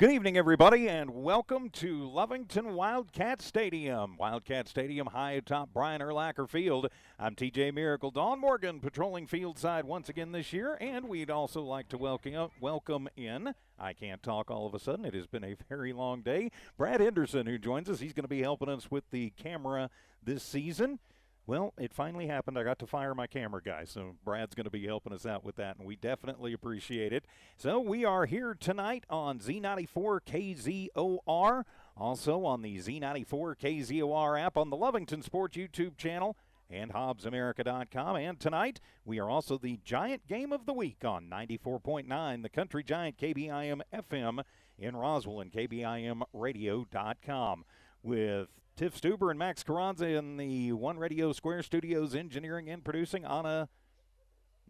Good evening, everybody, and welcome to Lovington Wildcat Stadium. Wildcat Stadium high atop Brian Urlacher Field. I'm TJ Miracle. Dawn Morgan patrolling field side once again this year, and we'd also like to welcome in, I can't talk all of a sudden, it has been a very long day, Brad Henderson, who joins us. He's going to be helping us with the camera this season. Well, it finally happened. I got to fire my camera guy, so Brad's going to be helping us out with that, and we definitely appreciate it. So we are here tonight on Z94 KZOR, also on the Z94 KZOR app, on the Lovington Sports YouTube channel, and HobbsAmerica.com. And tonight, we are also the Giant Game of the Week on 94.9, the Country Giant KBIM FM in Roswell and KBIMradio.com. With Tiff Stuber and Max Carranza in the One Radio Square Studios engineering and producing, Anna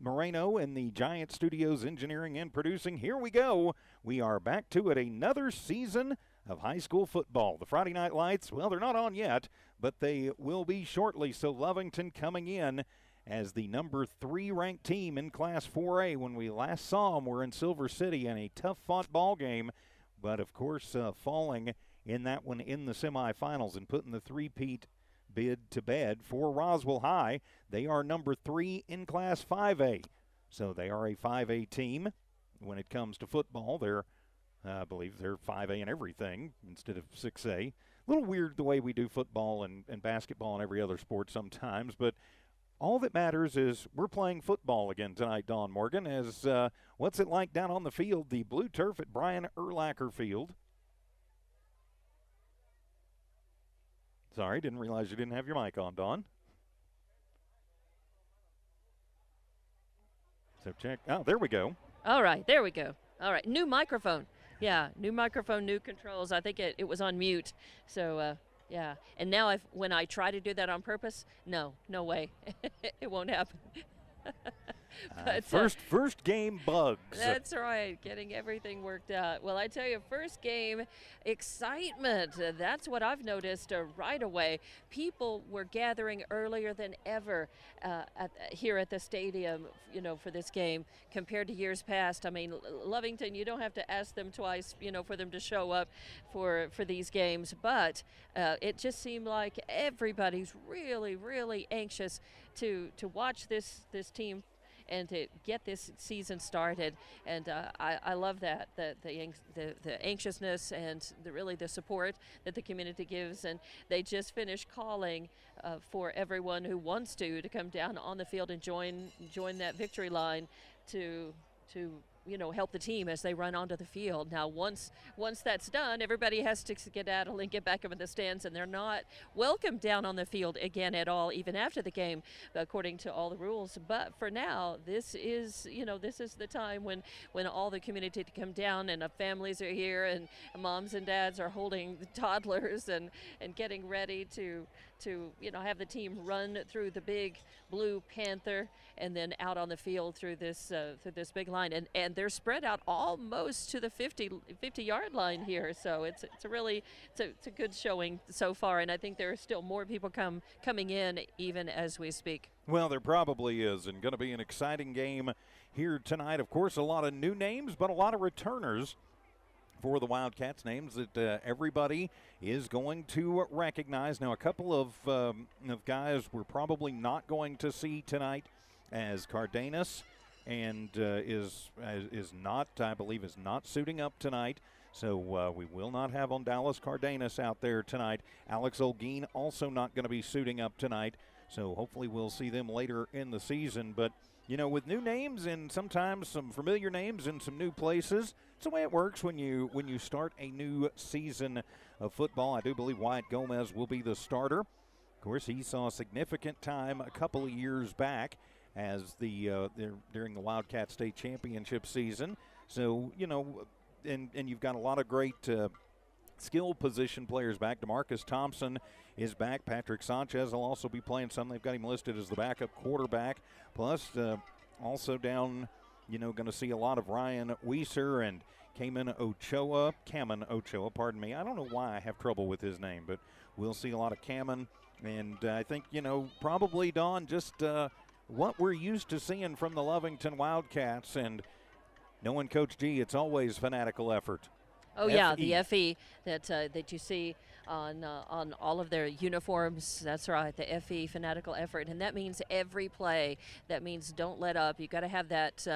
Moreno in the Giant Studios engineering and producing. Here we go. We are back to it, another season of high school football. The Friday Night Lights, well, they're not on yet, but they will be shortly. So Lovington coming in as the number 3 ranked team in Class 4A. When we last saw them, we're in Silver City in a tough-fought ball game, but of course falling in that one in the semifinals and putting the three-peat bid to bed for Roswell High. They are number 3 in Class 5A. So they are a 5A team. When it comes to football, I believe they're 5A in everything instead of 6A. A little weird the way we do football and basketball and every other sport sometimes, but all that matters is we're playing football again tonight, Dawn Morgan, as what's it like down on the field, the blue turf at Brian Urlacher Field. Sorry, didn't realize you didn't have your mic on, Dawn. So check. Oh, there we go. All right, there we go. All right, new microphone. Yeah, new microphone, new controls. I think it was on mute. So, yeah. And now when I try to do that on purpose, no way. It won't happen. But, first game bugs. That's right, getting everything worked out. Well, I tell you, first game excitement. That's what I've noticed right away. People were gathering earlier than ever here at the stadium, for this game compared to years past. I mean, Lovington, you don't have to ask them twice, for them to show up for these games. But it just seemed like everybody's really, really anxious to watch this team and to get this season started. And I love that, the anxiousness and really the support that the community gives. And they just finished calling for everyone who wants to come down on the field and join that victory line to help the team as they run onto the field. Now, once that's done, everybody has to skedaddle and get back up in the stands, and they're not welcome down on the field again at all, even after the game, according to all the rules. But for now, this is the time when all the community to come down, and families are here, and moms and dads are holding the toddlers and getting ready to have the team run through the big blue Panther and then out on the field through this big line. And they're spread out almost to the 50-yard line here. So it's a good showing so far. And I think there are still more people coming in even as we speak. Well, there probably is, and going to be an exciting game here tonight. Of course, a lot of new names, but a lot of returners for the Wildcats, names that everybody is going to recognize. Now, a couple of guys we're probably not going to see tonight, as Cardenas and is not suiting up tonight. So we will not have on Dallas Cardenas out there tonight. Alex Olguin also not going to be suiting up tonight. So hopefully we'll see them later in the season. But with new names and sometimes some familiar names in some new places, it's the way it works when you start a new season of football. I do believe Wyatt Gomez will be the starter. Of course, he saw significant time a couple of years back as during the Wildcat State Championship season. So, and you've got a lot of great skill position players back. DeMarcus Thompson is back. Patrick Sanchez will also be playing some. They've got him listed as the backup quarterback. Plus, also down, going to see a lot of Ryan Weiser and Kamen Ochoa. Pardon me. I don't know why I have trouble with his name, but we'll see a lot of Kamen. And I think, probably, Dawn, just what we're used to seeing from the Lovington Wildcats. And knowing Coach G, it's always fanatical effort. Oh yeah, the FE that you see on all of their uniforms. That's right, the FE, fanatical effort, and that means every play. That means don't let up. You got to have that.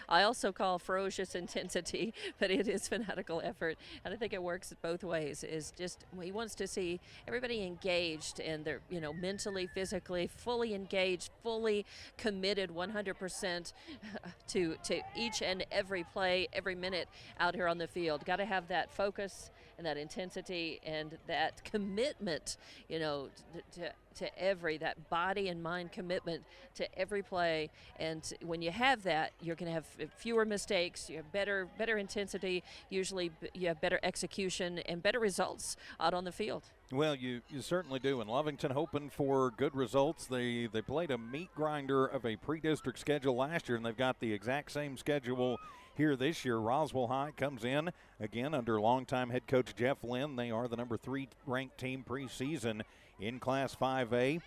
I also call ferocious intensity, but it is fanatical effort, and I think it works both ways. Is just he wants to see everybody engaged, and they're mentally, physically, fully engaged, fully committed, 100% to each and every play, every minute out here on the field. Got to have that focus and that intensity and that commitment, to every, that body and mind commitment to every play. And when you have that, you're going to have fewer mistakes, you have better intensity, usually you have better execution and better results out on the field. Well, you certainly do. And Lovington hoping for good results. They played a meat grinder of a pre-district schedule last year, and they've got the exact same schedule here this year. Roswell High comes in, again, under longtime head coach Jeff Lynn. They are the number 3 ranked team preseason in Class 5A.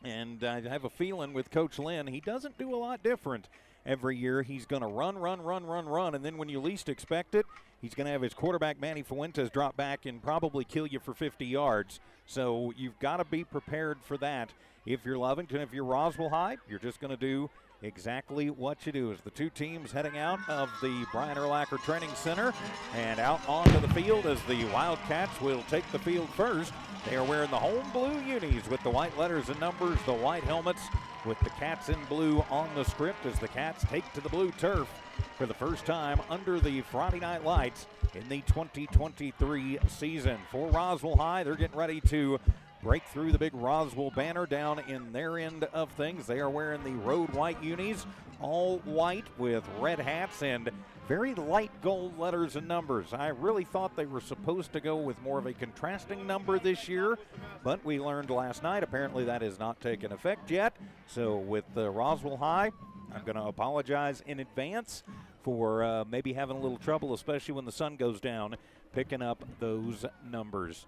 And I have a feeling with Coach Lynn, he doesn't do a lot different every year. He's going to run. And then when you least expect it, he's going to have his quarterback, Manny Fuentes, drop back and probably kill you for 50 yards. So you've got to be prepared for that. If you're Lovington, if you're Roswell High, you're just going to do exactly what you do. As the two teams heading out of the Brian Urlacher Training Center and out onto the field, as the Wildcats will take the field first. They are wearing the home blue unis with the white letters and numbers, the white helmets with the Cats in blue on the script, as the Cats take to the blue turf for the first time under the Friday night lights in the 2023 season. For Roswell High, they're getting ready to break through the big Roswell banner down in their end of things. They are wearing the road white unis, all white with red hats and very light gold letters and numbers. I really thought they were supposed to go with more of a contrasting number this year, but we learned last night apparently that has not taken effect yet. So with Roswell High, I'm going to apologize in advance for maybe having a little trouble, especially when the sun goes down, picking up those numbers.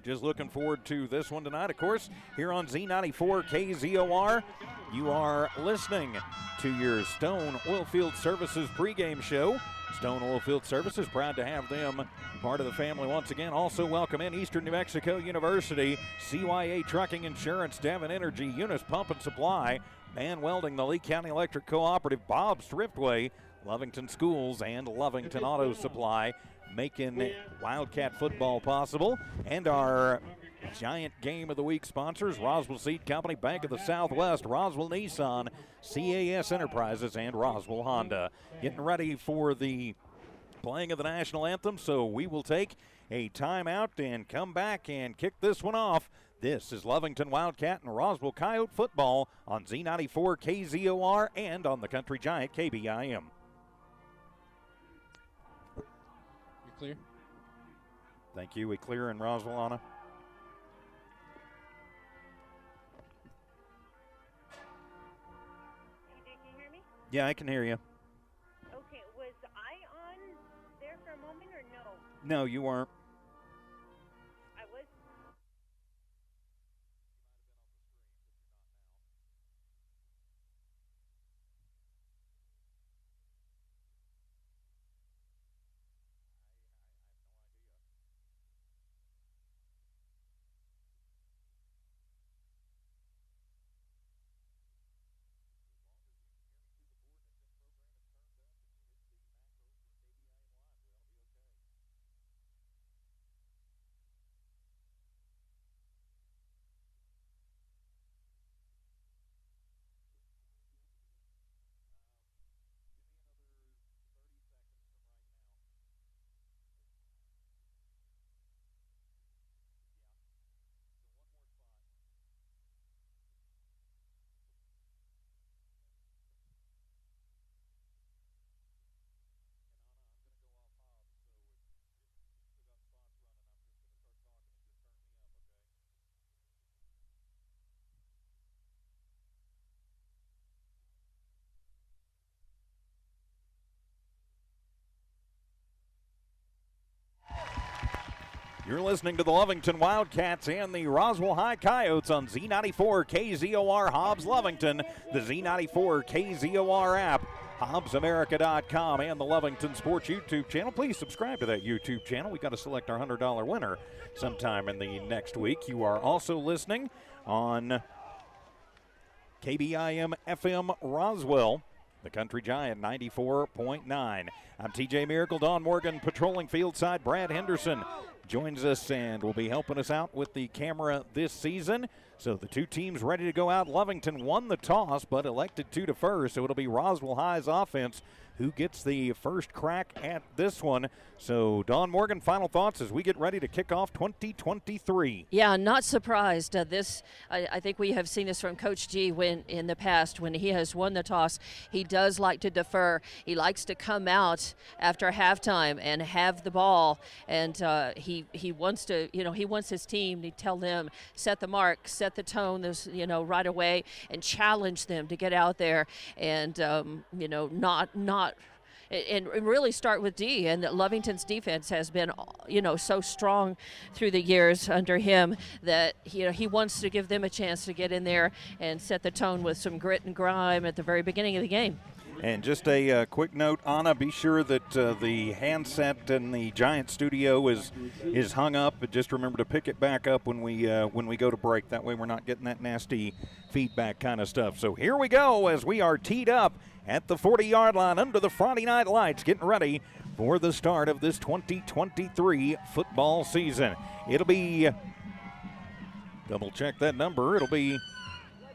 Just looking forward to this one tonight, of course, here on Z94 KZOR. You are listening to your Stone Oilfield Services pregame show. Stone Oilfield Services, proud to have them part of the family once again. Also welcome in Eastern New Mexico University, CYA Trucking Insurance, Devon Energy, Eunice Pump and Supply, Man Welding, the Lee County Electric Cooperative, Bob's Thriftway, Lovington Schools, and Lovington Auto Supply, making Wildcat football possible. And our giant game of the week sponsors, Roswell Seed Company, Bank of the Southwest, Roswell Nissan, CAS Enterprises, and Roswell Honda. Getting ready for the playing of the national anthem, so we will take a timeout and come back and kick this one off. This is Lovington Wildcat and Roswell Coyote football on Z94 KZOR and on the Country Giant KBIM. Clear. Thank you. We clear in Roswell, Anna. Can you hear me? Yeah, I can hear you. Okay, was I on there for a moment or no? No, you weren't. I was. You're listening to the Lovington Wildcats and the Roswell High Coyotes on Z94 KZOR Hobbs Lovington, the Z94 KZOR app, HobbsAmerica.com, and the Lovington Sports YouTube channel. Please subscribe to that YouTube channel. We've got to select our $100 winner sometime in the next week. You are also listening on KBIM FM Roswell, the Country Giant 94.9. I'm TJ Miracle. Don Morgan patrolling field side. Brad Henderson joins us and will be helping us out with the camera this season. So the two teams ready to go out. Lovington won the toss but elected to defer, so it'll be Roswell High's offense who gets the first crack at this one. So, Don Morgan, final thoughts as we get ready to kick off 2023. Yeah, not surprised. I think we have seen this from Coach G when in the past when he has won the toss. He does like to defer. He likes to come out after halftime and have the ball, and he wants to, he wants his team to tell them set the mark, set the tone, right away, and challenge them to get out there and not. And really start with D. And Lovington's defense has been, so strong through the years under him that, he wants to give them a chance to get in there and set the tone with some grit and grime at the very beginning of the game. And just a quick note, Anna, be sure that the handset in the Giant studio is hung up. But just remember to pick it back up when we go to break. That way we're not getting that nasty feedback kind of stuff. So here we go as we are teed up at the 40-yard line under the Friday night lights, getting ready for the start of this 2023 football season. It'll be, double-check that number, it'll be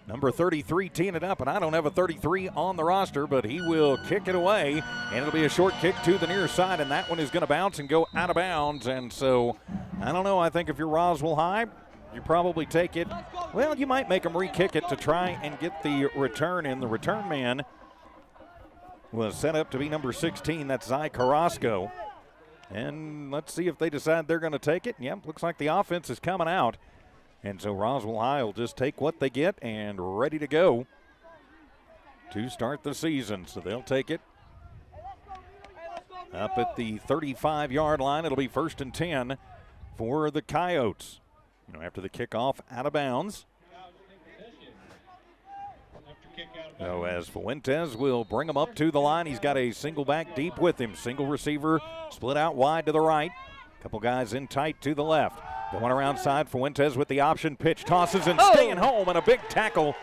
number 33 teeing it up, and I don't have a 33 on the roster, but he will kick it away, and it'll be a short kick to the near side, and that one is going to bounce and go out of bounds. And so, I don't know, I think if you're Roswell High, you probably take it. Well, you might make them re-kick it to try and get the return in. The return man was set up to be number 16. That's Zy Carrasco. And let's see if they decide they're going to take it. Yep, looks like the offense is coming out. And so Roswell High will just take what they get and ready to go to start the season. So they'll take it up at the 35-yard line. It'll be 1st and 10 for the Coyotes. After the kickoff out of bounds. So as Fuentes will bring him up to the line, he's got a single back deep with him. Single receiver split out wide to the right. Couple guys in tight to the left. Going around side, Fuentes with the option pitch, tosses and staying home, and a big tackle.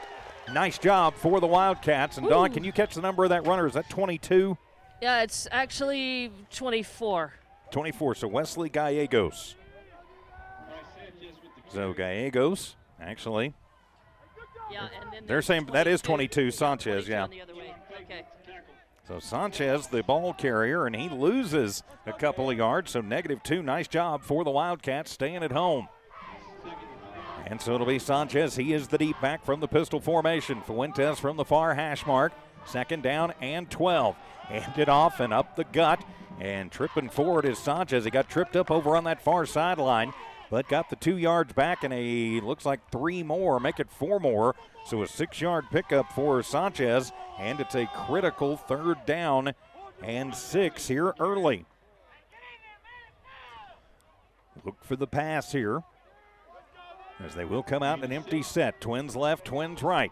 Nice job for the Wildcats. And Dawn, can you catch the number of that runner? Is that 22? Yeah, it's actually 24. 24, so Wesley Gallegos. So Gallegos, actually. Yeah, and then they're saying that is 22, Sanchez, yeah. The other way. Okay. So Sanchez, the ball carrier, and he loses a couple of yards, so -2. Nice job for the Wildcats staying at home. And so it'll be Sanchez. He is the deep back from the pistol formation. Fuentes from the far hash mark. 2nd down and 12. Handed off and up the gut. And tripping forward is Sanchez. He got tripped up over on that far sideline, but got the 2 yards back, and looks like 3 more, make it 4 more. So a 6-yard pickup for Sanchez, and it's a critical 3rd down and 6 here early. Look for the pass here, as they will come out in an empty set. Twins left, Twins right.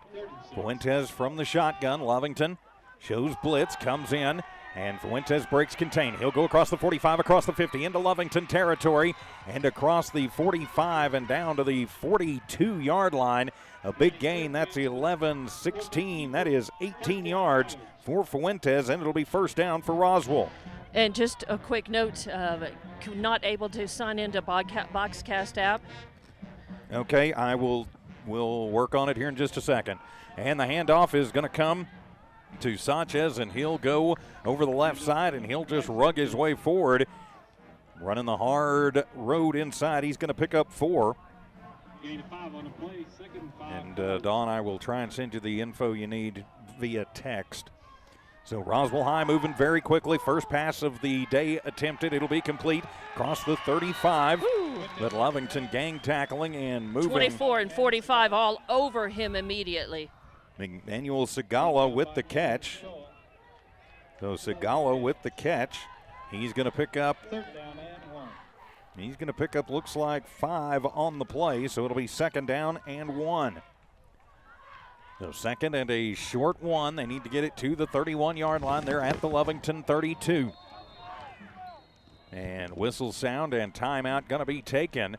Fuentes from the shotgun. Lovington shows blitz, comes in, and Fuentes breaks contain. He'll go across the 45, across the 50, into Lovington territory, and across the 45 and down to the 42-yard line. A big gain. That's 11-16. That is 18 yards for Fuentes, and it'll be 1st down for Roswell. And just a quick note, not able to sign into Boxcast app. Okay, we'll work on it here in just a second. And the handoff is going to come to Sanchez, and he'll go over the left side, and he'll just rug his way forward. Running the hard road inside. He's going to pick up 4. And Dawn, I will try and send you the info you need via text. So Roswell High moving very quickly. First pass of the day attempted. It'll be complete across the 35. Ooh. But Lovington gang tackling and moving. 24 and 45 all over him immediately. Emmanuel Segala with the catch. So Segala with the catch. He's going to pick up. Looks like 5 on the play, so it'll be 2nd down and 1. So second and a short one. They need to get it to the 31-yard line. They're at the Lovington 32. And whistle sound and timeout going to be taken.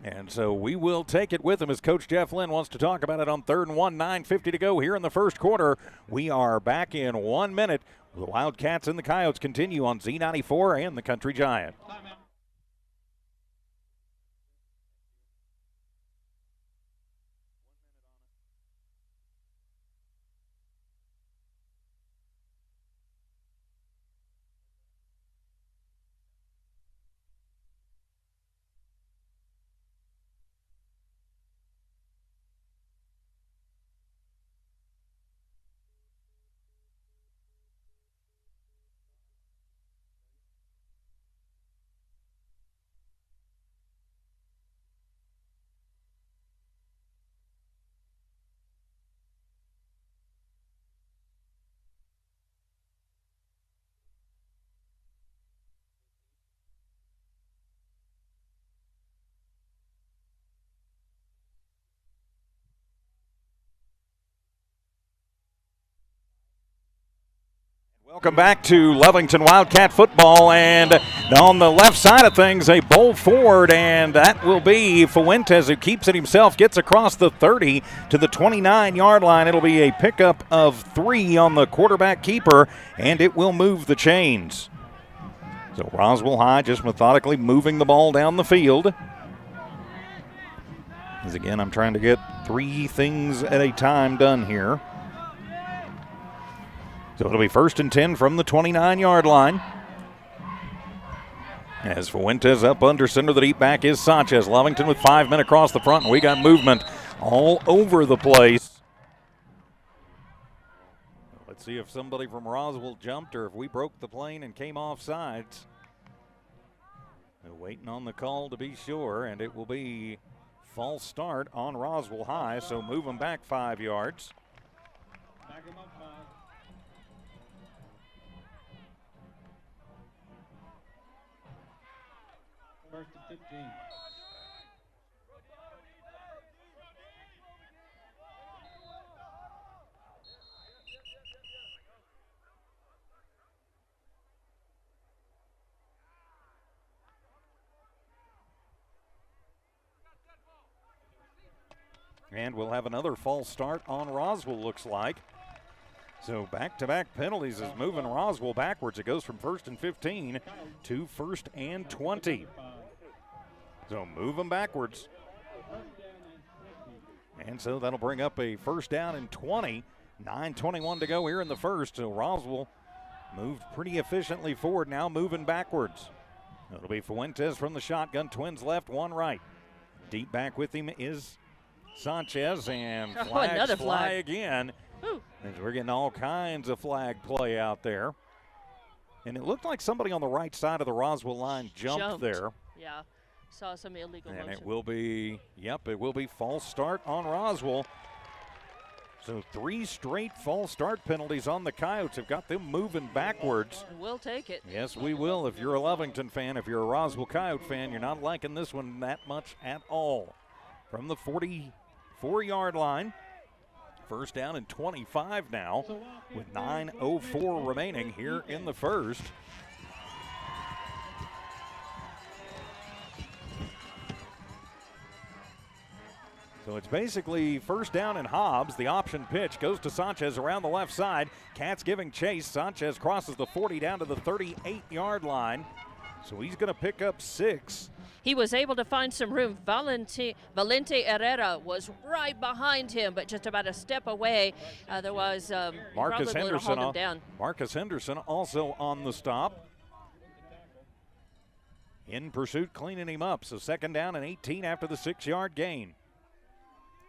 And so we will take it with him as Coach Jeff Lynn wants to talk about it on 3rd and 1, 9:50 to go here in the first quarter. We are back in 1 minute. The Wildcats and the Coyotes continue on Z94 and the Country Giant. Welcome back to Lovington Wildcat football, and on the left side of things, a bowl forward, and that will be Fuentes, who keeps it himself, gets across the 30 to the 29-yard line. It'll be a pickup of 3 on the quarterback keeper, and it will move the chains. So Roswell High just methodically moving the ball down the field. As again, I'm trying to get 3 things at a time done here. So it'll be 1st and 10 from the 29-yard line. As Fuentes up under center, the deep back is Sanchez. Lovington with 5 men across the front, and we got movement all over the place. Let's see if somebody from Roswell jumped or if we broke the plane and came off sides. Waiting on the call to be sure, and it will be false start on Roswell High, so move them back 5 yards. Back 'em up 5. First and 15. And we'll have another false start on Roswell, looks like. So back-to-back penalties is moving Roswell backwards. It goes from 1st and 15 to 1st and 20. So move them backwards. And so that'll bring up a 1st down and 20. 9:21 to go here in the first. So Roswell moved pretty efficiently forward, now moving backwards. It'll be Fuentes from the shotgun. Twins left, 1 right. Deep back with him is Sanchez, and flags fly again. Ooh. As we're getting all kinds of flag play out there. And it looked like somebody on the right side of the Roswell line jumped there. Yeah, saw some illegal And motion. it will be, it will be false start on Roswell. So 3 straight false start penalties on the Coyotes have got them moving backwards. We'll take it. Yes, we will. If you're a Lovington fan, if you're a Roswell Coyote fan, you're not liking this one that much at all. From the 44-yard line. 1st down and 25 now with 9:04 remaining here in the first. So it's basically 1st down and Hobbs. The option pitch goes to Sanchez around the left side. Cats giving chase. Sanchez crosses the 40 down to the 38-yard line. So he's going to pick up 6. He was able to find some room. Valente Herrera was right behind him, but just about a step away. Otherwise, Marcus probably would have hauled him down. Marcus Henderson also on the stop. In pursuit, cleaning him up. So 2nd down and 18 after the 6-yard gain.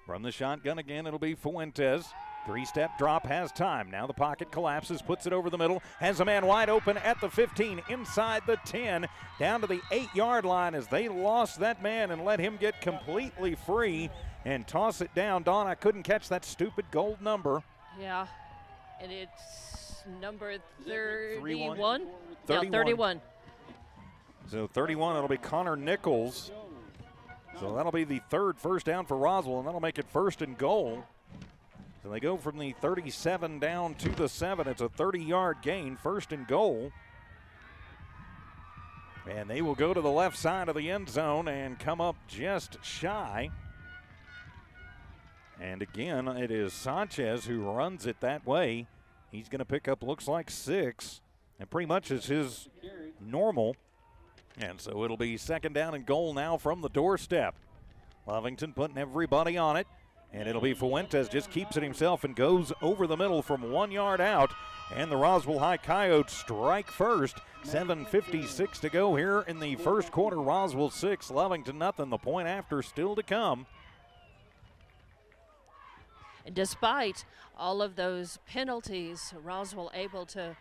From the shotgun again, it'll be Fuentes. 3-step drop, has time. Now the pocket collapses, puts it over the middle, has a man wide open at the 15, inside the 10, down to the 8-yard line as they lost that man and let him get completely free and toss it down. Dawn, I couldn't catch that stupid gold number. Yeah, and it's number 31? 31. No, 31. So 31, it'll be Connor Nichols. So that'll be the 3rd 1st down for Roswell, and that'll make it 1st and goal. So they go from the 37 down to the 7. It's a 30-yard gain, 1st and goal. And they will go to the left side of the end zone and come up just shy. And again, it is Sanchez who runs it that way. He's going to pick up, looks like 6, and pretty much is his normal. And so it'll be 2nd down and goal now from the doorstep. Lovington putting everybody on it. And it'll be Fuentes just keeps it himself and goes over the middle from 1 yard out. And the Roswell High Coyotes strike first. 7:56 to go here in the first quarter. Roswell 6, Lovington nothing. The point after still to come. And despite all of those penalties, Roswell able to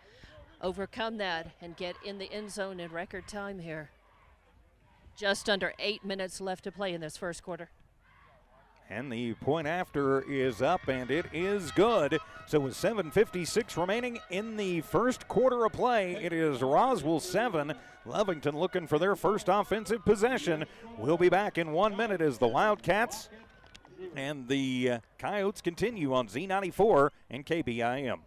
overcome that and get in the end zone in record time here. Just under 8 minutes left to play in this first quarter. And the point after is up, and it is good. So with 7:56 remaining in the first quarter of play, it is Roswell 7, Lovington looking for their first offensive possession. We'll be back in 1 minute as the Wildcats and the Coyotes continue on Z94 and KBIM.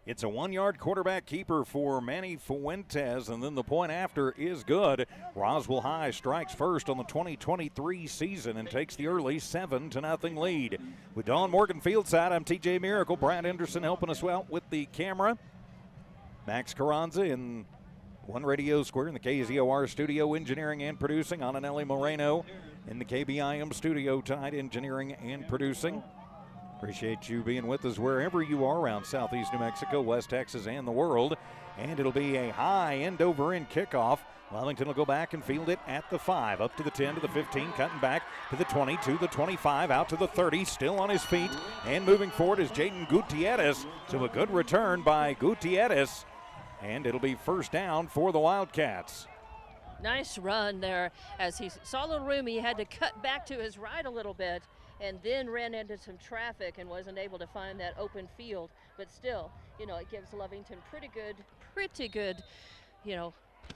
It's a 1 yard quarterback keeper for Manny Fuentes, and then the point after is good. Roswell High strikes first on the 2023 season and takes the early 7-0 lead. With Don Morgan fieldside, I'm TJ Miracle. Brad Anderson helping us out with the camera. Max Carranza in One Radio Square in the KZOR studio, engineering and producing. Ananelli Moreno in the KBIM studio tonight, engineering and producing. Appreciate you being with us wherever you are around Southeast New Mexico, West Texas, and the world. And it'll be a high end-over-end kickoff. Lovington will go back and field it at the 5, up to the 10, to the 15, cutting back to the 20, to the 25, out to the 30, still on his feet. And moving forward is Jaden Gutierrez. So a good return by Gutierrez. And it'll be first down for the Wildcats. Nice run there. As he saw a little room, he had to cut back to his right a little bit, and then ran into some traffic and wasn't able to find that open field. But still, you know, it gives Lovington pretty good, you know,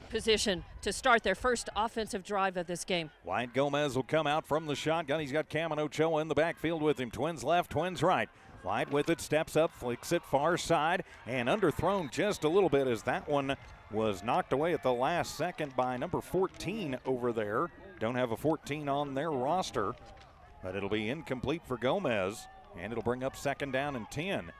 position to start their first offensive drive of this game. Wyatt Gomez will come out from the shotgun. He's got Cam and Ochoa in the backfield with him. Twins left, twins right. Wyatt with it, steps up, flicks it far side, and underthrown just a little bit as that one was knocked away at the last second by number 14 over there. Don't have a 14 on their roster. But it'll be incomplete for Gomez, and it'll bring up 2nd down and 10.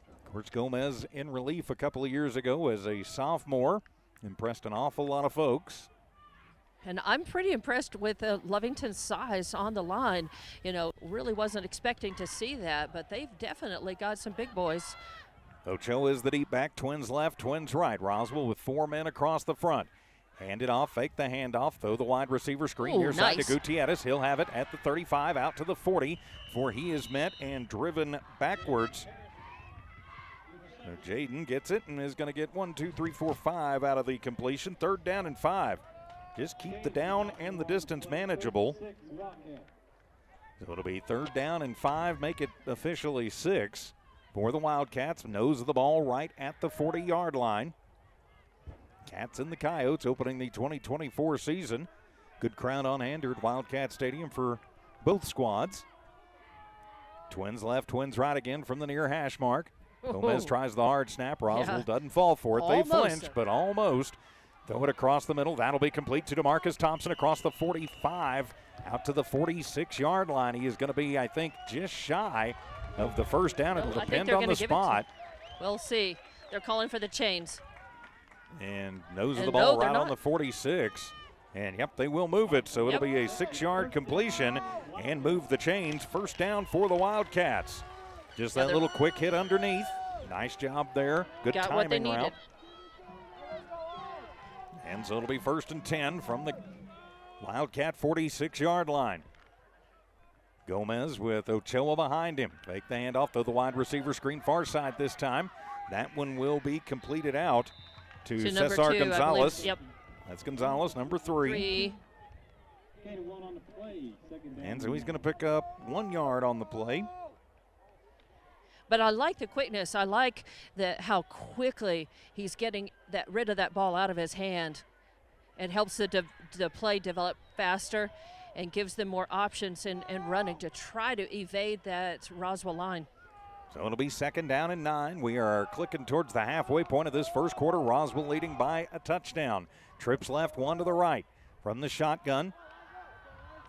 Of course, Gomez in relief a couple of years ago as a sophomore. Impressed an awful lot of folks. And I'm pretty impressed with Lovington's size on the line. You know, really wasn't expecting to see that, but they've definitely got some big boys. Ochoa is the deep back, twins left, twins right. Roswell with 4 men across the front. Hand it off, fake the handoff, throw the wide receiver screen near side to Gutierrez. He'll have it at the 35, out to the 40, before he is met and driven backwards. So Jaden gets it and is going to get 1, 2, 3, 4, 5 out of the completion. 3rd down and 5. Just keep the down and the distance manageable. So it'll be 3rd down and 5, make it officially 6 for the Wildcats. Nose of the ball right at the 40-yard line. Cats and the Coyotes opening the 2024 season. Good crowd on hand here at Wildcat Stadium for both squads. Twins left, twins right again from the near hash mark. Gomez tries the hard snap. Roswell doesn't fall for it. Almost. They flinch, but almost. Throw it across the middle. That'll be complete to DeMarcus Thompson across the 45 out to the 46-yard line. He is going to be, I think, just shy of the first down. It'll depend on the spot. We'll see. They're calling for the chains. And noses the ball right on the 46. And, yep, they will move it. So it'll be a 6-yard completion and move the chains. First down for the Wildcats. Just that little quick hit underneath. Nice job there. Good got timing what they needed. route. And so it'll be 1st and 10 from the Wildcat 46-yard line. Gomez with Ochoa behind him. Fake the handoff to the wide receiver screen far side this time. That one will be completed out to Cesar 2, Gonzalez. Yep. That's Gonzalez, number 3. And so he's going to pick up 1 yard on the play. But I like the quickness. I like how quickly he's getting rid of that ball out of his hand. It helps the play develop faster and gives them more options in running to try to evade that Roswell line. So it'll be 2nd down and 9. We are clicking towards the halfway point of this first quarter. Roswell leading by a touchdown. Trips left, 1 to the right. From the shotgun,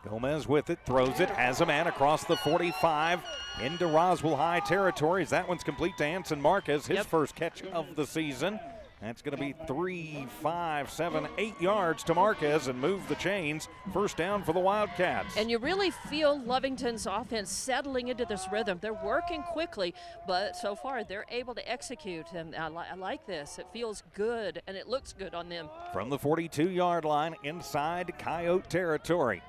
Gomez with it, throws it, has a man across the 45 into Roswell High territory. As that one's complete to Anson Marquez, his first catch of the season. That's going to be 3, 5, 7, 8 yards to Marquez and move the chains. First down for the Wildcats. And you really feel Lovington's offense settling into this rhythm. They're working quickly, but so far they're able to execute. And I like this. It feels good, and it looks good on them. From the 42-yard line inside Coyote territory.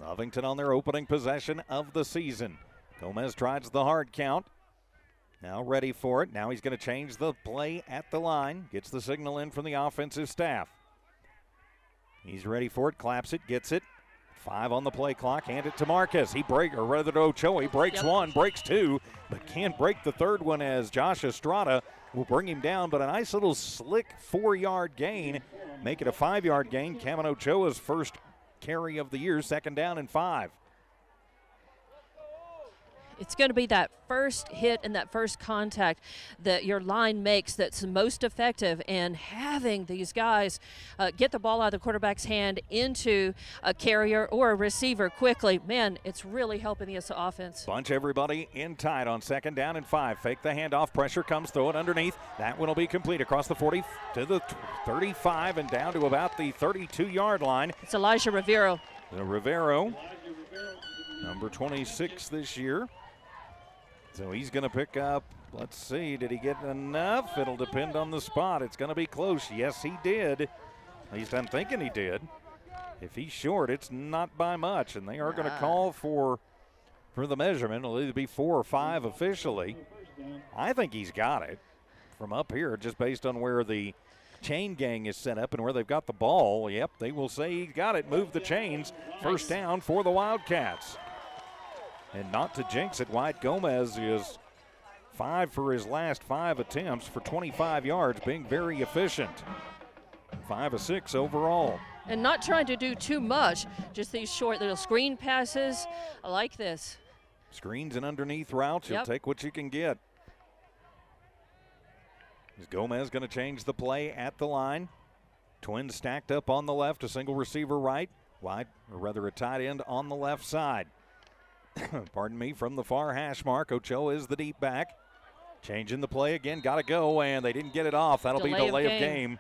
Lovington on their opening possession of the season. Gomez tries the hard count. Now ready for it. Now he's going to change the play at the line. Gets the signal in from the offensive staff. He's ready for it, claps it, gets it. 5 on the play clock, hand it to Marquez. He to Ochoa. He breaks 1, breaks 2, but can't break the 3rd one as Josh Estrada will bring him down. But a nice little slick 4-yard gain. Make it a 5-yard gain. Cameron Ochoa's first carry of the year, 2nd down and 5. It's going to be that first hit and that first contact that your line makes that's most effective, and having these guys get the ball out of the quarterback's hand into a carrier or a receiver quickly, man, it's really helping this offense. Bunch everybody in tight on 2nd down and 5. Fake the handoff, pressure comes, throw it underneath. That one will be complete across the 40 to the 35 and down to about the 32-yard line. It's Elijah Rivero. Rivero, number 26 this year. So he's going to pick up, let's see, did he get enough? It'll depend on the spot. It's going to be close. Yes, he did. At least I'm thinking he did. If he's short, it's not by much, and they are going to call for the measurement. It'll either be 4 or 5 officially. I think he's got it from up here, just based on where the chain gang is set up and where they've got the ball. Yep, they will say he's got it. Move the chains. First down for the Wildcats. And not to jinx it, Wyatt Gomez is 5 for his last 5 attempts for 25 yards, being very efficient. 5 of 6 overall. And not trying to do too much, just these short little screen passes. I like this. Screens and underneath routes, you'll take what you can get. Is Gomez going to change the play at the line? Twins stacked up on the left, a single receiver right, wide, or rather a tight end on the left side. Pardon me, from the far hash mark, Ochoa is the deep back. Changing the play again, got to go, and they didn't get it off. That'll be delay of game.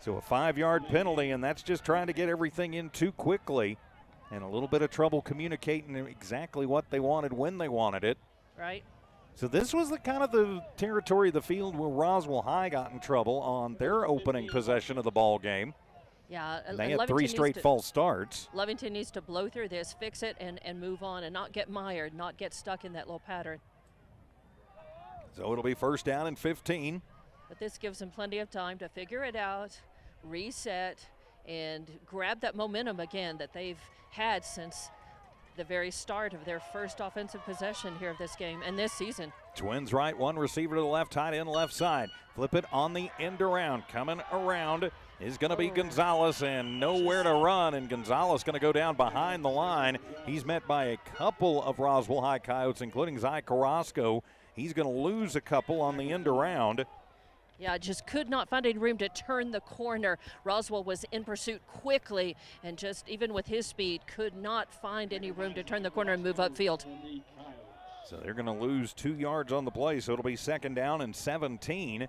So a 5-yard penalty, and that's just trying to get everything in too quickly, and a little bit of trouble communicating exactly what they wanted when they wanted it. Right. So this was the kind of the territory of the field where Roswell High got in trouble on their opening possession of the ball game. Yeah, they had 3 straight false starts. Lovington needs to blow through this, fix it, and move on and not get mired, not get stuck in that little pattern. So it'll be 1st down and 15. But this gives them plenty of time to figure it out, reset, and grab that momentum again that they've had since the very start of their first offensive possession here of this game and this season. Twins right, 1 receiver to the left, tight end left side. Flip it on the end around. Coming around is going to be Gonzalez, and nowhere to run, and Gonzalez going to go down behind the line. He's met by a couple of Roswell High Coyotes, including Zy Carrasco. He's going to lose a couple on the end around. Yeah, just could not find any room to turn the corner. Roswell was in pursuit quickly, and just even with his speed, could not find any room to turn the corner and move upfield. So they're going to lose 2 yards on the play, so it'll be 2nd down and 17.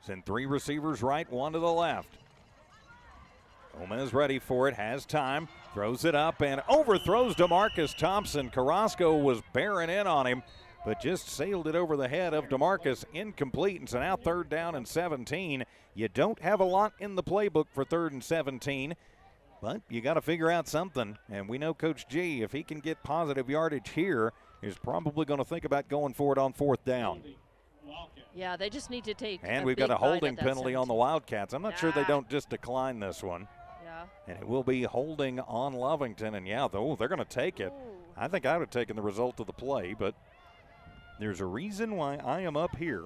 Send 3 receivers right, 1 to the left. Gomez ready for it, has time, throws it up and overthrows DeMarcus Thompson. Carrasco was bearing in on him, but just sailed it over the head of DeMarcus, incomplete. And so now 3rd down and 17. You don't have a lot in the playbook for 3rd and 17, but you got to figure out something. And we know Coach G, if he can get positive yardage here, is probably going to think about going for it on 4th down. Yeah, they just need to take And we've got a holding penalty on the Wildcats. I'm not sure they don't just decline this one. Yeah. And it will be holding on Lovington. And yeah, though, they're going to take it. I think I would have taken the result of the play, but there's a reason why I am up here.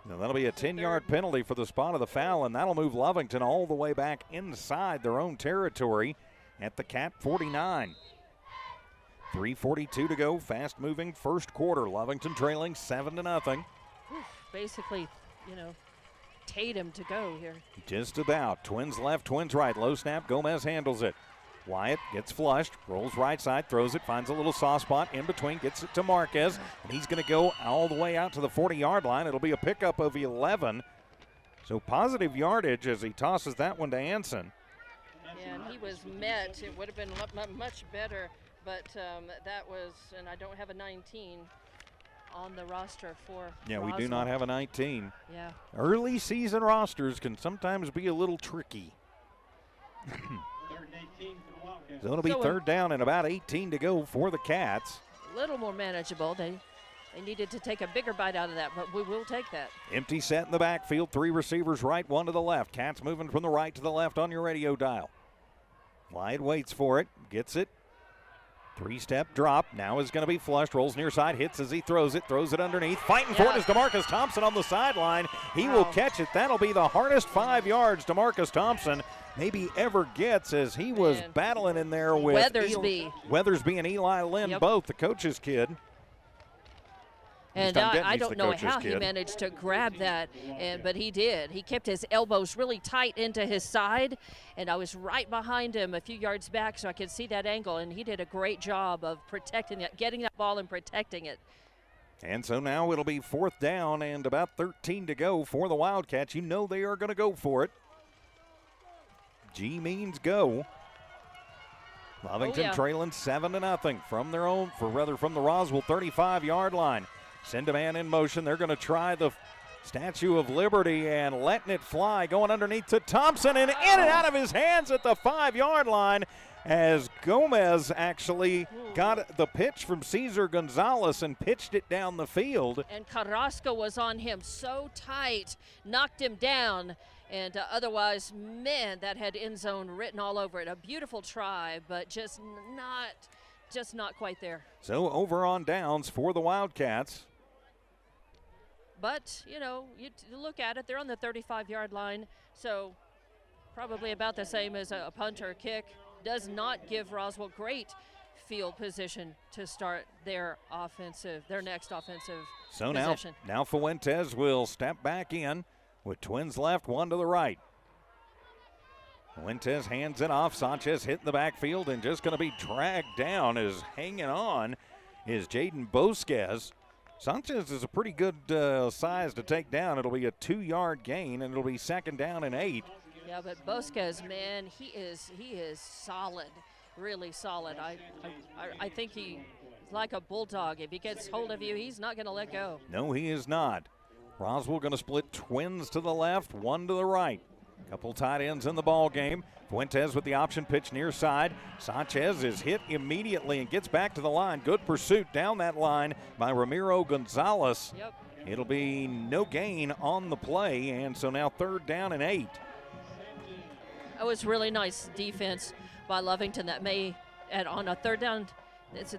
Now that'll be a 10-yard penalty for the spot of the foul, and that'll move Lovington all the way back inside their own territory at the Cat 49. 3:42 to go, fast-moving first quarter. Lovington trailing 7-0. Basically, you know, Tatum to go here. Just about. Twins left, Twins right. Low snap, Gomez handles it. Wyatt gets flushed, rolls right side, throws it, finds a little soft spot in between, gets it to Marquez, and he's going to go all the way out to the 40-yard line. It'll be a pickup of 11. So positive yardage as he tosses that one to Anson. Yeah, and he was met. It would have been much better, but that was, and I don't have a 19 on the roster for Yeah, we do Roswell. not have a 19. Yeah. Early season rosters can sometimes be a little tricky. So it'll be 3rd down and about 18 to go for the Cats. A little more manageable. They needed to take a bigger bite out of that, but we will take that. Empty set in the backfield, 3 receivers right, 1 to the left. Cats moving from the right to the left on your radio dial. Wyatt waits for it, gets it. 3-step drop, now is going to be flushed, rolls near side, hits as he throws it underneath. Fighting for it is DeMarcus Thompson on the sideline. He will catch it. That'll be the hardest 5 yards DeMarcus Thompson maybe ever gets, as he was battling in there with Weathersby and Eli Lynn, both the coach's kid. And I don't know how he managed to grab that, but he did. He kept his elbows really tight into his side, and I was right behind him a few yards back so I could see that angle, and he did a great job of protecting it, getting that ball and protecting it. And so now it'll be 4th down and about 13 to go for the Wildcats. You know they are going to go for it. G means go. Lovington trailing 7-0 from their own, from the Roswell 35-yard line. Send a man in motion. They're going to try the Statue of Liberty and letting it fly, going underneath to Thompson and in and out of his hands at the 5-yard line, as Gomez actually got the pitch from Cesar Gonzalez and pitched it down the field. And Carrasco was on him so tight, knocked him down. And otherwise, man, that had end zone written all over it. A beautiful try, but just not quite there. So over on downs for the Wildcats. But, you know, you look at it, they're on the 35-yard line, so probably about the same as a punt or a kick. Does not give Roswell great field position to start their next offensive possession. Now Fuentes will step back in with Twins left, 1 to the right. Fuentes hands it off. Sanchez hit in the backfield and just going to be dragged down. Is hanging on is Jaden Bosquez. Sanchez is a pretty good size to take down. It'll be a 2-yard gain, and it'll be 2nd down and 8. Yeah, but Bosquez, man, he is solid, really solid. I think he's like a bulldog. If he gets hold of you, he's not going to let go. No, he is not. Roswell going to split Twins to the left, 1 to the right. Couple tight ends in the ball game. Fuentes with the option pitch near side. Sanchez is hit immediately and gets back to the line. Good pursuit down that line by Ramiro Gonzalez. Yep. It'll be no gain on the play, and so now 3rd down and 8. That was really nice defense by Lovington that may, on a 3rd down, that's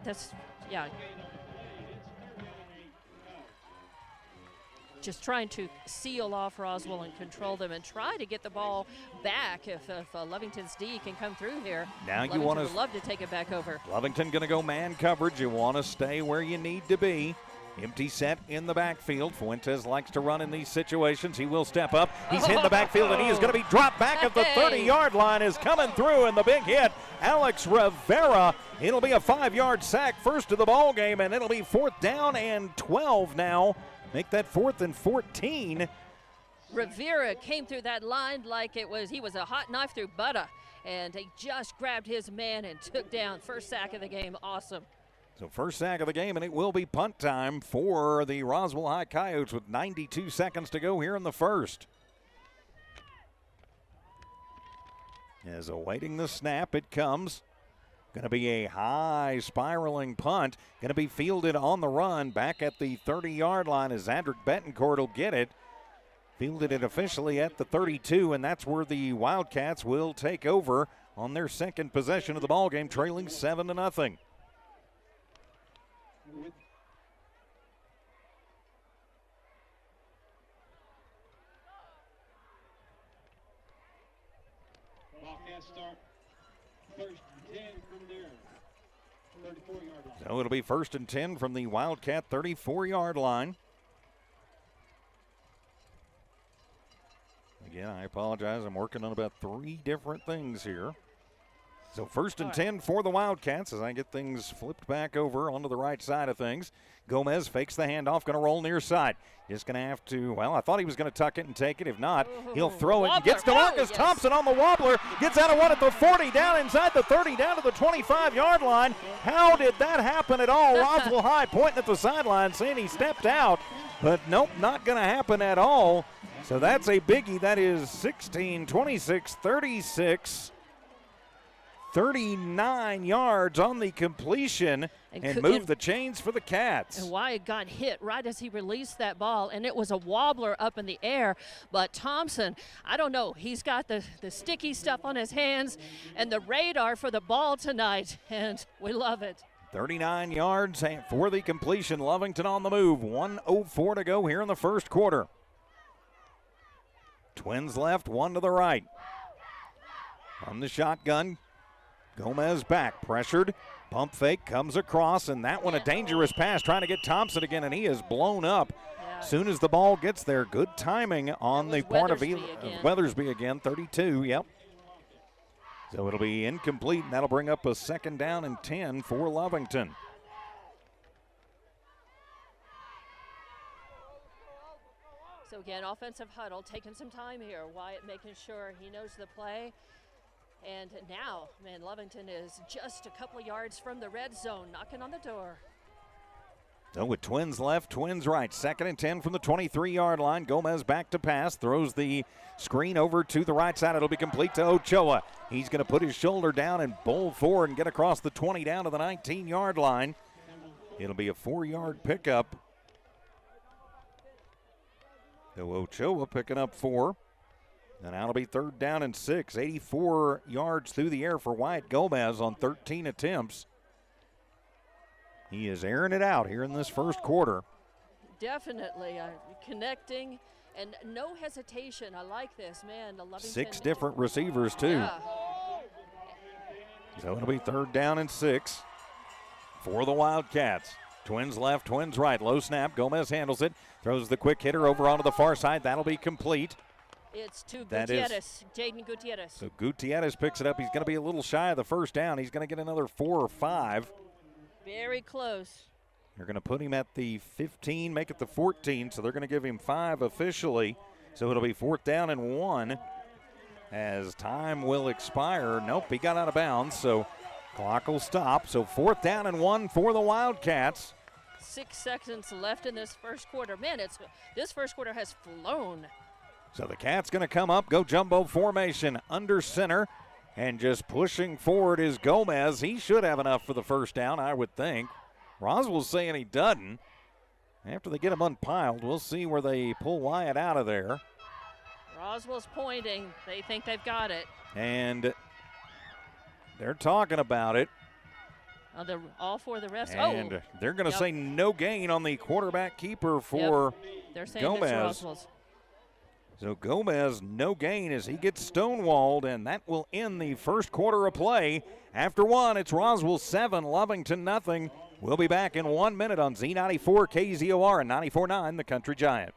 just trying to seal off Roswell and control them and try to get the ball back if Lovington's D can come through here. Now Lovington you want to love to take it back over. Lovington going to go man coverage. You want to stay where you need to be. Empty set in the backfield. Fuentes likes to run in these situations. He will step up. He's hit the backfield, and he is going to be dropped back at the 30-yard line. Is coming through, and the big hit, Alex Rivera. It'll be a 5-yard sack, first of the ball game, and it'll be 4th down and 12 now. Make that 4th and 14. Rivera came through that line like he was a hot knife through butter, and he just grabbed his man and took down. First sack of the game. Awesome. So first sack of the game, and it will be punt time for the Roswell High Coyotes with 92 seconds to go here in the first. As awaiting the snap, it comes. Going to be a high spiraling punt. Going to be fielded on the run back at the 30-yard line as Zadrick Betancourt will get it. Fielded it officially at the 32, and that's where the Wildcats will take over on their second possession of the ballgame, trailing 7-0. Wildcats start 1st and 10 from their 34-yard line. So it'll be 1st and 10 from the Wildcat 34-yard line. Again, I apologize. I'm working on about 3 different things here. So 1st and 10 for the Wildcats as I get things flipped back over onto the right side of things. Gomez fakes the handoff, going to roll near side. Just going to have to, well, I thought he was going to tuck it and take it. If not, he'll throw it and gets to Marcus Thompson on the wobbler. Gets out of one at the 40, down inside the 30, down to the 25-yard line. How did that happen at all? Roswell High pointing at the sideline saying he stepped out. But nope, not going to happen at all. So that's a biggie. That is 16, 26, 36. 39 yards on the completion and move the chains for the Cats. And Wyatt got hit right as he released that ball, and it was a wobbler up in the air. But Thompson, I don't know, he's got the sticky stuff on his hands and the radar for the ball tonight, and we love it. 39 yards for the completion. Lovington on the move. 1:04 to go here in the first quarter. Twins left, one to the right. From the shotgun, Gomez back, pressured, pump fake, comes across, and that one a dangerous pass, trying to get Thompson again, and he is blown up. Soon as the ball gets there, good timing on the part of Weathersby again, 32, yep. So it'll be incomplete, and that'll bring up a 2nd down and 10 for Lovington. So again, offensive huddle, taking some time here. Wyatt making sure he knows the play. And now, man, Lovington is just a couple yards from the red zone, knocking on the door. So with Twins left, Twins right. 2nd and 10 from the 23-yard line. Gomez back to pass, throws the screen over to the right side. It'll be complete to Ochoa. He's going to put his shoulder down and bowl forward and get across the 20 down to the 19-yard line. It'll be a 4-yard pickup. So Ochoa picking up 4. And now it'll be 3rd down and 6. 84 yards through the air for Wyatt Gomez on 13 attempts. He is airing it out here in this first quarter. Definitely connecting and no hesitation. I like this, man. The Lovington 6 different receivers, too. Yeah. So it'll be 3rd down and 6 for the Wildcats. Twins left, Twins right. Low snap. Gomez handles it. Throws the quick hitter over onto the far side. That'll be complete. It's to Gutierrez, Jaden Gutierrez. So Gutierrez picks it up. He's going to be a little shy of the first down. He's going to get another 4 or 5. Very close. They're going to put him at the 15, make it the 14, so they're going to give him 5 officially. So it'll be 4th down and 1 as time will expire. Nope, he got out of bounds, so clock will stop. So 4th down and 1 for the Wildcats. 6 seconds left in this first quarter. Man, this first quarter has flown. So the Cats going to come up, go jumbo formation under center, and just pushing forward is Gomez. He should have enough for the first down, I would think. Roswell's saying he doesn't. After they get him unpiled, we'll see where they pull Wyatt out of there. Roswell's pointing. They think they've got it. And they're talking about it. All for the rest. And they're going to say no gain on the quarterback keeper for They're saying Gomez. it's Roswell's. So Gomez, no gain as he gets stonewalled, and that will end the first quarter of play. After 1, it's Roswell 7, Lovington nothing. We'll be back in 1 minute on Z94 KZOR and 94.9 The Country Giant.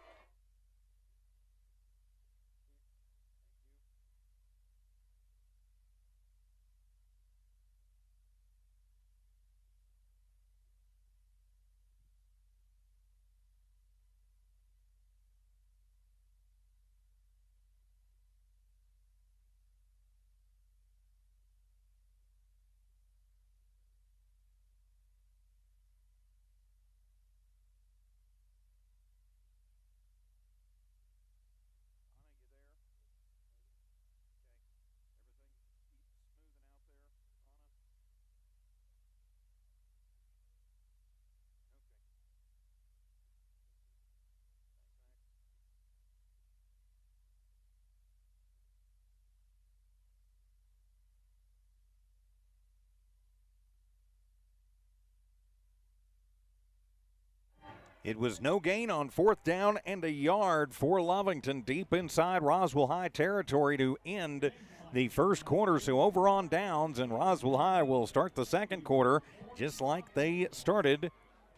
It was no gain on 4th down and a yard for Lovington deep inside Roswell High territory to end the first quarter. So over on downs, and Roswell High will start the second quarter just like they started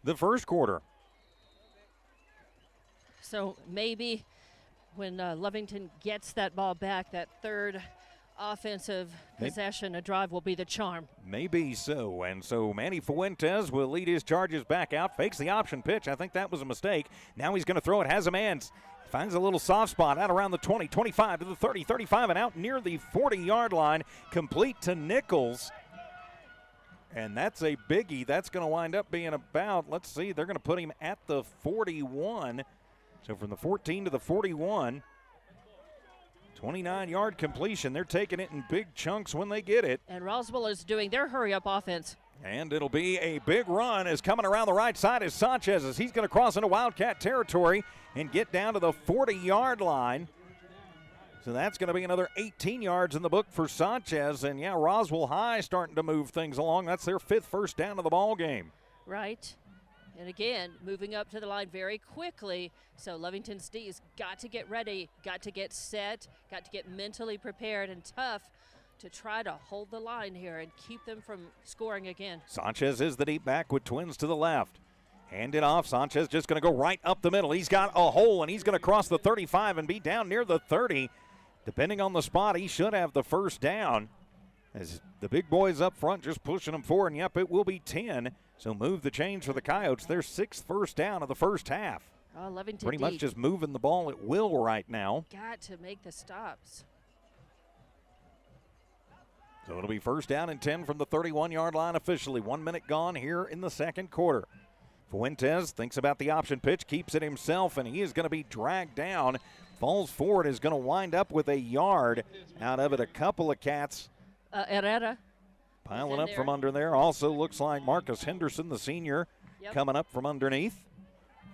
the first quarter. So maybe when Lovington gets that ball back, that third offensive possession, a drive will be the charm. Maybe so. And so Manny Fuentes will lead his charges back out, fakes the option pitch. I think that was a mistake. Now he's going to throw it, has a man. Finds a little soft spot out around the 20, 25 to the 30, 35, and out near the 40-yard line, complete to Nichols. And that's a biggie. That's going to wind up being about, let's see, they're going to put him at the 41. So from the 14 to the 41. 29-yard completion. They're taking it in big chunks when they get it. And Roswell is doing their hurry-up offense. And it'll be a big run as coming around the right side is Sanchez as he's going to cross into Wildcat territory and get down to the 40-yard line. So that's going to be another 18 yards in the book for Sanchez. And, yeah, Roswell High starting to move things along. That's their 5th first down of the ball game. Right. And again, moving up to the line very quickly. So Lovington's D's got to get ready, got to get set, got to get mentally prepared and tough to try to hold the line here and keep them from scoring again. Sanchez is the deep back with Twins to the left. Hand it off. Sanchez just going to go right up the middle. He's got a hole, and he's going to cross the 35 and be down near the 30. Depending on the spot, he should have the first down. As the big boys up front just pushing them forward, and yep, it will be 10. So move the chains for the Coyotes. Their 6th first down of the first half. Oh, Lovington pretty much just moving the ball at will right now. Got to make the stops. So it'll be first down and 10 from the 31-yard line officially. 1 minute gone here in the second quarter. Fuentes thinks about the option pitch, keeps it himself, and he is going to be dragged down. Falls forward, is going to wind up with a yard out of it. A couple of cats. Herrera. Piling up from under there. Also looks like Marcus Henderson, the senior, coming up from underneath.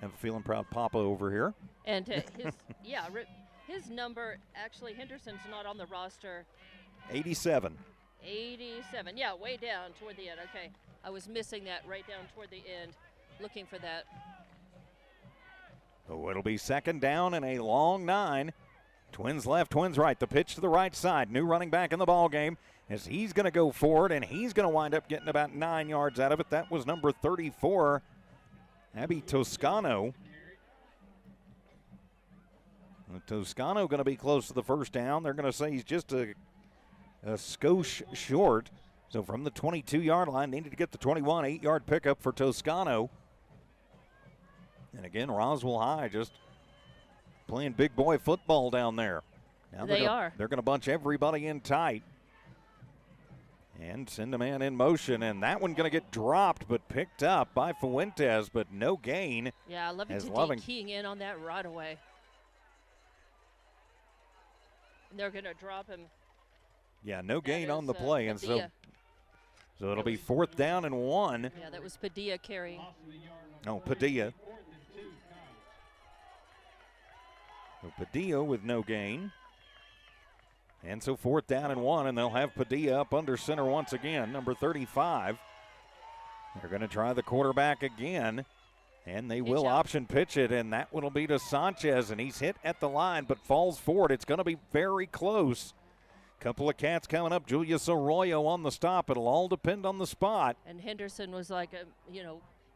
Have a feeling proud Papa over here. And his number, actually, Henderson's not on the roster. 87. 87. Yeah, way down toward the end. Okay. I was missing that right down toward the end, looking for that. Oh, it'll be second down and a long 9. Twins left, Twins right. The pitch to the right side. New running back in the ball game as he's going to go forward, and he's going to wind up getting about 9 yards out of it. That was number 34, Abby Toscano. Toscano going to be close to the first down. They're going to say he's just a skosh short. So from the 22-yard line, needed to get the 21, 8-yard pickup for Toscano. And again, Roswell High just playing big boy football down there. Now they're going to bunch everybody in tight and send a man in motion, and that one going to get dropped but picked up by Fuentes, but no gain. Yeah, Lovington keying in on that right away. And they're going to drop him. Yeah, no gain on the play, and so it'll be fourth down and 1. Yeah, that was Padilla carrying. No, Padilla. So Padilla with no gain. And so fourth down and 1, and they'll have Padilla up under center once again, number 35. They're going to try the quarterback again, and they will option pitch it, and that one will be to Sanchez, and he's hit at the line but falls forward. It's going to be very close. Couple of Cats coming up. Julius Arroyo on the stop. It'll all depend on the spot. And Henderson was like,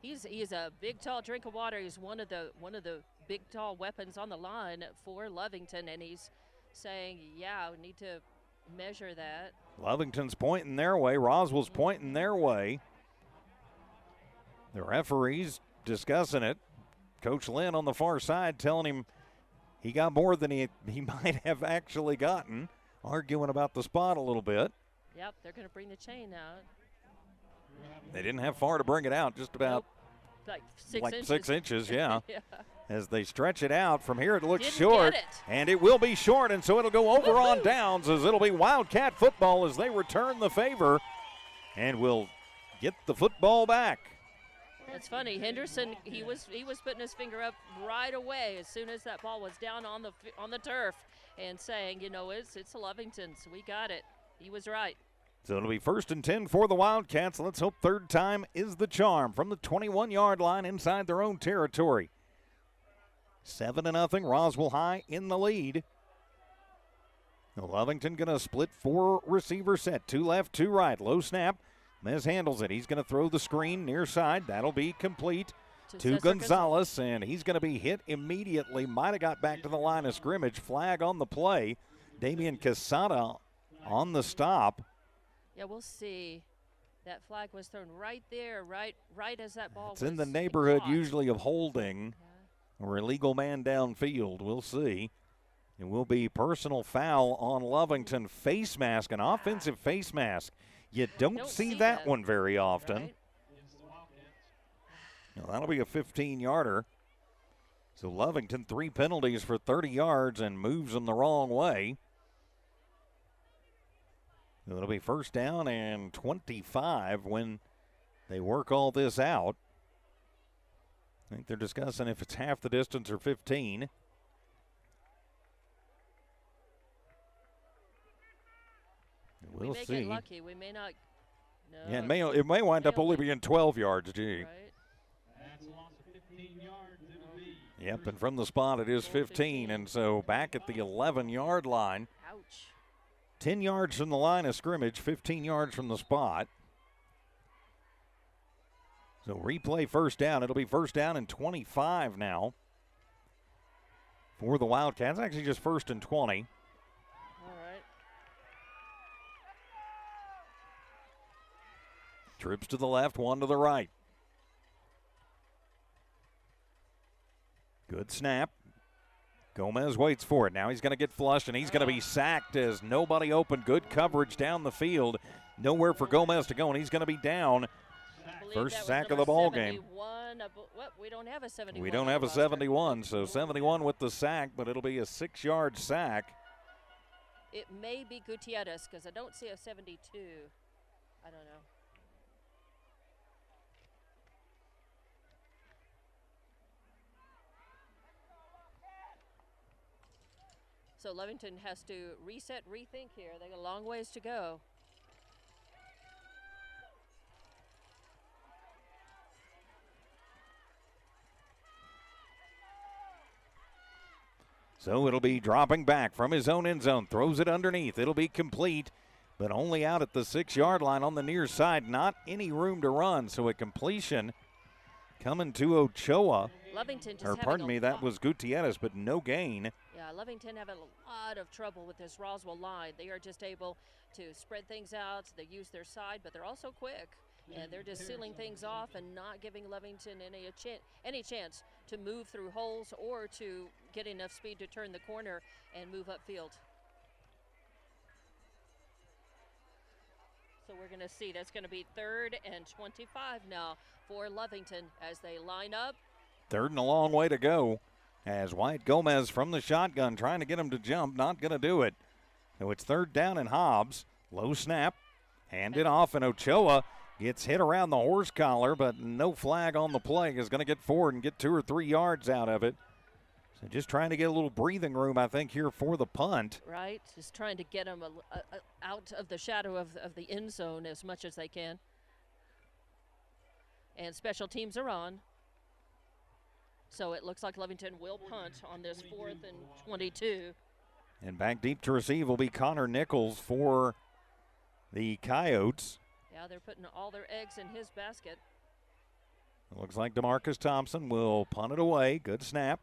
he's a big, tall drink of water. He's one of the big, tall weapons on the line for Lovington, and he's saying, yeah, we need to measure that. Lovington's pointing their way. Roswell's pointing their way. The referee's discussing it. Coach Lynn on the far side telling him he got more than he might have actually gotten, arguing about the spot a little bit. Yep, they're going to bring the chain out. They didn't have far to bring it out, just about like 6 inches, yeah. Yeah. As they stretch it out, from here it looks Didn't short, get it. and it will be short, and so it'll go over on downs as it'll be Wildcat football as they return the favor and will get the football back. It's funny, Henderson, he was putting his finger up right away as soon as that ball was down on the turf and saying, it's Lovington's. We got it. He was right. So it'll be 1st and 10 for the Wildcats. Let's hope third time is the charm from the 21-yard line inside their own territory. 7-0, Roswell High in the lead. Now Lovington going to split 4-receiver set. 2 left, 2 right. Low snap. Mez handles it. He's going to throw the screen near side. That'll be complete to Gonzalez, and he's going to be hit immediately. Might have got back to the line of scrimmage. Flag on the play. Damian Casada on the stop. Yeah, we'll see. That flag was thrown right there, right as that ball was. It's in the neighborhood caught. usually of holding or illegal man downfield. We'll see. It will be personal foul on Lovington. Face mask, an offensive face mask. You don't see that one very often. Right? Now, that'll be a 15-yarder. So Lovington, 3 penalties for 30 yards and moves them the wrong way. It'll be 1st down and 25 when they work all this out. I think they're discussing if it's half the distance or 15. We We'll may see. get lucky. We may not. No. Yeah, it may wind up only being 12 yards, G. Right. That's a loss of 15 yards. It'll be. Yep, and from the spot it is 15, and so back at the 11-yard line. Ouch. 10 yards from the line of scrimmage, 15 yards from the spot. So replay 1st down. It'll be 1st down and 25 now for the Wildcats. Actually just 1st and 20. All right. Trips to the left, 1 to the right. Good snap. Gomez waits for it. Now he's going to get flushed, and he's going to be sacked as nobody open. Good coverage down the field. Nowhere for Gomez to go, and he's going to be down. First sack of the ball game. We don't have a 71. We don't have a 71, so 71 with the sack, but it'll be a 6-yard sack. It may be Gutierrez because I don't see a 72. I don't know. So Lovington has to reset, rethink here. They got a long ways to go. So it'll be dropping back from his own end zone. Throws it underneath. It'll be complete, but only out at the 6-yard line on the near side. Not any room to run, so a completion coming to Ochoa. Lovington just Or having pardon me, that was Gutierrez, but no gain. Yeah, Lovington having a lot of trouble with this Roswell line. They are just able to spread things out. They use their side, but they're also quick. And they're just sealing things off and not giving Lovington any chance to move through holes or to get enough speed to turn the corner and move upfield. So we're going to see that's going to be 3rd and 25 now for Lovington as they line up. 3rd and a long way to go as Wyatt Gomez from the shotgun trying to get him to jump. Not going to do it. So it's 3rd down and Hobbs. Low snap. Handed off, and Ochoa gets hit around the horse collar, but no flag on the play. Is going to get forward and get 2 or 3 yards out of it. So just trying to get a little breathing room, I think, here for the punt. Right, just trying to get them out of the shadow of the end zone as much as they can. And special teams are on. So it looks like Lovington will punt on this 4th and 22. And back deep to receive will be Connor Nichols for the Coyotes. Yeah, they're putting all their eggs in his basket. It looks like DeMarcus Thompson will punt it away. Good snap.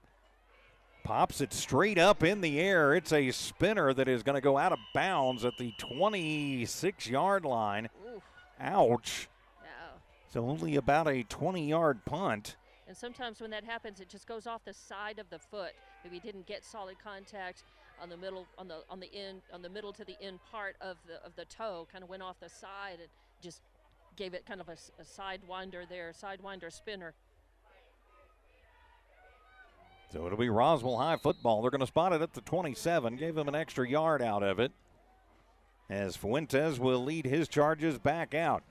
Pops it straight up in the air. It's a spinner that is going to go out of bounds at the 26-yard line. Oof. Ouch. No. So only about a 20-yard punt. And sometimes when that happens, it just goes off the side of the foot. Maybe didn't get solid contact on the middle, on the end, on the middle to the end part of the toe. Kind of went off the side and just gave it kind of a sidewinder there, sidewinder spinner. So it'll be Roswell High football. They're going to spot it at the 27. Gave them an extra yard out of it. As Fuentes will lead his charges back out.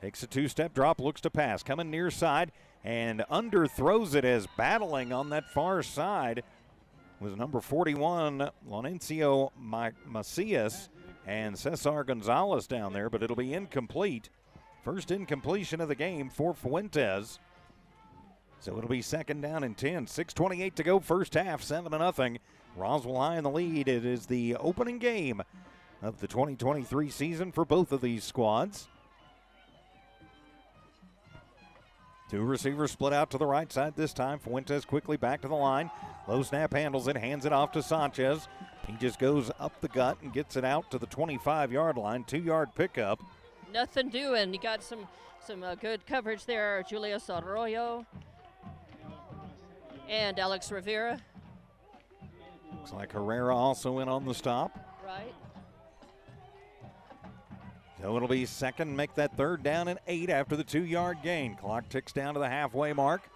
Takes a two-step drop, looks to pass. Coming near side and underthrows it as battling on that far side was number 41, Lonencio Macias, and Cesar Gonzalez down there, but it'll be incomplete. First incompletion of the game for Fuentes. So it'll be second down and 10. 6:28 to go, first half, 7-0. Roswell High in the lead. It is the opening game of the 2023 season for both of these squads. Two receivers split out to the right side this time. Fuentes quickly back to the line. Low snap, handles it, hands it off to Sanchez. He just goes up the gut and gets it out to the 25-yard line. 2-yard pickup. Nothing doing. You got some good coverage there. Julius Arroyo and Alex Rivera. Looks like Herrera also in on the stop. Right. So it'll be second, make that third down and 8 after the 2-yard gain. Clock ticks down to the halfway mark.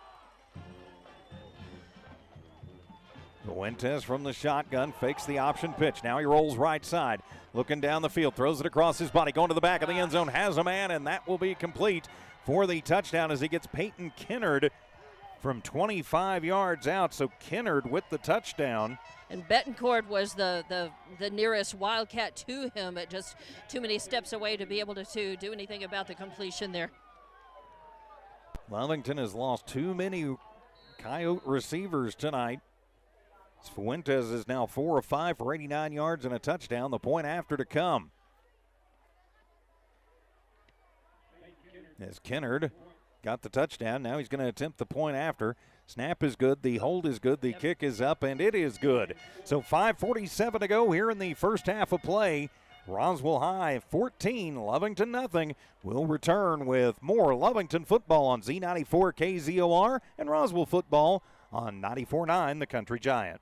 Fuentes from the shotgun fakes the option pitch. Now he rolls right side, looking down the field, throws it across his body, going to the back of the end zone, has a man, and that will be complete for the touchdown as he gets Peyton Kennard from 25 yards out. So Kennard with the touchdown. And Betancourt was the nearest Wildcat to him, at just too many steps away to be able to do anything about the completion there. Lovington has lost too many Coyote receivers tonight. Fuentes is now 4 of 5 for 89 yards and a touchdown. The point after to come. As Kennard got the touchdown, now he's going to attempt the point after. Snap is good, the hold is good, the kick is up, and it is good. So 5:47 to go here in the first half of play. Roswell High 14, Lovington nothing. We'll return with more Lovington football on Z94 KZOR and Roswell football on 94.9 The Country Giant.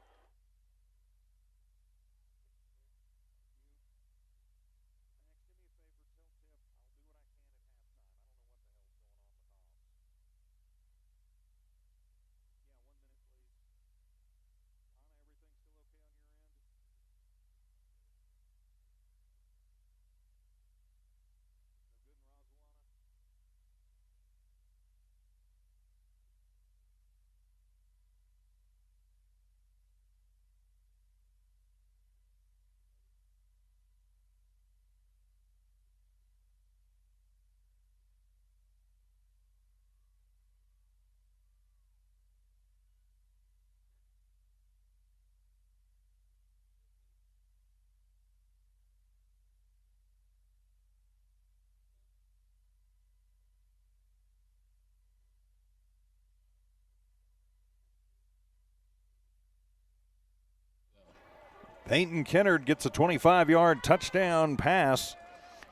Peyton Kennard gets a 25-yard touchdown pass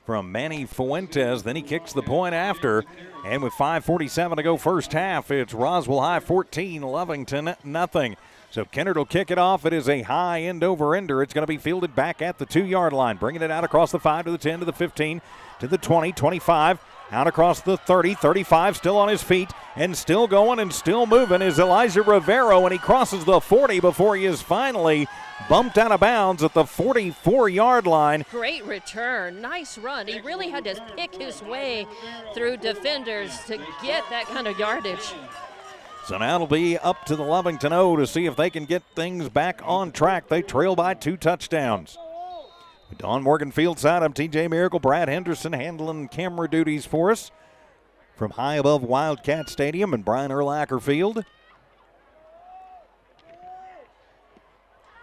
from Manny Fuentes. Then he kicks the point after. And with 5:47 to go first half, it's Roswell High 14, Lovington nothing. So Kennard will kick it off. It is a high end-over-ender. It's going to be fielded back at the 2-yard line, bringing it out across the 5 to the 10 to the 15 to the 20, 25. Out across the 30, 35, still on his feet and still going and still moving is Elijah Rivero, and he crosses the 40 before he is finally bumped out of bounds at the 44-yard line. Great return, nice run. He really had to pick his way through defenders to get that kind of yardage. So now it'll be up to the Lovington O to see if they can get things back on track. They trail by 2 touchdowns. Don Morgan field side, I'm TJ Miracle. Brad Henderson handling camera duties for us from high above Wildcat Stadium and Brian Urlacher Field.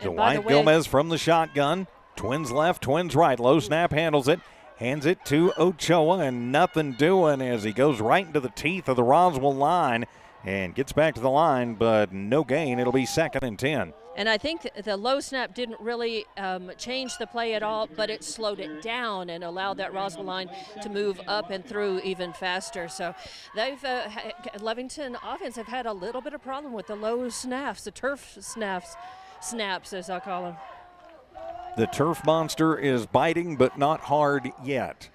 So by the White way, Gomez from the shotgun. Twins left, twins right. Low snap handles it. Hands it to Ochoa, and nothing doing as he goes right into the teeth of the Roswell line and gets back to the line, but no gain. It'll be 2nd and 10. And I think the low snap didn't really change the play at all, but it slowed it down and allowed that Roswell line to move up and through even faster. So they've Lovington offense have had a little bit of problem with the low snaps, the turf snaps as I call them. The turf monster is biting, but not hard yet.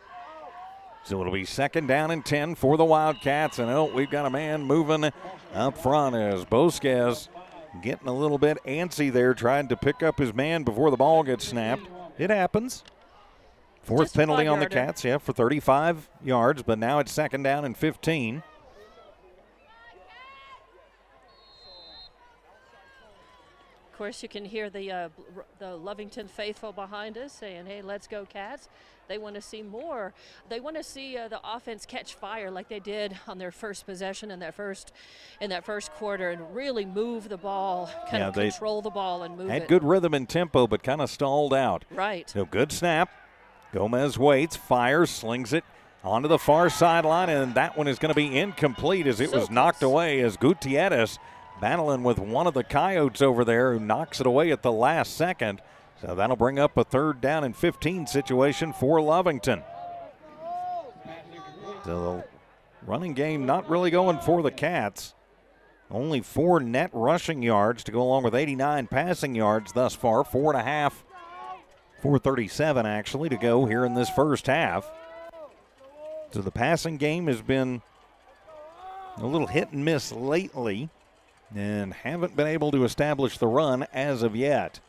So it'll be 2nd down and 10 for the Wildcats. And we've got a man moving up front as Bosquez getting a little bit antsy there, trying to pick up his man before the ball gets snapped. It happens. 4th penalty on the Cats, for 35 yards, but now it's 2nd down and 15. Of course, you can hear the Lovington faithful behind us saying, hey, let's go Cats. They want to see more. They want to see the offense catch fire like they did on their first possession in that first quarter and really move the ball, kind of control the ball and move it. Had good rhythm and tempo, but kind of stalled out. Right. So good snap. Gomez waits, fires, slings it onto the far sideline, and that one is going to be incomplete as it was knocked away as Gutierrez battling with one of the Coyotes over there who knocks it away at the last second. So that'll bring up a 3rd down and 15 situation for Lovington. So the running game not really going for the Cats. Only 4 net rushing yards to go along with 89 passing yards thus far. 437 actually to go here in this first half. So the passing game has been a little hit and miss lately and haven't been able to establish the run as of yet.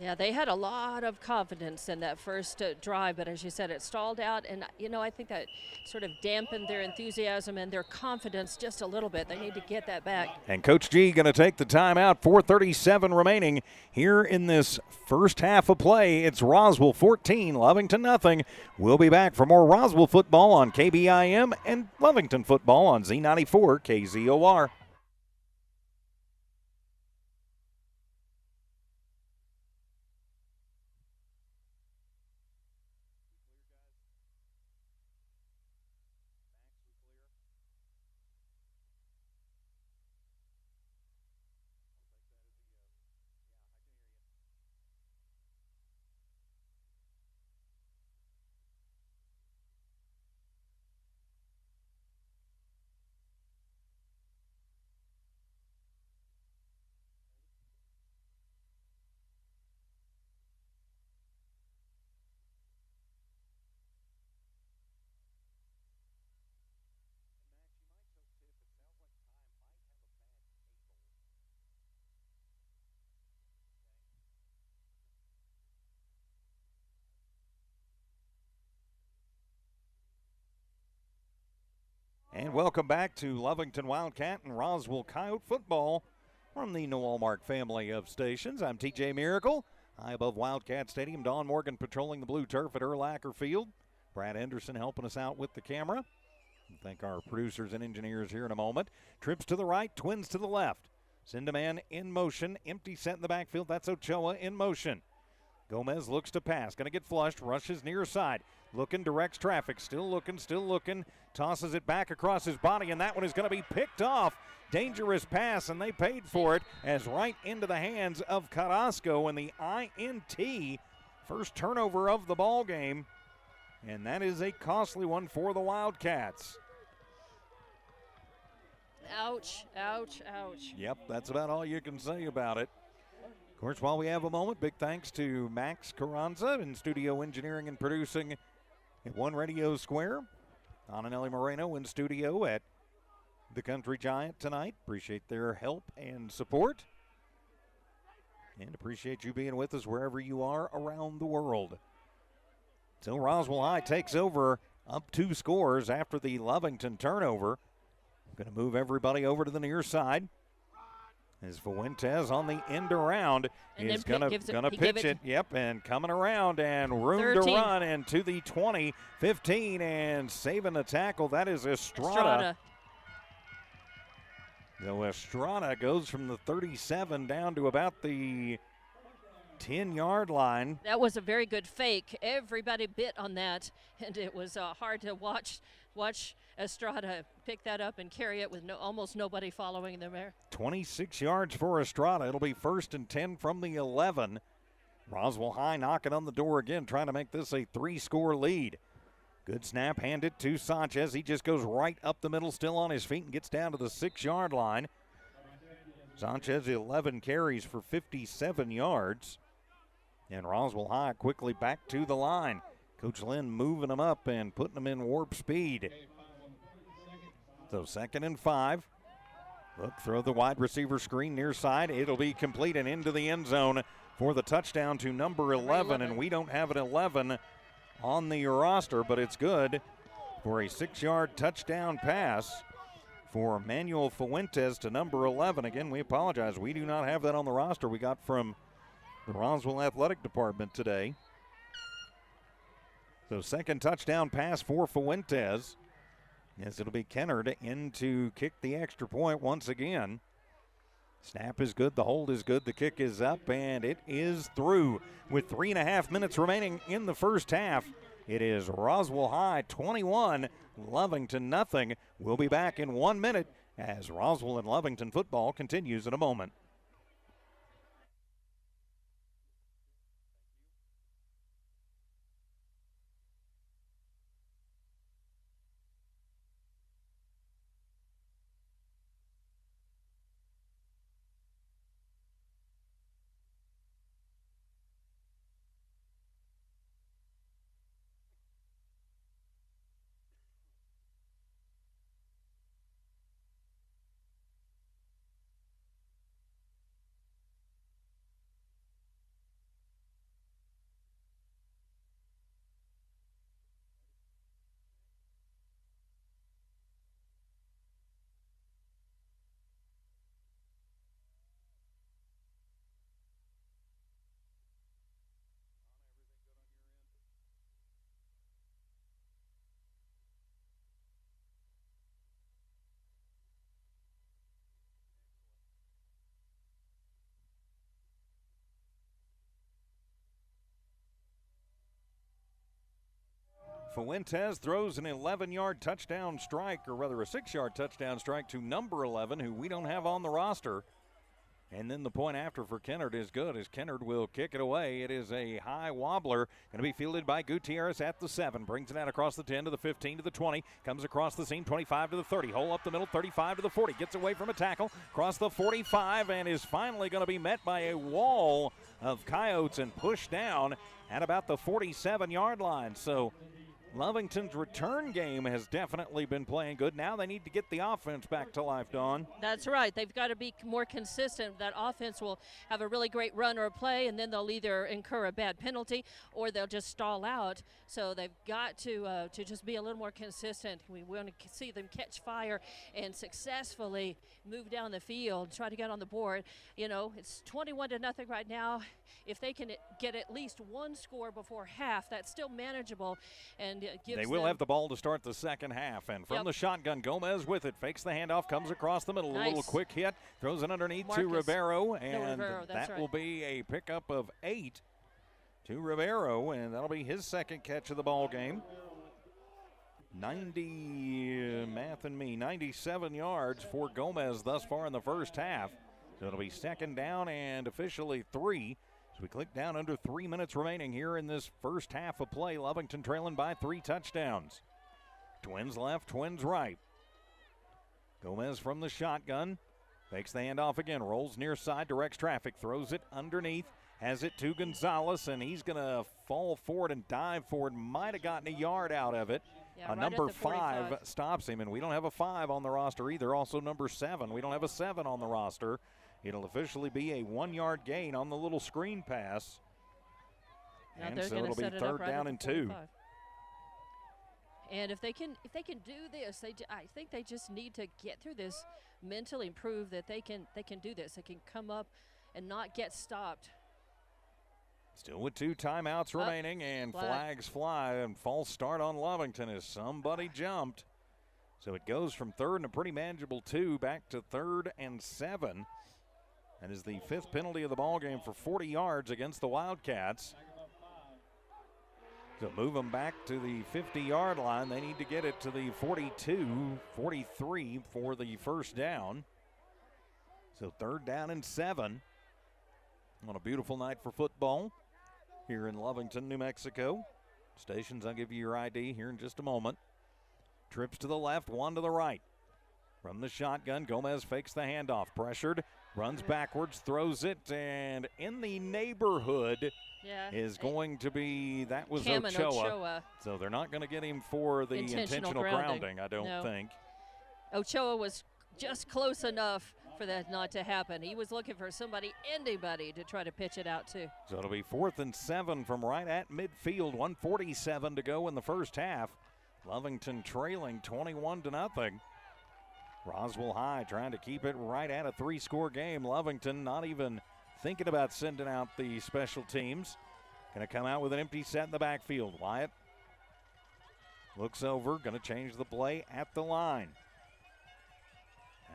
Yeah, they had a lot of confidence in that first drive, but as you said, it stalled out. And, I think that sort of dampened their enthusiasm and their confidence just a little bit. They need to get that back. And Coach G going to take the timeout. 4:37 remaining here in this first half of play. It's Roswell 14, Lovington nothing. We'll be back for more Roswell football on KBIM and Lovington football on Z94 KZOR. And welcome back to Lovington Wildcat and Roswell Coyote football from the Noel-Mark family of stations. I'm TJ Miracle, high above Wildcat Stadium. Don Morgan patrolling the blue turf at Erlacher Field. Brad Henderson helping us out with the camera. Thank our producers and engineers here in a moment. Trips to the right, twins to the left. Send a man in motion, empty set in the backfield. That's Ochoa in motion. Gomez looks to pass, going to get flushed, rushes near side. Looking, directs traffic, still looking, tosses it back across his body, and that one is going to be picked off. Dangerous pass, and they paid for it as right into the hands of Carrasco and the INT. First turnover of the ball game, and that is a costly one for the Wildcats. Ouch, ouch, ouch. Yep, that's about all you can say about it. Of course, while we have a moment, big thanks to Max Carranza in studio engineering and producing at One Radio Square. Ananelli Moreno in studio at the Country Giant tonight. Appreciate their help and support. And appreciate you being with us wherever you are around the world. So Roswell High takes over up 2 scores after the Lovington turnover. Going to move everybody over to the near side. As Fuentes on the end around is going to pitch it. Yep, and coming around and room 13. to run and to the 20, 15, and saving the tackle. That is Estrada. So Estrada goes from the 37 down to about the 10-yard line. That was a very good fake. Everybody bit on that, and it was hard to watch Estrada pick that up and carry it with almost nobody following them there. 26 yards for Estrada. It'll be 1st and 10 from the 11. Roswell High knocking on the door again, trying to make this a 3-score lead. Good snap, hand it to Sanchez. He just goes right up the middle, still on his feet, and gets down to the 6-yard line. Sanchez 11 carries for 57 yards. And Roswell High quickly back to the line. Coach Lynn moving them up and putting them in warp speed. So 2nd and 5. Look, throw the wide receiver screen near side. It'll be complete and into the end zone for the touchdown to number 11. And we don't have an 11 on the roster, but it's good for a 6-yard touchdown pass for Manuel Fuentes to number 11. Again, we apologize. We do not have that on the roster. We got from the Roswell Athletic Department today. So 2nd touchdown pass for Fuentes. Yes, it'll be Kennard in to kick the extra point once again. Snap is good, the hold is good, the kick is up, and it is through. With 3.5 minutes remaining in the first half, it is Roswell High 21, Lovington nothing. We'll be back in 1 minute as Roswell and Lovington football continues in a moment. Fuentes throws an 11-yard touchdown strike, or rather a 6-yard touchdown strike to number 11, who we don't have on the roster. And then the point after for Kennard is good, as Kennard will kick it away. It is a high wobbler, going to be fielded by Gutierrez at the 7. Brings it out across the 10 to the 15 to the 20. Comes across the seam, 25 to the 30. Hole up the middle, 35 to the 40. Gets away from a tackle, across the 45, and is finally going to be met by a wall of Coyotes and pushed down at about the 47-yard line. So Lovington's return game has definitely been playing good. Now they need to get the offense back to life, Dawn. That's right. They've got to be more consistent. That offense will have a really great run or a play, and then they'll either incur a bad penalty or they'll just stall out. So they've got to just be a little more consistent. We want to see them catch fire and successfully move down the field, try to get on the board. You know, it's 21-0 right now. If they can get at least one score before half, that's still manageable, and they will have the ball to start the second half. And from the shotgun, Gomez with it, fakes the handoff, comes across the middle. Nice. A little quick hit, throws it underneath to Rivero, and that will be a pickup of 8 to Rivero, and that'll be his second catch of the ball game. 97 yards for Gomez thus far in the first half. So it'll be second down and officially 3. We click down under 3 minutes remaining here in this first half of play. Lovington trailing by 3 touchdowns. Twins left, Twins right. Gomez from the shotgun. Fakes the handoff again, rolls near side, directs traffic, throws it underneath, has it to Gonzalez, and he's going to fall forward and dive forward. Might have gotten a yard out of it. Yeah, right number at the 45. 5 stops him, and we don't have a 5 on the roster either. Also number 7. We don't have a 7 on the roster. It'll officially be a 1-yard gain on the little screen pass. Now and so it'll be third down and 2. And if they can do this, I think they just need to get through this mentally and prove that they can do this. They can come up and not get stopped. Still with 2 timeouts remaining, and flags fly, and false start on Lovington as somebody jumped. So it goes from 3rd and a pretty manageable 2 back to 3rd and 7. That is the 5th penalty of the ball game for 40 yards against the Wildcats. To move them back to the 50-yard line, they need to get it to the 42, 43 for the first down. So 3rd down and 7 on a beautiful night for football here in Lovington, New Mexico. Stations, I'll give you your ID here in just a moment. Trips to the left, one to the right. From the shotgun, Gomez fakes the handoff. Pressured, runs backwards, throws it, and in the neighborhood is going to be, that was Ochoa. So they're not going to get him for the intentional grounding, I don't think. Ochoa was just close enough for that not to happen. He was looking for anybody to try to pitch it out to. So it'll be 4th and 7 from right at midfield. 1:47 to go in the first half. Lovington trailing 21-0. Roswell High trying to keep it right at a 3-score game. Lovington not even thinking about sending out the special teams. Going to come out with an empty set in the backfield. Wyatt looks over, going to change the play at the line.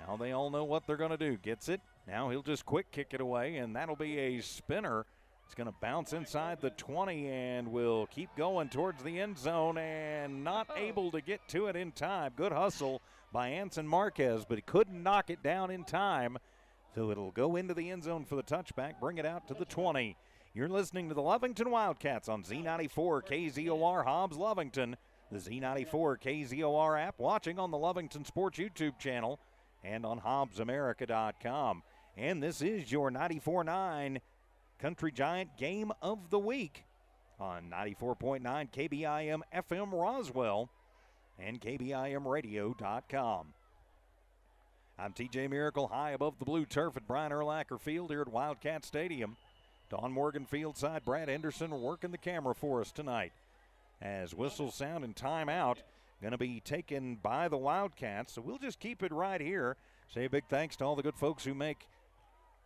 Now they all know what they're going to do. Gets it. Now he'll just quick kick it away, and that'll be a spinner. It's going to bounce inside the 20 and will keep going towards the end zone and not able to get to it in time. Good hustle by Anson Marquez, but he couldn't knock it down in time. So it'll go into the end zone for the touchback, bring it out to the 20. You're listening to the Lovington Wildcats on Z94 KZOR Hobbs Lovington, the Z94 KZOR app, watching on the Lovington Sports YouTube channel and on HobbsAmerica.com. And this is your 94.9 Country Giant Game of the Week on 94.9 KBIM FM Roswell and KBIMradio.com. I'm TJ Miracle, high above the blue turf at Brian Urlacher Field here at Wildcat Stadium. Don Morgan fieldside, Brad Henderson working the camera for us tonight. As whistles sound and timeout going to be taken by the Wildcats, so we'll just keep it right here. Say a big thanks to all the good folks who make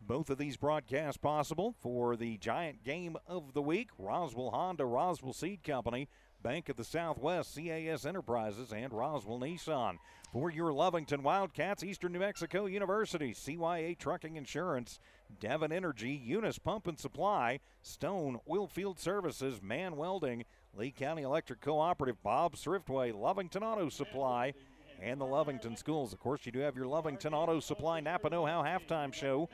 both of these broadcasts possible. For the Giant Game of the Week, Roswell Honda, Roswell Seed Company, Bank of the Southwest, CAS Enterprises, and Roswell Nissan. For your Lovington Wildcats, Eastern New Mexico University, CYA Trucking Insurance, Devon Energy, Eunice Pump and Supply, Stone Oilfield Services, Man Welding, Lee County Electric Cooperative, Bob's Thriftway, Lovington Auto Supply, and the Lovington Schools. Of course, you do have your Lovington Auto Supply Napa Know-How halftime show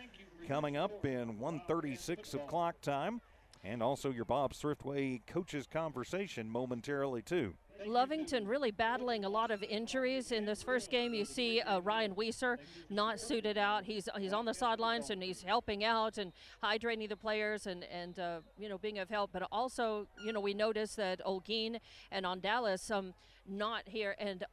coming up in 1:36 of clock time, and also your Bob's Thriftway coaches conversation momentarily too. Lovington really battling a lot of injuries. In this first game, you see Ryan Weiser not suited out. He's on the sidelines and he's helping out and hydrating the players and being of help. But also, we noticed that Olguin and Ondalis not here, and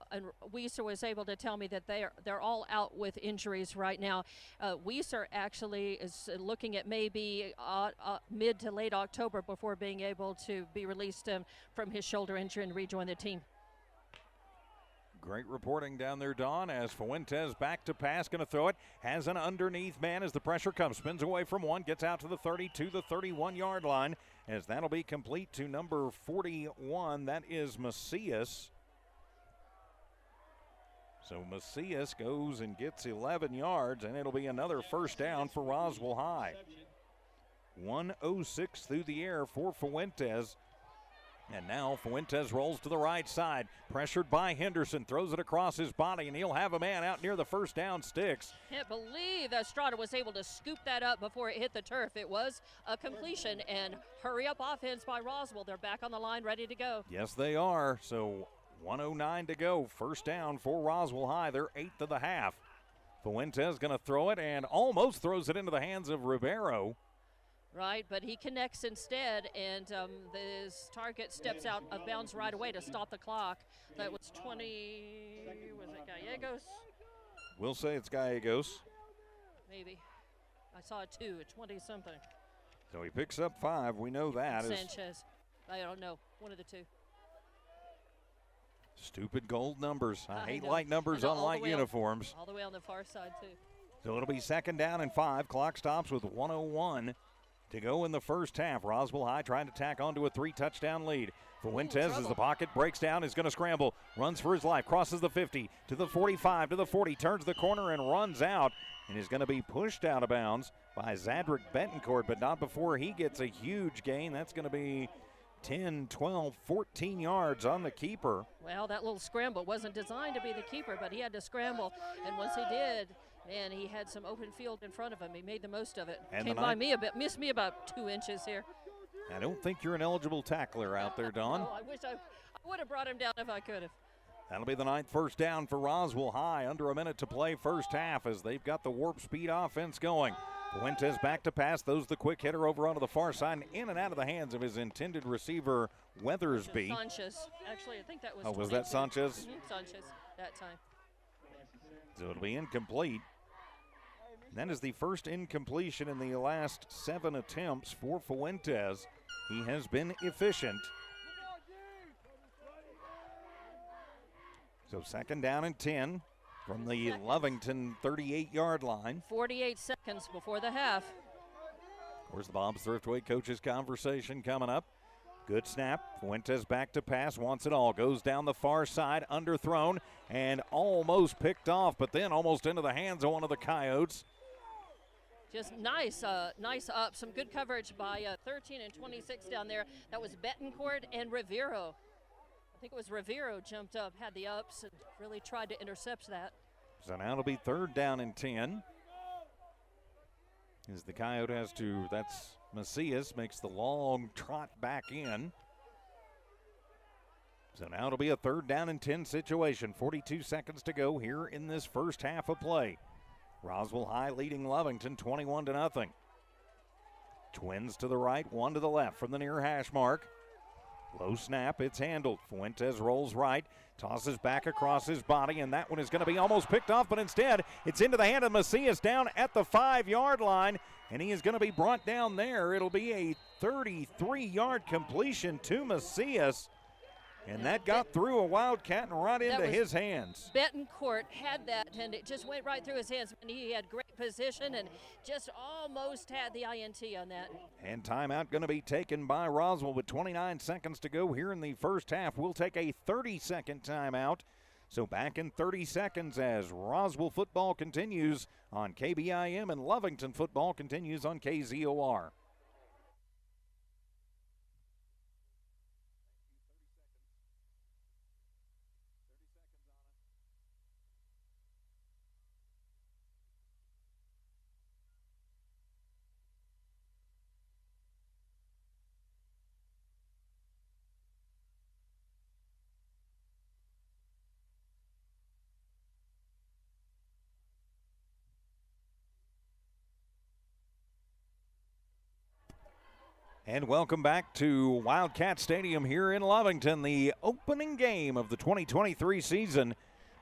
Weiser was able to tell me that they're all out with injuries right now. Weiser actually is looking at maybe mid to late October before being able to be released from his shoulder injury and rejoin the team. Great reporting down there, Dawn, as Fuentes back to pass, going to throw it, has an underneath man as the pressure comes, spins away from one, gets out to the 30, to the 31-yard line, as that'll be complete to number 41. That is Macias. So Macias goes and gets 11 yards, and it'll be another first down for Roswell High. 1:06 through the air for Fuentes. And now Fuentes rolls to the right side, pressured by Henderson, throws it across his body, and he'll have a man out near the first down sticks. Can't believe that Estrada was able to scoop that up before it hit the turf. It was a completion, and hurry up offense by Roswell. They're back on the line, ready to go. Yes, they are. So 1:09 to go. First down for Roswell High. They're 8th of the half. Fuentes going to throw it and almost throws it into the hands of Ribeiro. Right, but he connects instead, and this target steps out of bounds right away to stop the clock. That was 20, was it Gallegos? We'll say it's Gallegos. Maybe. I saw a 2, a 20-something. So he picks up 5. We know that. Sanchez. I don't know. One of the two. Stupid gold numbers. I hate light numbers on light uniforms. All the way on the far side, too. So it'll be second down and 5. Clock stops with 1:01 to go in the first half. Roswell High trying to tack onto a 3-touchdown lead. Fuentes, as the pocket breaks down, is going to scramble, runs for his life, crosses the 50 to the 45 to the 40, turns the corner and runs out, and is going to be pushed out of bounds by Zadrick Betancourt, but not before he gets a huge gain. That's going to be 10, 12, 14 yards on the keeper. Well, that little scramble wasn't designed to be the keeper, but he had to scramble, and once he did, man, he had some open field in front of him. He made the most of it. And came by me a bit, missed me about 2 inches here. I don't think you're an eligible tackler out there, Dawn. No, I wish I would have brought him down if I could have. That'll be the 9th first down for Roswell High. Under a minute to play first half as they've got the warp speed offense going. Fuentes back to pass, throws the quick hitter over onto the far side and in and out of the hands of his intended receiver, Weathersby. Sanchez. Actually, I think that was. Oh, was that Sanchez? Sanchez that time. So it'll be incomplete. And that is the first incompletion in the last 7 attempts for Fuentes. He has been efficient. So 2nd down and 10 from the Lovington 38-yard line. 48 seconds before the half. Of course, the Bob's Thriftway coaches conversation coming up. Good snap. Fuentes back to pass, wants it all. Goes down the far side, underthrown, and almost picked off, but then almost into the hands of one of the Coyotes. Just nice up. Some good coverage by 13 and 26 down there. That was Betancourt and Rivero. I think it was Rivero jumped up, had the ups, and really tried to intercept that. So now it'll be 3rd down and 10. As the Coyote has to, that's Macias, makes the long trot back in. So now it'll be a 3rd down and 10 situation. 42 seconds to go here in this first half of play. Roswell High leading Lovington 21-0. Twins to the right, 1 to the left from the near hash mark. Low snap, it's handled. Fuentes rolls right, tosses back across his body, and that one is going to be almost picked off, but instead it's into the hand of Macias down at the 5-yard line, and he is going to be brought down there. It'll be a 33-yard completion to Macias. And that got through a Wildcat and right into his hands. Betancourt had that, and it just went right through his hands. And he had great position and just almost had the INT on that. And timeout going to be taken by Roswell with 29 seconds to go here in the first half. We'll take a 30-second timeout. So back in 30 seconds as Roswell football continues on KBIM and Lovington football continues on KZOR. And welcome back to Wildcat Stadium here in Lovington, the opening game of the 2023 season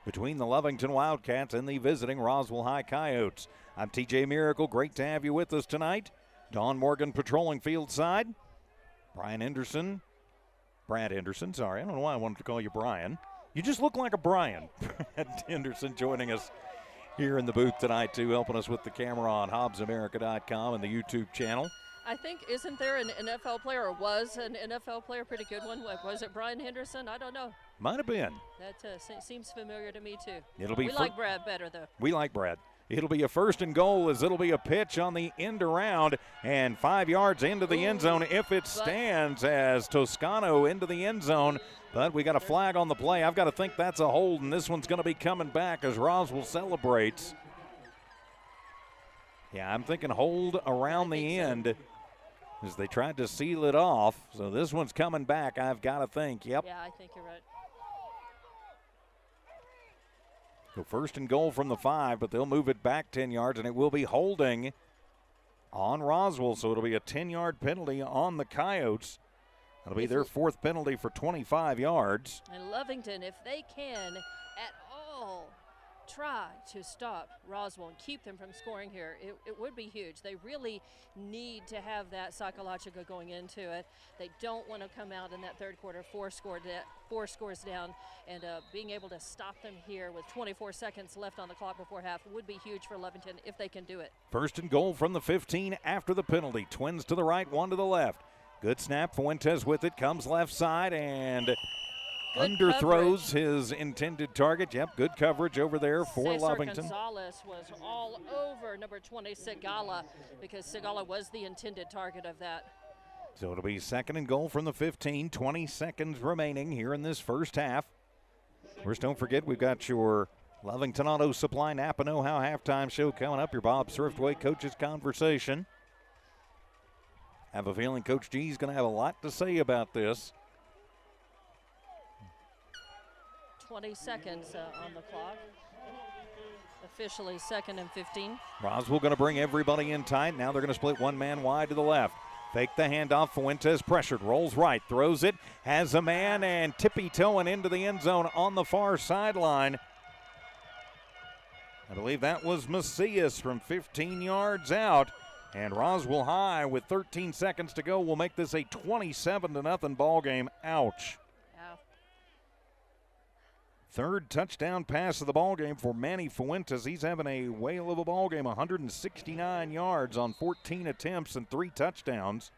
between the Lovington Wildcats and the visiting Roswell High Coyotes. I'm TJ Miracle. Great to have you with us tonight. Don Morgan patrolling field side. Brad Henderson, sorry. I don't know why I wanted to call you Brian. You just look like a Brian. Brad Henderson joining us here in the booth tonight, too, helping us with the camera on HobbsAmerica.com and the YouTube channel. I think, isn't there an NFL player, or was an NFL player, pretty good one? Was it Brian Henderson? I don't know. Might have been. That seems familiar to me, too. We like Brad better, though. We like Brad. It'll be a 1st and goal as it'll be a pitch on the end around and 5 yards into the end zone if it stands as Toscano into the end zone. But we got a flag on the play. I've got to think that's a hold, and this one's going to be coming back as Roswell celebrates. Yeah, I'm thinking hold around the end as they tried to seal it off. So this one's coming back, I've got to think. Yep. Yeah, I think you're right. So 1st and goal from the 5, but they'll move it back 10 yards, and it will be holding on Roswell. So it'll be a 10-yard penalty on the Coyotes. That'll be their 4th penalty for 25 yards. And Lovington, if they can at all try to stop Roswell and keep them from scoring here, it would be huge. They really need to have that psychological going into it. They don't want to come out in that third quarter four scores down, and being able to stop them here with 24 seconds left on the clock before half would be huge for Lovington if they can do it. First and goal from the 15 after the penalty. Twins to the right, one to the left. Good snap. Fuentes with it, comes left side and underthrows his intended target. Yep, good coverage over there for Cesar Lovington. Gonzalez was all over number 20, Sigala, because Sigala was the intended target of that. So it'll be second and goal from the 15. 20 seconds remaining here in this first half. First, don't forget, we've got your Lovington Auto Supply Napa Know-How halftime show coming up. Your Bob Swiftway Coaches Conversation. Have a feeling Coach G's going to have a lot to say about this. 20 seconds on the clock. Officially second and 15. Roswell going to bring everybody in tight. Now they're going to split one man wide to the left. Fake the handoff. Fuentes pressured. Rolls right. Throws it. Has a man and tippy-toeing into the end zone on the far sideline. I believe that was Macias from 15 yards out. And Roswell High with 13 seconds to go will make this a 27-0 ball game. Ouch. Yeah. Third touchdown pass of the ball game for Manny Fuentes. He's having a whale of a ball game, 169 yards on 14 attempts and 3 touchdowns.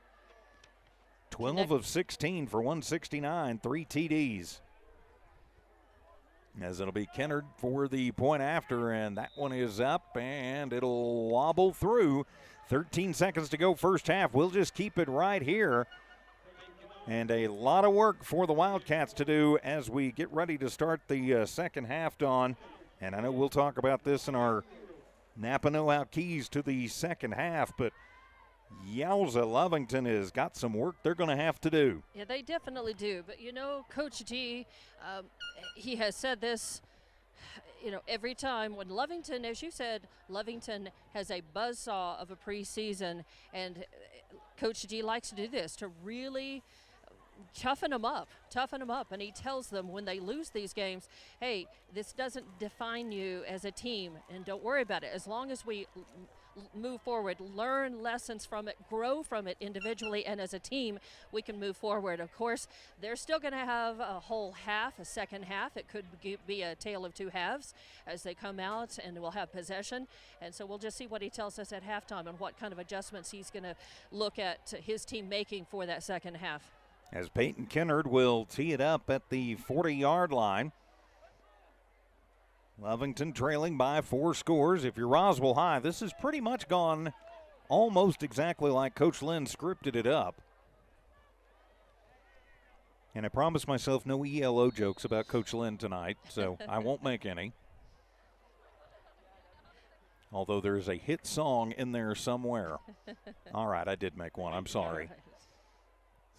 12 of 16 for 169, 3 TDs. As it'll be Kennard for the point after, and that one is up, and it'll wobble through. 13 seconds to go first half. We'll just keep it right here. And a lot of work for the Wildcats to do as we get ready to start the second half, Dawn. And I know we'll talk about this in our Napa Know-How keys to the second half, but yowza, Lovington has got some work they're going to have to do. Yeah, they definitely do. But, you know, Coach G, he has said this, you know, every time when Lovington, as you said, Lovington has a buzzsaw of a preseason, and Coach G likes to do this, to really toughen them up. And he tells them when they lose these games, hey, this doesn't define you as a team, and don't worry about it. As long as we move forward, learn lessons from it, grow from it individually and as a team, we can move forward. Of course, they're still going to have a whole half, a second half. It could be a tale of two halves as they come out, and we'll have possession. And so we'll just see what he tells us at halftime and what kind of adjustments he's going to look at his team making for that second half. As Peyton Kennard will tee it up at the 40-yard line. Lovington trailing by 4 scores. If you're Roswell High, this has pretty much gone almost exactly like Coach Lynn scripted it up. And I promised myself no ELO jokes about Coach Lynn tonight, so I won't make any. Although there's a hit song in there somewhere. All right, I did make one. I'm sorry.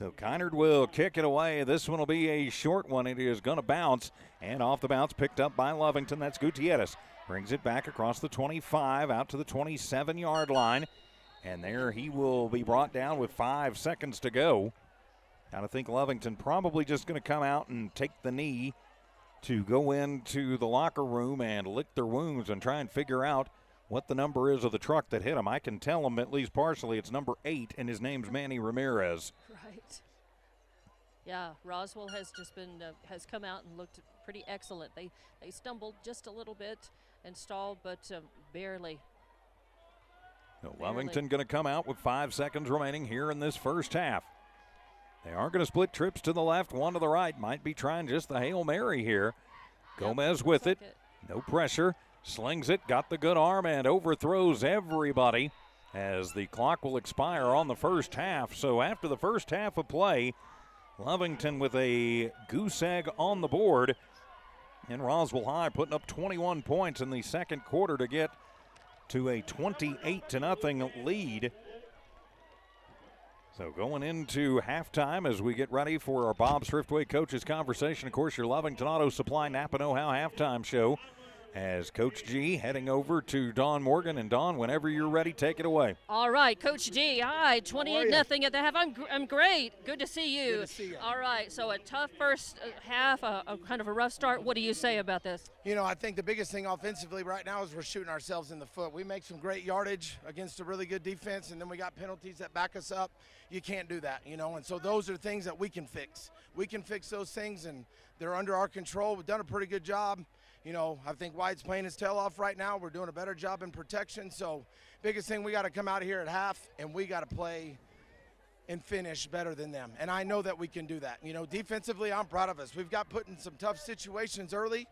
So Kynard will kick it away. This one will be a short one. It is going to bounce, and off the bounce, picked up by Lovington. That's Gutierrez. Brings it back across the 25, out to the 27-yard line. And there he will be brought down with 5 seconds to go. I think Lovington probably just going to come out and take the knee to go into the locker room and lick their wounds and try and figure out what the number is of the truck that hit him. I can tell him at least partially it's number 8, and his name's Manny Ramirez. Right. Yeah, Roswell has just been has come out and looked pretty excellent. They stumbled just a little bit and stalled, but barely. So Lovington going to come out with 5 seconds remaining here in this first half. They are going to split trips to the left, one to the right. Might be trying just the Hail Mary here. Gomez with it. No pressure. Slings it, got the good arm, and overthrows everybody as the clock will expire on the first half. So after the first half of play, Lovington with a goose egg on the board. And Roswell High putting up 21 points in the second quarter to get to a 28-0 lead. So going into halftime as we get ready for our Bob Swiftway Coaches Conversation. Of course, your Lovington Auto Supply Napa Know-How halftime show as Coach G heading over to Don Morgan. And Don, whenever you're ready, take it away. All right, Coach G. Hi, 28-0 at the half. I'm great. Good to see you. Good to see you. All right, so a tough first half, a kind of a rough start. What do you say about this? You know, I think the biggest thing offensively right now is we're shooting ourselves in the foot. We make some great yardage against a really good defense, and then we got penalties that back us up. You can't do that, you know, and so those are things that we can fix. We can fix those things, and they're under our control. We've done a pretty good job. You know, I think White's playing his tail off right now. We're doing a better job in protection. So biggest thing, we got to come out of here at half, and we got to play and finish better than them. And I know that we can do that. You know, defensively, I'm proud of us. We've got put in some tough situations early.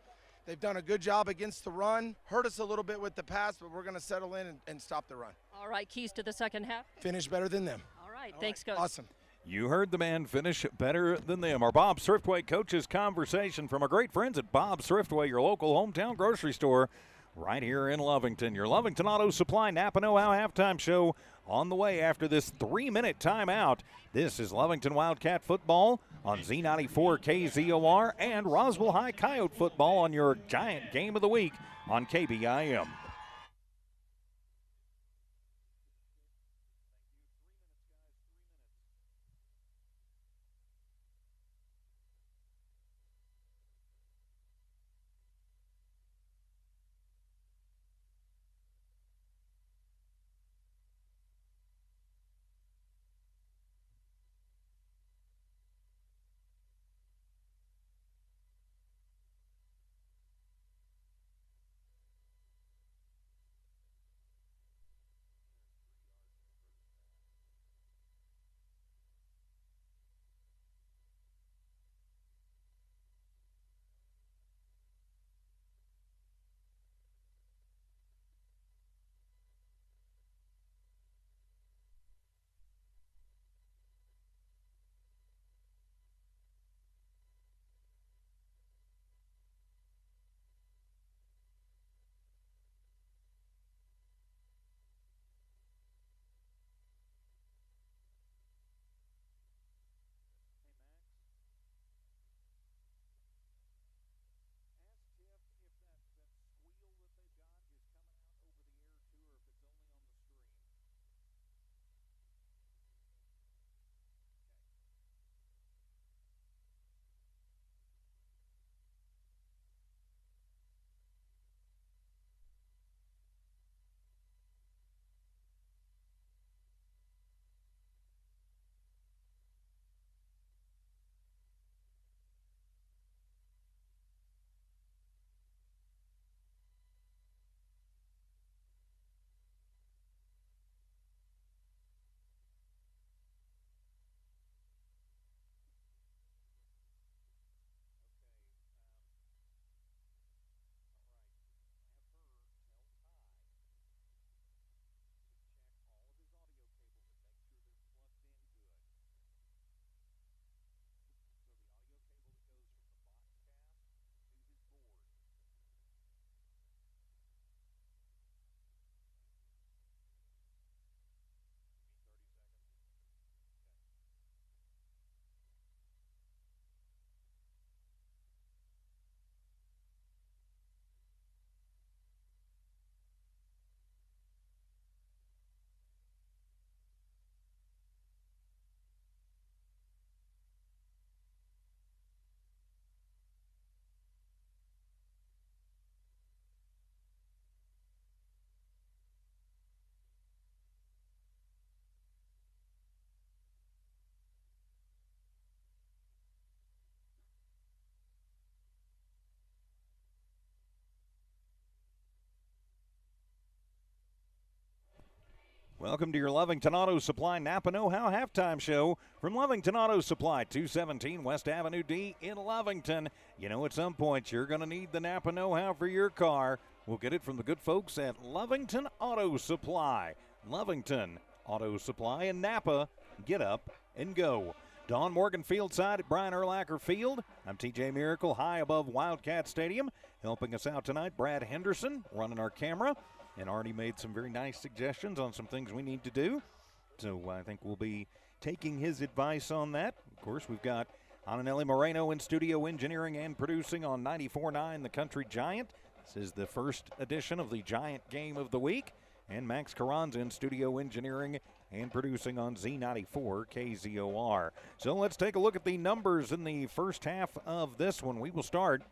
They've done a good job against the run. Hurt us a little bit with the pass, but we're going to settle in and stop the run. All right, keys to the second half. Finish better than them. All right, thanks, Coach. Awesome. You heard the man, finish better than them. Our Bob Thriftway coaches conversation from our great friends at Bob Thriftway, your local hometown grocery store right here in Lovington. Your Lovington Auto Supply Napa Know-How halftime show on the way after this 3-minute timeout. This is Lovington Wildcat football on Z94 KZOR and Roswell High Coyote football on your giant game of the week on KBIM. Welcome to your Lovington Auto Supply Napa Know-How halftime show from Lovington Auto Supply, 217 West Avenue D in Lovington. You know, at some point you're going to need the Napa Know-How for your car. We'll get it from the good folks at Lovington Auto Supply. Lovington Auto Supply in Napa. Get up and go. Don Morgan Field side at Brian Urlacher Field. I'm TJ Miracle, high above Wildcat Stadium. Helping us out tonight, Brad Henderson, running our camera, and already made some very nice suggestions on some things we need to do. So I think we'll be taking his advice on that. Of course, we've got Ananelli Moreno in studio engineering and producing on 94.9 The Country Giant. This is the first edition of the Giant Game of the Week, and Max Carranza in studio engineering and producing on Z94 KZOR. So let's take a look at the numbers in the first half of this one. We will start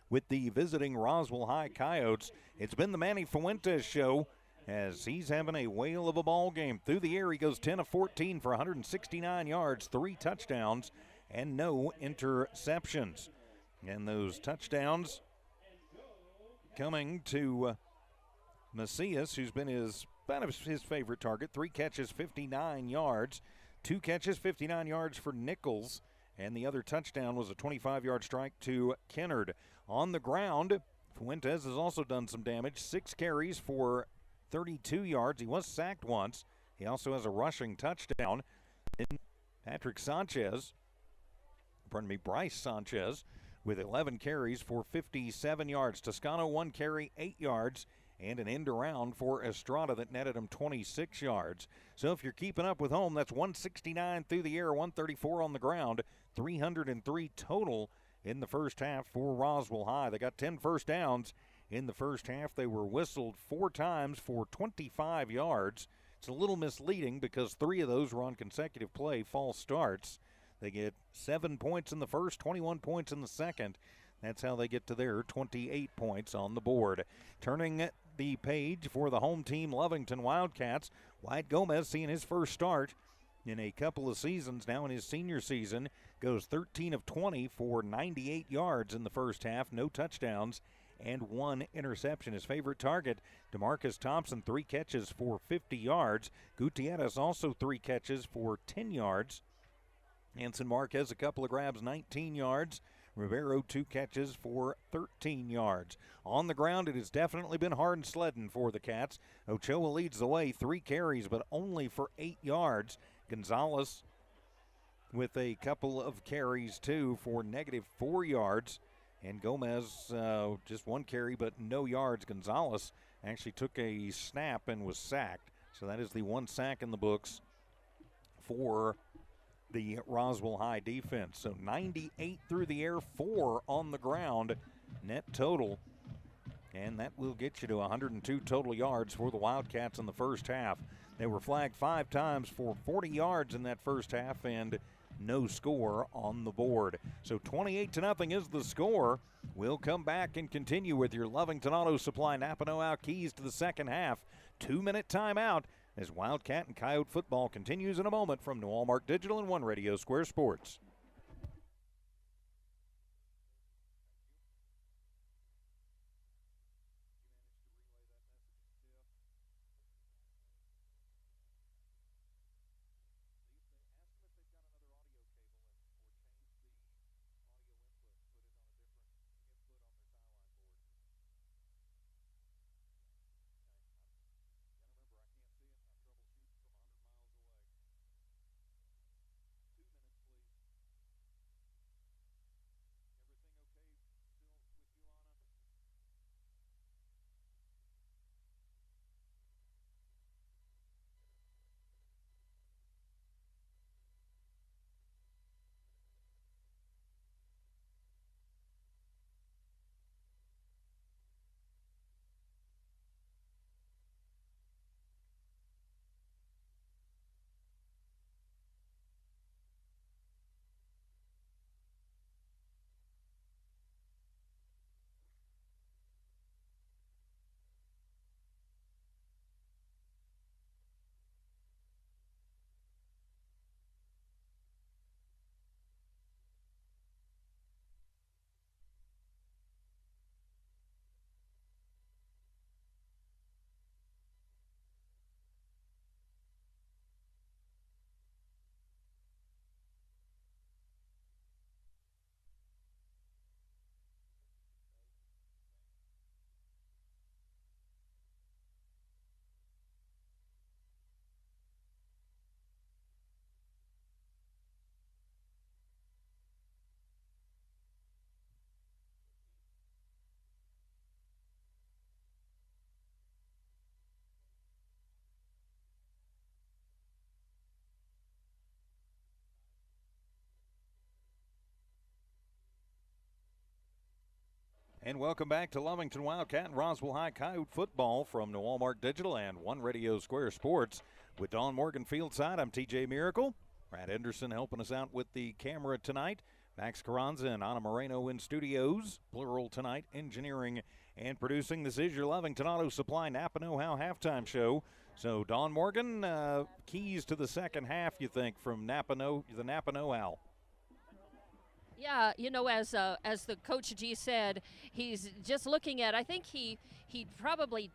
with the visiting Roswell High Coyotes. It's been the Manny Fuentes show as he's having a whale of a ball game. Through the air, he goes 10 of 14 for 169 yards, 3 touchdowns, and no interceptions. And those touchdowns coming to Macias, who's been his favorite target. 3 catches, 59 yards. 2 catches, 59 yards for Nichols. And the other touchdown was a 25-yard strike to Kennard. On the ground, Fuentes has also done some damage. 6 carries for 32 yards. He was sacked once. He also has a rushing touchdown. And Bryce Sanchez with 11 carries for 57 yards. Toscano 1 carry, 8 yards, and an end around for Estrada that netted him 26 yards. So if you're keeping up with home, that's 169 through the air, 134 on the ground, 303 total in the first half for Roswell High. They got 10 first downs in the first half. They were whistled 4 times for 25 yards. It's a little misleading because 3 of those were on consecutive play false starts. They get 7 points in the first, 21 points in the second. That's how they get to their 28 points on the board. Turning the page for the home team, Lovington Wildcats. Wyatt Gomez seeing his first start in a couple of seasons now in his senior season. Goes 13 of 20 for 98 yards in the first half. No touchdowns and 1 interception. His favorite target, DeMarcus Thompson, 3 catches for 50 yards. Gutierrez also 3 catches for 10 yards. Anson Marquez, a couple of grabs, 19 yards. Rivero, 2 catches for 13 yards. On the ground, it has definitely been hard sledding for the Cats. Ochoa leads the way, 3 carries, but only for 8 yards. Gonzalez with a couple of carries, too, for -4 yards. And Gomez, just 1 carry, but no yards. Gonzalez actually took a snap and was sacked. So that is the 1 sack in the books for the Roswell High defense. So 98 through the air, 4 on the ground net total. And that will get you to 102 total yards for the Wildcats in the first half. They were flagged 5 times for 40 yards in that first half and no score on the board. So 28-0 is the score. We'll come back and continue with your Lovington Auto Supply Napa Know-How keys to the second half. 2-minute timeout as Wildcat and Coyote football continues in a moment from New Allmark Digital and One Radio Square Sports. And welcome back to Lovington Wildcat and Roswell High Coyote football from New Walmart Digital and One Radio Square Sports. With Dawn Morgan fieldside, I'm TJ Miracle. Brad Henderson helping us out with the camera tonight. Max Carranza and Ana Moreno in studios, plural tonight, engineering and producing. This is your Lovington Auto Supply Napa Know-How halftime show. So, Dawn Morgan, keys to the second half, you think, from the Napa Know-How? Yeah, as the Coach G said, he's just looking at, I think he probably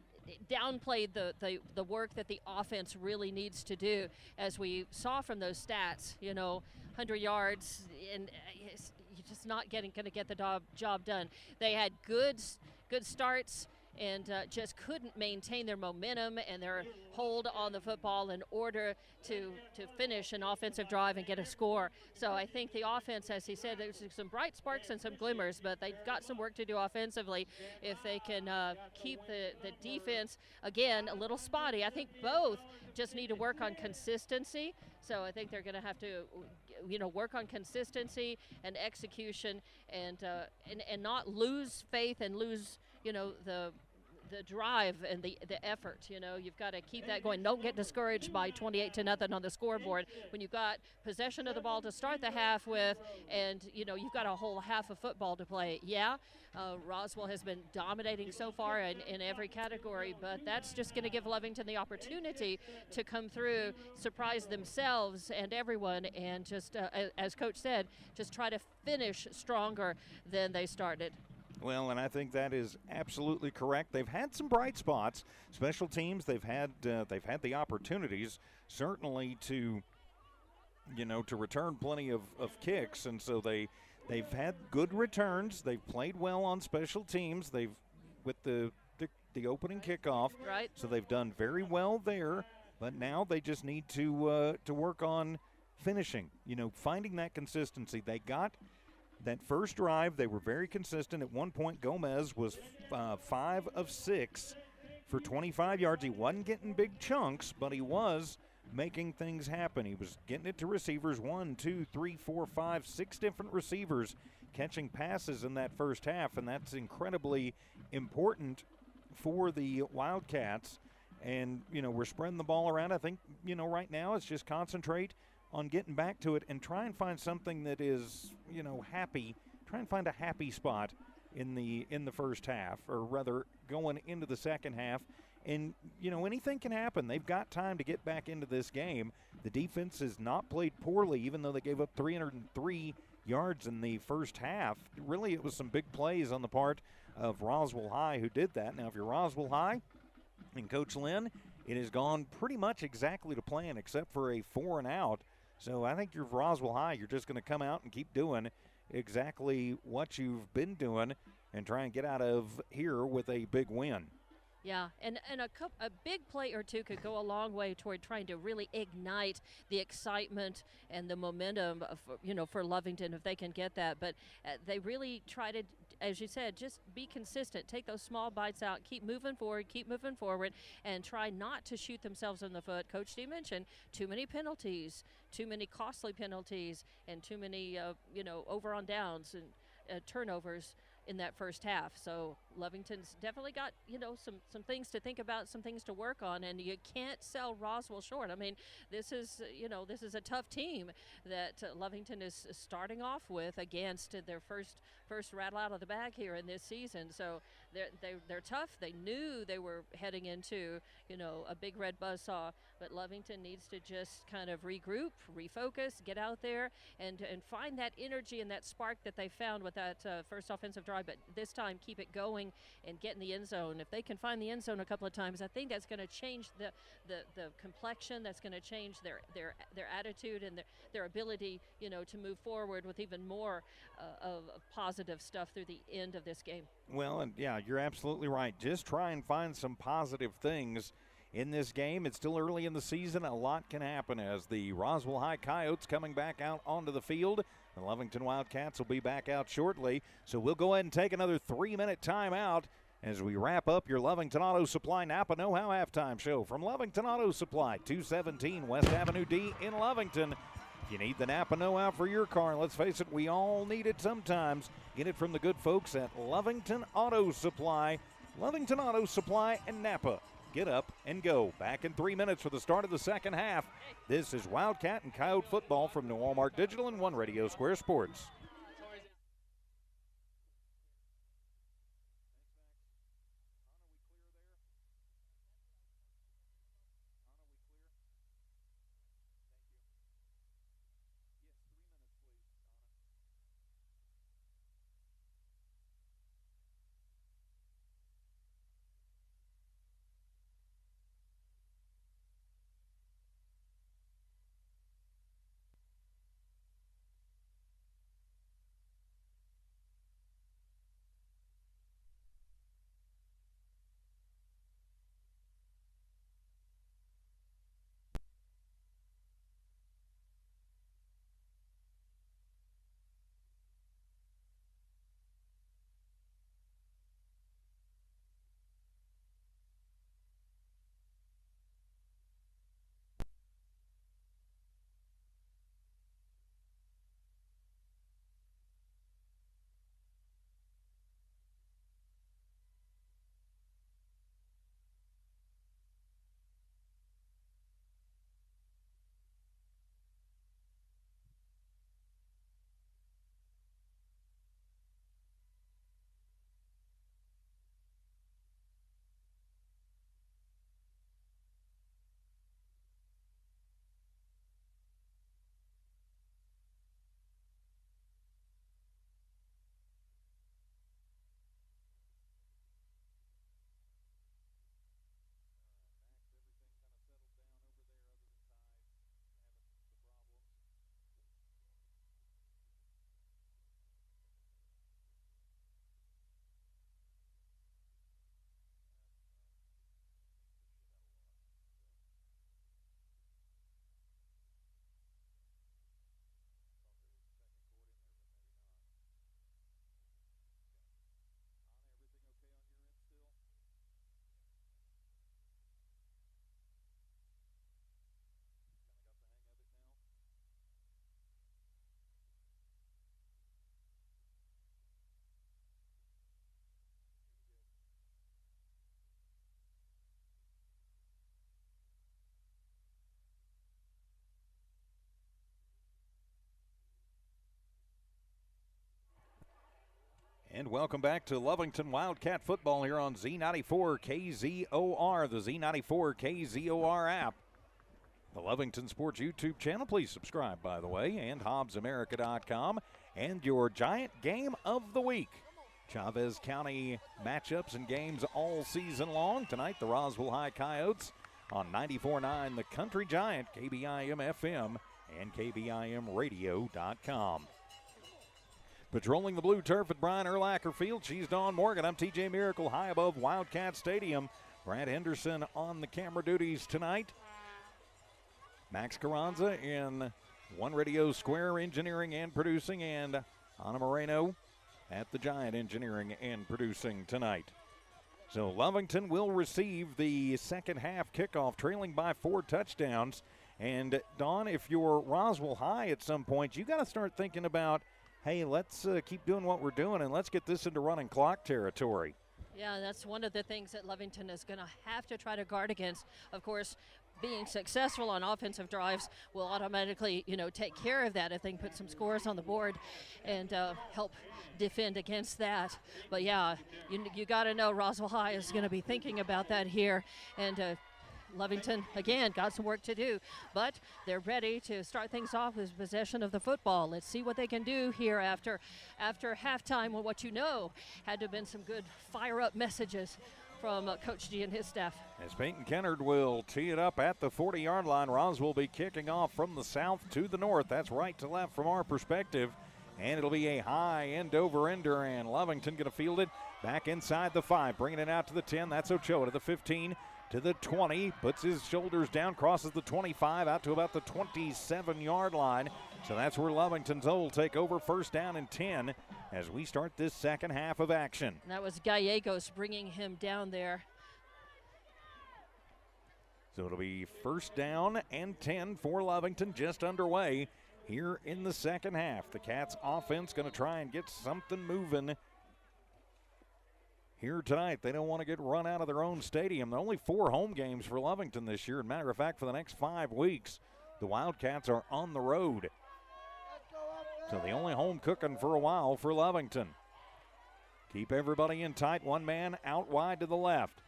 downplayed the work that the offense really needs to do. As we saw from those stats, 100 yards, and you're just not going to get the job done. They had good starts and just couldn't maintain their momentum and their hold on the football in order to finish an offensive drive and get a score. So I think the offense, as he said, there's some bright sparks and some glimmers, but they've got some work to do offensively if they can keep the defense, again, a little spotty. I think both just need to work on consistency. So I think they're going to have to, work on consistency and execution and not lose faith and lose, the drive and the effort. You've got to keep that going. Don't get discouraged by 28-0 on the scoreboard when you've got possession of the ball to start the half with, and you've got a whole half of football to play. Roswell has been dominating so far in every category, but that's just going to give Lovington the opportunity to come through, surprise themselves and everyone, and just, as Coach said, just try to finish stronger than they started. Well, and I think that is absolutely correct. They've had some bright spots. Special teams, they've had the opportunities, certainly to return plenty of kicks, and so they've had good returns. They've played well on special teams. With the opening kickoff, right? So they've done very well there. But now they just need to work on finishing. Finding that consistency. They got that first drive, they were very consistent. At one point, Gomez was 5 of 6 for 25 yards. He wasn't getting big chunks, but he was making things happen. He was getting it to receivers, 1, 2, 3, 4, 5, 6 different receivers catching passes in that first half, and that's incredibly important for the Wildcats. And, we're spreading the ball around. I think, right now it's just concentrate on getting back to it and try and find something that is, happy. Try and find a happy spot in the first half, or rather going into the second half. And, anything can happen. They've got time to get back into this game. The defense has not played poorly, even though they gave up 303 yards in the first half. Really, it was some big plays on the part of Roswell High who did that. Now, if you're Roswell High and Coach Lynn, it has gone pretty much exactly to plan except for a 4-and-out. So I think you're Roswell High. You're just going to come out and keep doing exactly what you've been doing and try and get out of here with a big win. Yeah, and a big play or two could go a long way toward trying to really ignite the excitement and the momentum of, for Lovington if they can get that. But they really try to, as you said, just be consistent. Take those small bites out. Keep moving forward, and try not to shoot themselves in the foot. Coach D mentioned too many penalties, too many costly penalties, and too many, over on downs and turnovers in that first half. So Lovington's definitely got, some things to think about, some things to work on, and you can't sell Roswell short. I mean, this is a tough team that Lovington is starting off with against their first rattle out of the bag here in this season. So they're tough. They knew they were heading into, a big red buzzsaw, but Lovington needs to just kind of regroup, refocus, get out there and find that energy and that spark that they found with that first offensive drive, but this time keep it going and get in the end zone. If they can find the end zone a couple of times, I think that's going to change the complexion. That's going to change their attitude and their ability, to move forward with even more of positive stuff through the end of this game. Well, and yeah, you're absolutely right. Just try and find some positive things in this game. It's still early in the season. A lot can happen as the Roswell High Coyotes coming back out onto the field. The Lovington Wildcats will be back out shortly. So we'll go ahead and take another 3-minute timeout as we wrap up your Lovington Auto Supply Napa Know-How halftime show from Lovington Auto Supply, 217 West Avenue D in Lovington. If you need the Napa know-how for your car, let's face it, we all need it sometimes. Get it from the good folks at Lovington Auto Supply. Lovington Auto Supply and Napa. Get up and go. Back in 3 minutes for the start of the second half. This is Wildcat and Coyote football from New Walmart Digital and One Radio Square Sports. And welcome back to Lovington Wildcat football here on Z94 KZOR, the Z94 KZOR app. The Lovington Sports YouTube channel, please subscribe, by the way, and HobbsAmerica.com. And your Giant Game of the Week. Chavez County matchups and games all season long. Tonight, the Roswell High Coyotes on 94.9, the Country Giant, KBIM FM, and KBIMradio.com. Patrolling the blue turf at Brian Urlacher Field, she's Dawn Morgan. I'm TJ Miracle, high above Wildcat Stadium. Brad Henderson on the camera duties tonight. Max Carranza in One Radio Square engineering and producing, and Ana Moreno at the Giant engineering and producing tonight. So Lovington will receive the second half kickoff, trailing by 4 touchdowns. And Dawn, if you're Roswell High at some point, you got to start thinking about, hey, let's keep doing what we're doing and let's get this into running clock territory. Yeah, that's one of the things that Lovington is going to have to try to guard against. Of course, being successful on offensive drives will automatically, take care of that if they can put some scores on the board and help defend against that. But yeah, you got to know Roswell High is going to be thinking about that here, and Lovington, again, got some work to do, but they're ready to start things off with possession of the football. Let's see what they can do here after halftime, with what had to have been some good fire-up messages from Coach G and his staff. As Peyton Kennard will tee it up at the 40-yard line, Roswell will be kicking off from the south to the north. That's right to left from our perspective. And it'll be a high end-over-ender, and Lovington going to field it back inside the 5, bringing it out to the 10. That's Ochoa to the 15. To the 20, puts his shoulders down, crosses the 25, out to about the 27-yard line. So that's where Lovington's will take over, first down and 10 as we start this second half of action. And that was Gallegos bringing him down there. So it'll be first down and 10 for Lovington, just underway here in the second half. The Cats offense going to try and get something moving here tonight. They don't want to get run out of their own stadium. There are only 4 home games for Lovington this year. As a matter of fact, for the next 5 weeks, the Wildcats are on the road. So the only home cooking for a while for Lovington. Keep everybody in tight. One man out wide to the left.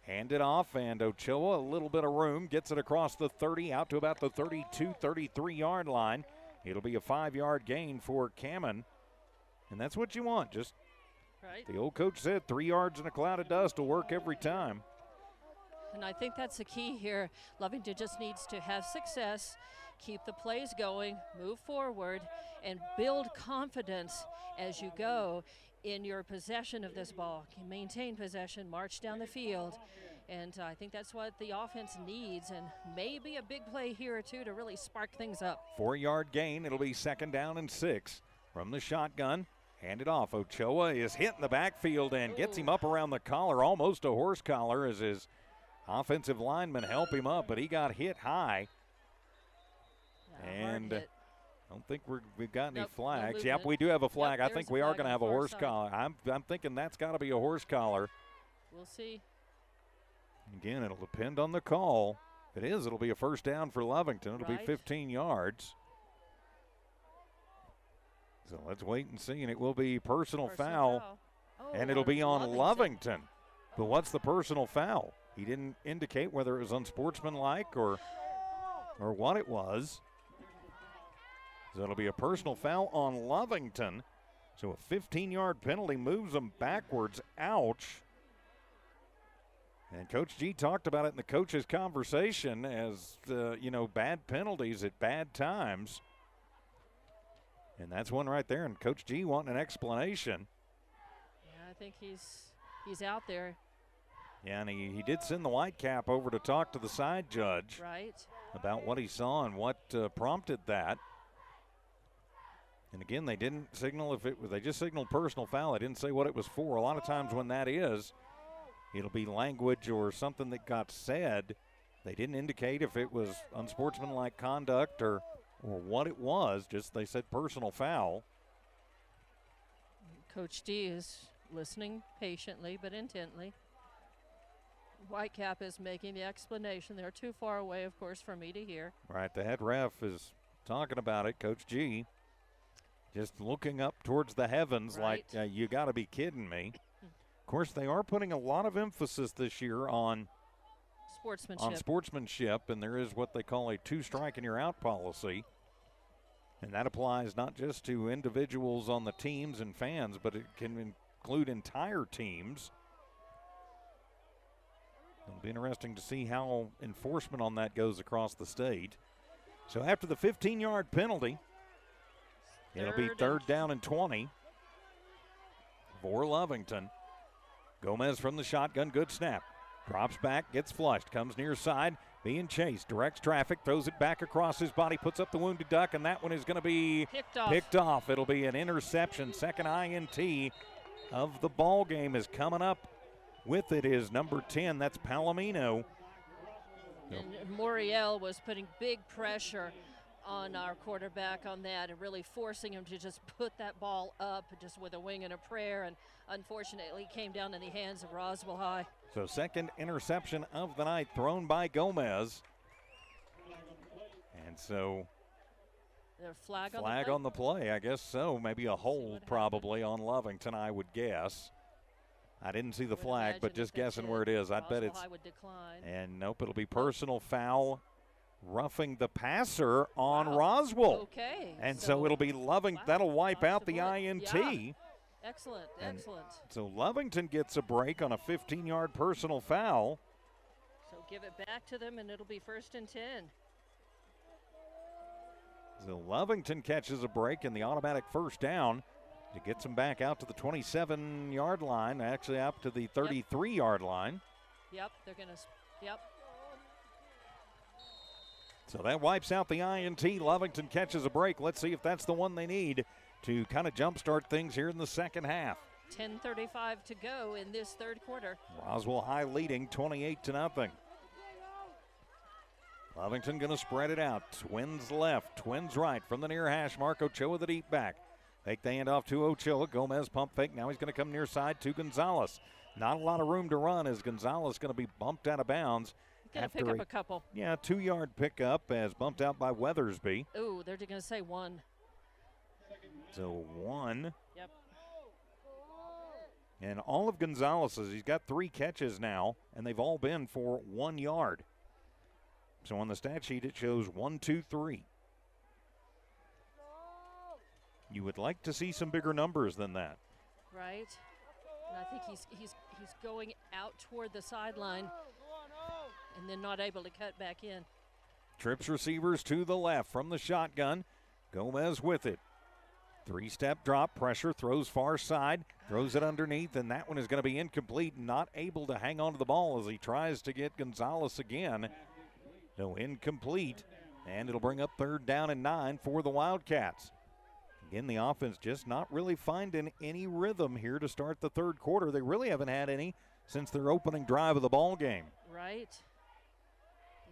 Hand it off, and Ochoa, a little bit of room, gets it across the 30, out to about the 32, 33-yard line. It'll be a 5-yard gain for Cameron, and that's what you want. Just right. The old coach said 3 yards in a cloud of dust will work every time. And I think that's the key here. Lovington just needs to have success, keep the plays going, move forward, and build confidence as you go in your possession of this ball. Maintain possession, march down the field, and I think that's what the offense needs, and maybe a big play here or two to really spark things up. 4-yard gain. It'll be 2nd down and 6 from the shotgun. Hand it off. Ochoa is hit in the backfield and gets him up around the collar, almost a horse collar, as his offensive linemen help him up, but he got hit high. And I don't think we've got any flags. Yep, we do have a flag. I think we are going to have a horse collar. I'm thinking that's got to be a horse collar. We'll see. Again, it'll depend on the call. If it is, it'll be a 1st down for Lovington. It'll be 15 yards. So let's wait and see, and it will be personal foul. And it'll be on Lovington. But what's the personal foul? He didn't indicate whether it was unsportsmanlike or what it was. So it'll be a personal foul on Lovington. So a 15-yard penalty moves them backwards. Ouch. And Coach G talked about it in the coaches' conversation as, bad penalties at bad times. And that's one right there. And Coach G wanting an explanation. Yeah, I think he's out there. Yeah, and he did send the white cap over to talk to the side judge about what he saw and what prompted that. And again, they didn't signal they just signaled personal foul. They didn't say what it was for. A lot of times when that is, it'll be language or something that got said. They didn't indicate if it was unsportsmanlike conduct or what it was. Just they said personal foul. Coach D is listening patiently but intently. Whitecap is making the explanation. They're too far away, of course, for me to hear. Right, the head ref is talking about it, Coach G. Just looking up towards the heavens like, you got to be kidding me. Of course, they are putting a lot of emphasis this year on sportsmanship, and there is what they call a 2-strike-and-you're-out policy. And that applies not just to individuals on the teams and fans, but it can include entire teams. It'll be interesting to see how enforcement on that goes across the state. So after the 15-yard penalty, it'll be 3rd down and 20 for Lovington. Gomez from the shotgun, good snap. Drops back, gets flushed, comes near side, being chased, directs traffic, throws it back across his body, puts up the wounded duck, and that one is going to be picked off. It'll be an interception. 2nd INT of the ball game is coming up. With it is number 10, that's Palomino. And Moriel was putting big pressure on our quarterback on that and really forcing him to just put that ball up just with a wing and a prayer, and unfortunately came down in the hands of Roswell High. So 2nd interception of the night thrown by Gomez. And so flag on the play, I guess so. Maybe a hold probably on Lovington, I would guess. I didn't see the flag, but just guessing where it is. I'd bet it's. Would decline. And nope, it'll be personal foul, roughing the passer on Roswell. Okay. And so it'll be that'll wipe out the INT. Yeah. Excellent. So Lovington gets a break on a 15-yard personal foul. So give it back to them, and it'll be 1st and 10. So Lovington catches a break in the automatic 1st down. It gets them back out to the 27-yard line, actually up to the 33-yard line. Yep, they're going to, So that wipes out the INT. Lovington catches a break. Let's see if that's the one they need to kind of jumpstart things here in the second half. 10:35 to go in this 3rd quarter. Roswell High leading 28-0. Lovington going to spread it out. Twins left, twins right from the near hash mark. Ochoa the deep back. Fake the handoff to Ochoa. Gomez pump fake. Now he's going to come near side to Gonzalez. Not a lot of room to run as Gonzalez going to be bumped out of bounds. Going to pick up a couple. Yeah, 2-yard pickup as bumped out by Weathersby. Ooh, they're going to say 1. So 1. Yep. And all of Gonzalez's, he's got 3 catches now, and they've all been for 1 yard. So on the stat sheet, it shows 1, 2, 3. You would like to see some bigger numbers than that. Right. And I think he's going out toward the sideline and then not able to cut back in. Trips receivers to the left from the shotgun. Gomez with it. 3-step drop, pressure, throws far side, throws it underneath, and that one is going to be incomplete, not able to hang on to the ball as he tries to get Gonzalez again. No, incomplete, and it'll bring up 3rd down and 9 for the Wildcats. Again, the offense just not really finding any rhythm here to start the 3rd quarter. They really haven't had any since their opening drive of the ball game. Right.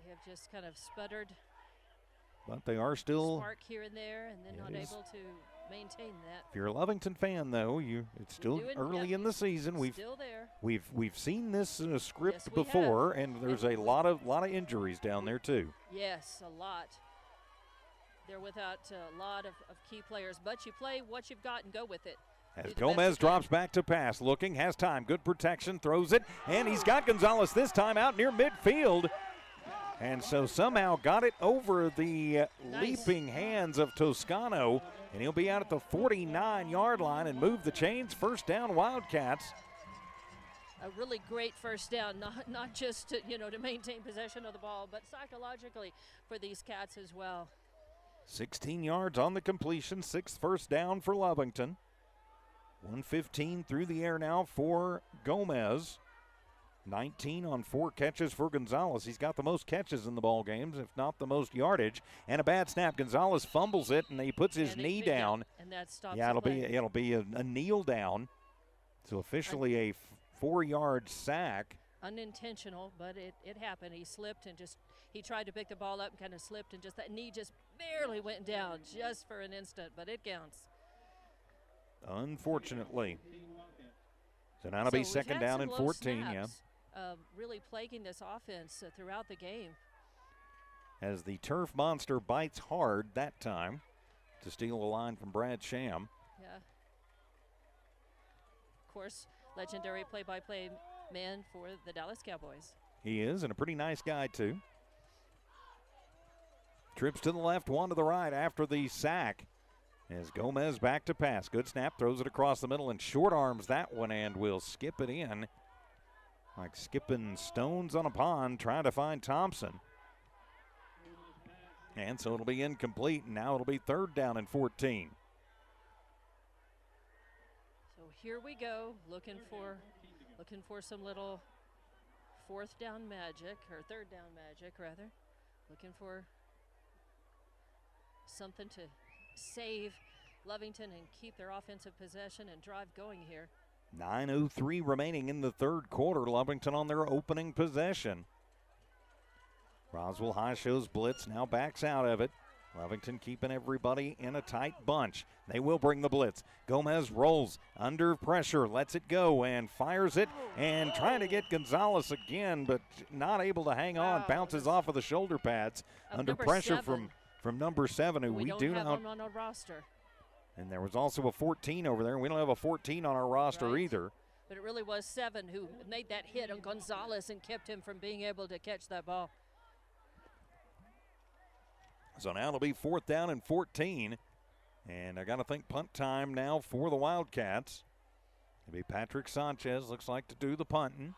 They have just kind of sputtered. But they are still spark here and there, and then not able to maintain that. If you're a Lovington fan, though, it's still early in the season. We've seen this script before, and there's a lot of injuries down there too. Yes, a lot. They're without a lot of key players, but you play what you've got and go with it. As Gomez drops back to pass, looking, has time, good protection, throws it, and he's got Gonzalez this time out near midfield. And so somehow got it over the leaping hands of Toscano, and he'll be out at the 49-yard line and move the chains. 1st down, Wildcats. A really great 1st down, not just to maintain possession of the ball, but psychologically for these Cats as well. 16 yards on the completion, 6th 1st down for Lovington. 115 through the air now for Gomez. 19 on 4 catches for Gonzalez. He's got the most catches in the ball games, if not the most yardage. And a bad snap. Gonzalez fumbles it, and he puts his knee down. And that stops. Yeah, it'll be a kneel down. So officially a 4-yard sack. Unintentional, but it happened. He slipped and he tried to pick the ball up and kind of slipped, and just that knee just barely went down just for an instant, but it counts. Unfortunately. So now it'll be 2nd down and 14, really plaguing this offense throughout the game. As the turf monster bites hard that time to steal a line from Brad Sham. Yeah. Of course, legendary play-by-play man for the Dallas Cowboys. He is, and a pretty nice guy, too. Trips to the left, 1 to the right after the sack. As Gomez back to pass. Good snap, throws it across the middle and short arms that one and will skip it in. Like skipping stones on a pond trying to find Thompson. And so it'll be incomplete, and now it'll be 3rd down and 14. So here we go, looking for some little 4th down magic, or 3rd down magic rather. Looking for something to save Lovington and keep their offensive possession and drive going here. 9:03 remaining in the 3rd quarter. Lovington on their opening possession. Roswell High shows blitz, now backs out of it. Lovington keeping everybody in a tight bunch. They will bring the blitz. Gomez rolls under pressure, lets it go and fires it, and trying to get Gonzalez again, but not able to hang on. Bounces off of the shoulder pads under pressure from number 7, who we do not have on our roster. And there was also a 14 over there. We don't have a 14 on our roster either. But it really was 7 who made that hit on Gonzalez and kept him from being able to catch that ball. So now it'll be 4th down and 14. And I got to think punt time now for the Wildcats. It'll be Patrick Sanchez, looks like, to do the punting.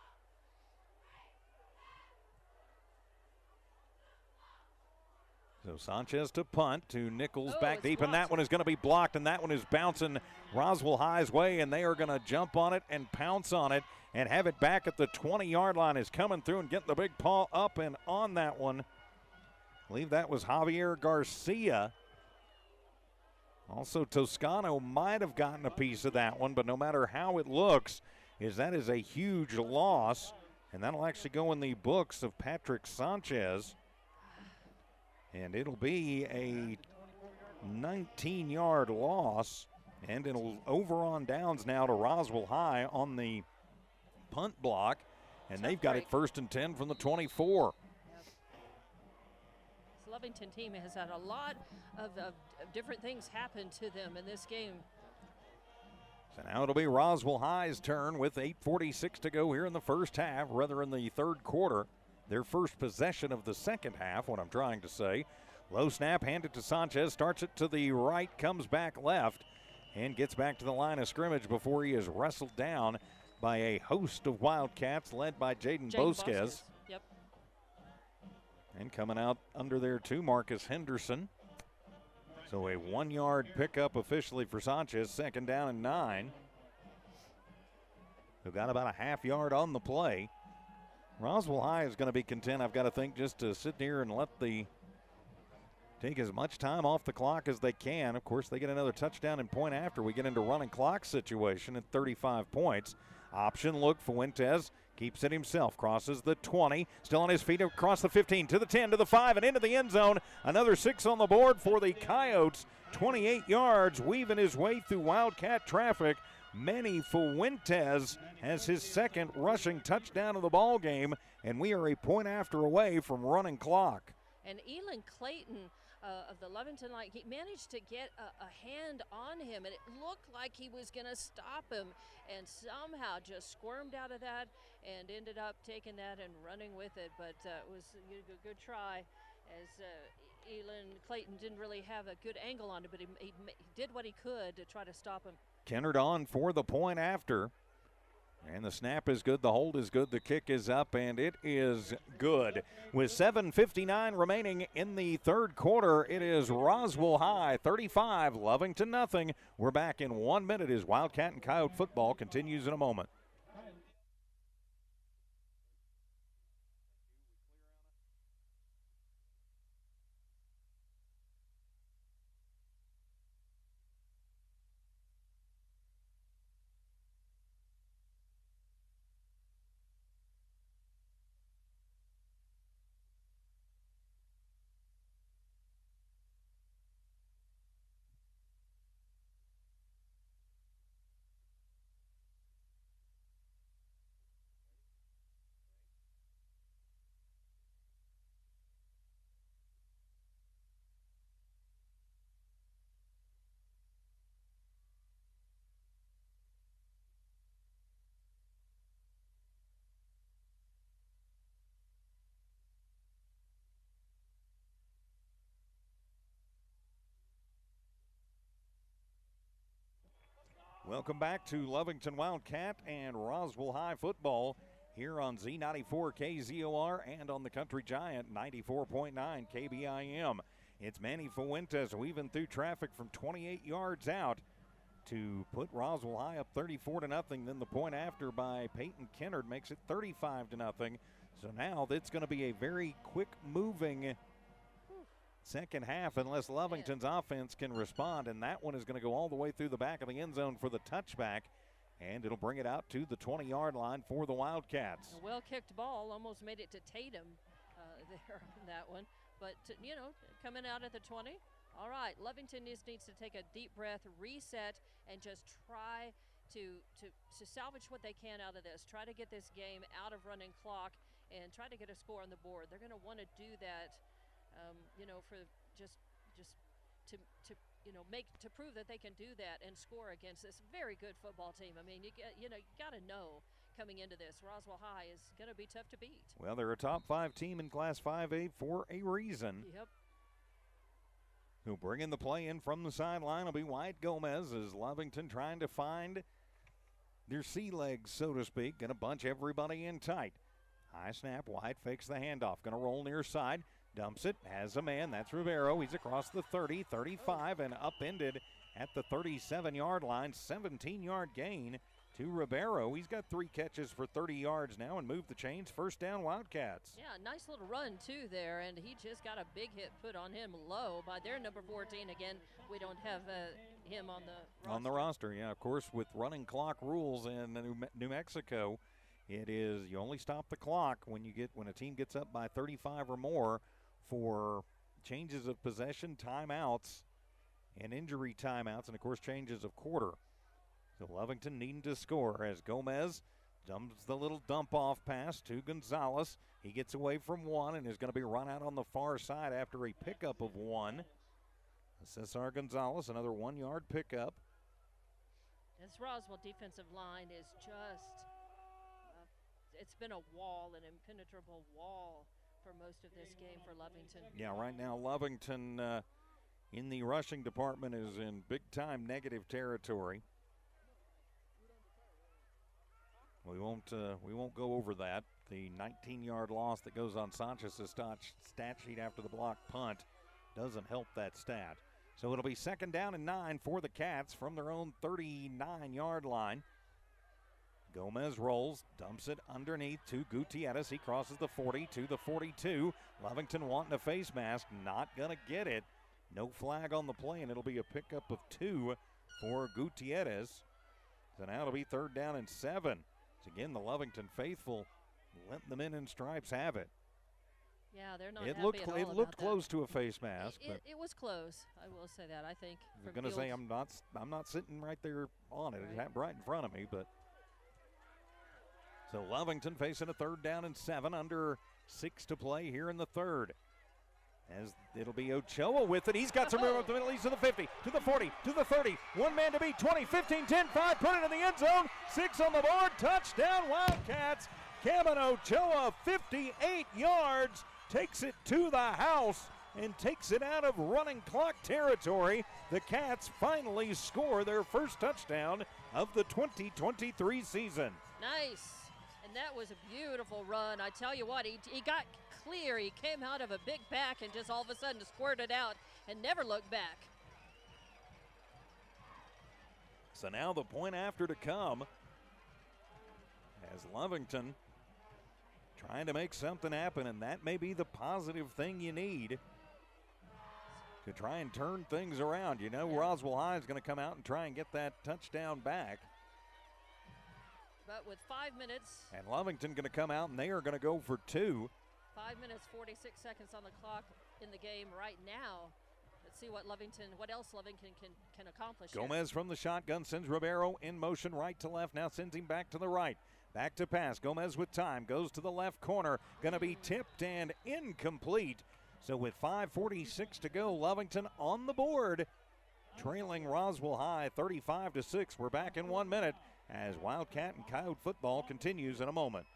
So Sanchez to punt to Nichols back deep, and that one is going to be blocked, and that one is bouncing Roswell High's way, and they are going to jump on it and pounce on it and have it back at the 20-yard line. Is coming through and getting the big paw up and on that one. I believe that was Javier Garcia. Also, Toscano might have gotten a piece of that one, but no matter how it looks, that is a huge loss, and that'll actually go in the books of Patrick Sanchez. And it'll be a 19-yard loss. And it'll over on downs now to Roswell High on the punt block. And they've got it 1st and 10 from the 24. This Lovington team has had a lot of different things happen to them in this game. So now it'll be Roswell High's turn with 8:46 to go here in the first half, rather in the third quarter. Their first possession of the second half, what I'm trying to say. Low snap, handed to Sanchez, starts it to the right, comes back left, and gets back to the line of scrimmage before he is wrestled down by a host of Wildcats led by Jaden Bosquez. Yep. And coming out under there too, Marcus Henderson. So a 1-yard pickup officially for Sanchez, 2nd down and 9. They've got about a half-yard on the play. Roswell High is going to be content, I've got to think, just to sit here and take as much time off the clock as they can. Of course, they get another touchdown and point after. We get into running clock situation at 35 points. Option look, Fuentes keeps it himself, crosses the 20, still on his feet across the 15, to the 10, to the 5, and into the end zone. Another 6 on the board for the Coyotes. 28 yards, weaving his way through Wildcat traffic. Manny Fuentes has his 2nd rushing touchdown of the ball game, and we are a point after away from running clock. And Elon Clayton of the Lovington, he managed to get a hand on him, and it looked like he was going to stop him, and somehow just squirmed out of that and ended up taking that and running with it. But it was a good try, as Elon Clayton didn't really have a good angle on it, but he did what he could to try to stop him. Kennard on for the point after. And the snap is good, the hold is good, the kick is up, and it is good. With 7:59 remaining in the third quarter, it is Roswell High 35, Lovington nothing. We're back in 1 minute as Wildcat and Coyote football continues in a moment. Welcome back to Lovington Wildcat and Roswell High football here on Z94 KZOR and on the Country Giant 94.9 KBIM. It's Manny Fuentes weaving through traffic from 28 yards out to put Roswell High up 34-0. Then the point after by Peyton Kennard makes it 35-0. So now it's going to be a very quick moving second half unless Lovington's offense can respond, and that one is going to go all the way through the back of the end zone for the touchback, and it'll bring it out to the 20-yard line for the Wildcats. A well-kicked ball almost made it to Tatum there on that one, but coming out at the 20. All right, Lovington needs to take a deep breath, reset, and just try to salvage what they can out of this. Try to get this game out of running clock and try to get a score on the board. They're going to want to do that. For just to prove that they can do that and score against this very good football team. I mean, you got to know coming into this, Roswell High is going to be tough to beat. Well, they're a top 5 team in Class 5A for a reason. Yep. Who'll bring in the play in from the sideline will be White Gomez as Lovington trying to find their sea legs, so to speak. Going to bunch everybody in tight. High snap, White fakes the handoff. Going to roll near side. Dumps it, has a man, that's Rivero. He's across the 30, 35, and upended at the 37-yard line. 17-yard gain to Rivero. He's got 3 catches for 30 yards now and moved the chains. First down, Wildcats. Yeah, nice little run, too, there, and he just got a big hit put on him low by their number 14. Again, we don't have him on the roster. On the roster, yeah, of course, with running clock rules in New Mexico, it is you only stop the clock when a team gets up by 35 or more for changes of possession, timeouts, and injury timeouts, and of course changes of quarter. So Lovington needing to score as Gomez dumps the little dump-off pass to Gonzalez. He gets away from one and is going to be run out on the far side after a pickup of one. Cesar Gonzalez, another 1-yard pickup. This Roswell defensive line is just, it's been a wall, an impenetrable wall for most of this game for Lovington. Yeah, right now Lovington in the rushing department is in big-time negative territory. We won't go over that. The 19-yard loss that goes on Sanchez's stat sheet after the block punt doesn't help that stat. So it'll be 2nd down and 9 for the Cats from their own 39-yard line. Gomez rolls, dumps it underneath to Gutierrez. He crosses the 40 to the 42. Lovington wanting a face mask, not going to get it. No flag on the play, and it'll be a pickup of 2 for Gutierrez. So now it'll be 3rd down and 7. So again, the Lovington faithful letting the men in stripes have it. Yeah, they're not It happy looked at all it about looked that. close to a face mask, but It was close. I will say that. I think. I'm from going to say Fields. I'm not sitting right there on it. It Right. happened right in front of me, but so Lovington facing a 3rd down and 7, under 6 to play here in the 3rd. As it'll be Ochoa with it. He's got some room up the middle. He's to the 50, to the 40, to the 30. One man to beat, 20, 15, 10, 5. Put it in the end zone. 6 on the board. Touchdown, Wildcats. Cameron Ochoa, 58 yards. Takes it to the house and takes it out of running clock territory. The Cats finally score their first touchdown of the 2023 season. Nice. And that was a beautiful run. I tell you what, he got clear. He came out of a big pack and just all of a sudden squirted out and never looked back. So now the point after to come as Lovington trying to make something happen, and that may be the positive thing you need to try and turn things around. You know, Roswell High is going to come out and try and get that touchdown back. But with 5 minutes, And Lovington going to come out and they are going to go for 2. 5 minutes, 46 seconds on the clock in the game right now. Let's see what else Lovington can accomplish. here. Gomez from the shotgun sends Ribeiro in motion right to left. Now sends him back to the right. Back to pass. Gomez with time. Goes to the left corner. Going to be tipped and incomplete. So with 5:46 to go, Lovington on the board. Trailing Roswell High 35-6. We're back in 1 minute as Wildcat and Coyote football continues in a moment.